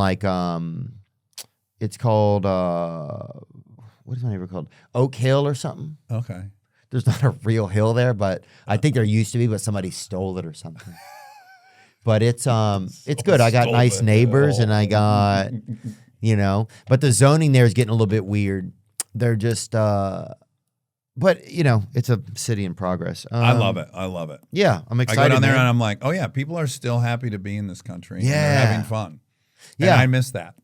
it's called what is my neighborhood called? Oak Hill or something. Okay. There's not a real hill there, but I think there used to be, but somebody stole it or something. But it's good. I got nice neighbors and I got but the zoning there is getting a little bit weird. They're just but it's a city in progress. I love it. I love it. Yeah, I'm excited. I go down there man. and I'm like, oh yeah, people are still happy to be in this country. Yeah, and they're having fun. Yeah, and I miss that.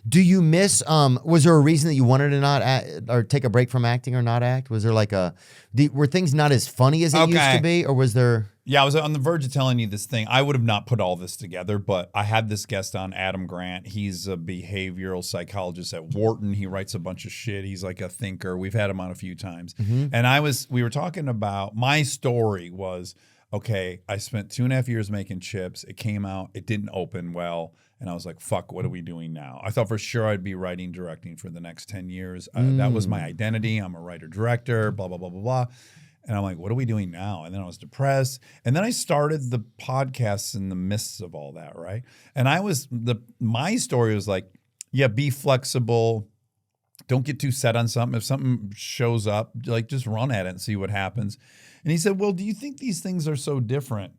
Do you miss? Was there a reason that you wanted to not act or take a break from acting or not act? Was there were things not as funny as it used to be, or was there? Yeah, I was on the verge of telling you this thing. I would have not put all this together, but I had this guest on, Adam Grant. He's a behavioral psychologist at Wharton. He writes a bunch of shit. He's like a thinker. We've had him on a few times. And we were talking about, my story was, okay, I spent 2.5 years making Chips. It came out. It didn't open well. And I was like, fuck, what are we doing now? I thought for sure I'd be writing, directing for the next 10 years. That was my identity. I'm a writer-director, blah, blah, blah, blah, blah. And I'm like, what are we doing now? And then I was depressed. And then I started the podcasts in the midst of all that, right? And my story was like, yeah, be flexible. Don't get too set on something. If something shows up, just run at it and see what happens. And he said, well, do you think these things are so different?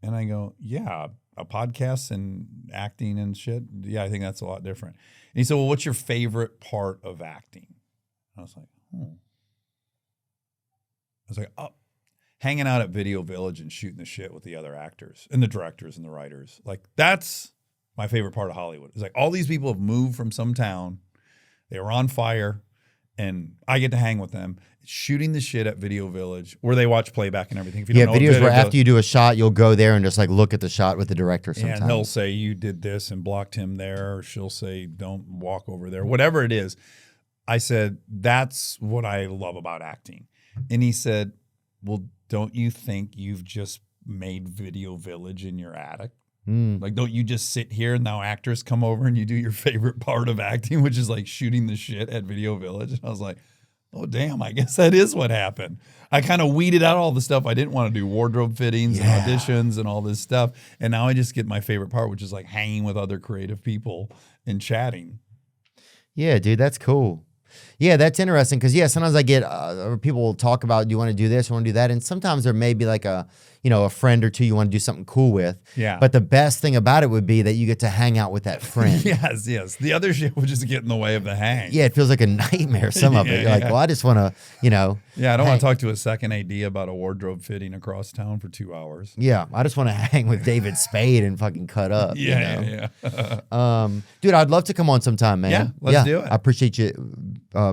And I go, yeah, a podcast and acting and shit. Yeah, I think that's a lot different. And he said, well, what's your favorite part of acting? And I was like, oh, hanging out at Video Village and shooting the shit with the other actors and the directors and the writers. Like, that's my favorite part of Hollywood. It's like all these people have moved from some town. They were on fire, and I get to hang with them, shooting the shit at Video Village, where they watch playback and everything. If you don't know videos where after you do a shot, you'll go there and just look at the shot with the director sometimes. And they'll say, you did this and blocked him there, or she'll say, don't walk over there, whatever it is. I said, that's what I love about acting. And he said, well, don't you think you've just made Video Village in your attic? Don't you just sit here and now actors come over and you do your favorite part of acting, which is shooting the shit at Video Village? And I was like, oh, damn, I guess that is what happened. I kind of weeded out all the stuff I didn't want to do, wardrobe fittings and auditions and all this stuff. And now I just get my favorite part, which is hanging with other creative people and chatting. Yeah, dude, that's cool. Yeah, that's interesting because, sometimes I get people will talk about, do you want to do this, or want to do that? And sometimes there may be a friend or two you want to do something cool with. Yeah. But the best thing about it would be that you get to hang out with that friend. Yes. The other shit would just get in the way of the hang. Yeah, it feels like a nightmare, some of it. You're like, well, I just want to, Yeah, I don't want to talk to a second AD about a wardrobe fitting across town for 2 hours. Yeah, I just want to hang with David Spade and fucking cut up. Yeah. Dude, I'd love to come on sometime, man. Yeah, let's do it. I appreciate you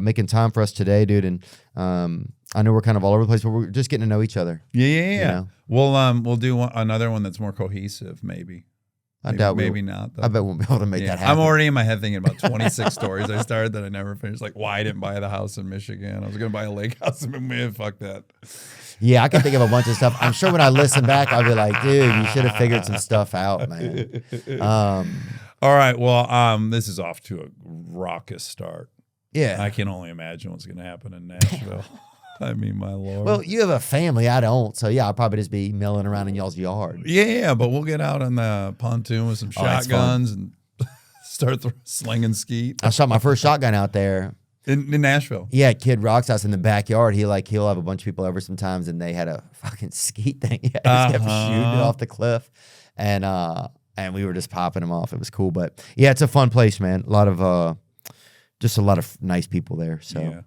making time for us today, dude. And I know we're kind of all over the place, but we're just getting to know each other. Yeah. We'll do another one that's more cohesive, maybe. I doubt maybe not. Though. I bet we'll be able to make that happen. I'm already in my head thinking about 26 stories I started that I never finished. Like why I didn't buy the house in Michigan. I was going to buy a lake house in Michigan. Fuck that. Yeah, I can think of a bunch of stuff. I'm sure when I listen back, I'll be like, dude, you should have figured some stuff out, man. All right. Well, this is off to a raucous start. Yeah. I can only imagine what's going to happen in Nashville. I mean, my Lord. Well, you have a family. I don't. So, yeah, I'll probably just be milling around in y'all's yard. Yeah, but we'll get out on the pontoon with some shotguns and start slinging skeet. I shot my first shotgun out there. In Nashville. Yeah, Kid Rock's house in the backyard. He'll have a bunch of people over sometimes, and they had a fucking skeet thing. Yeah, just kept shooting it off the cliff. And we were just popping them off. It was cool. But, yeah, it's a fun place, man. A lot of nice people there. So,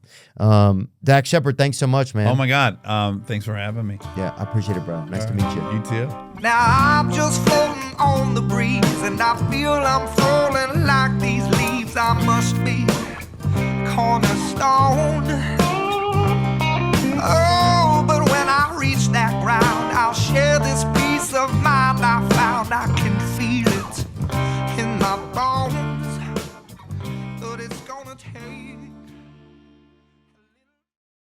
Dax Shepard, thanks so much, man. Oh my God. Thanks for having me. Yeah, I appreciate it, bro. Nice to meet you. You too. Now I'm just floating on the breeze, and I feel I'm falling like these leaves. I must be cornerstone. Oh.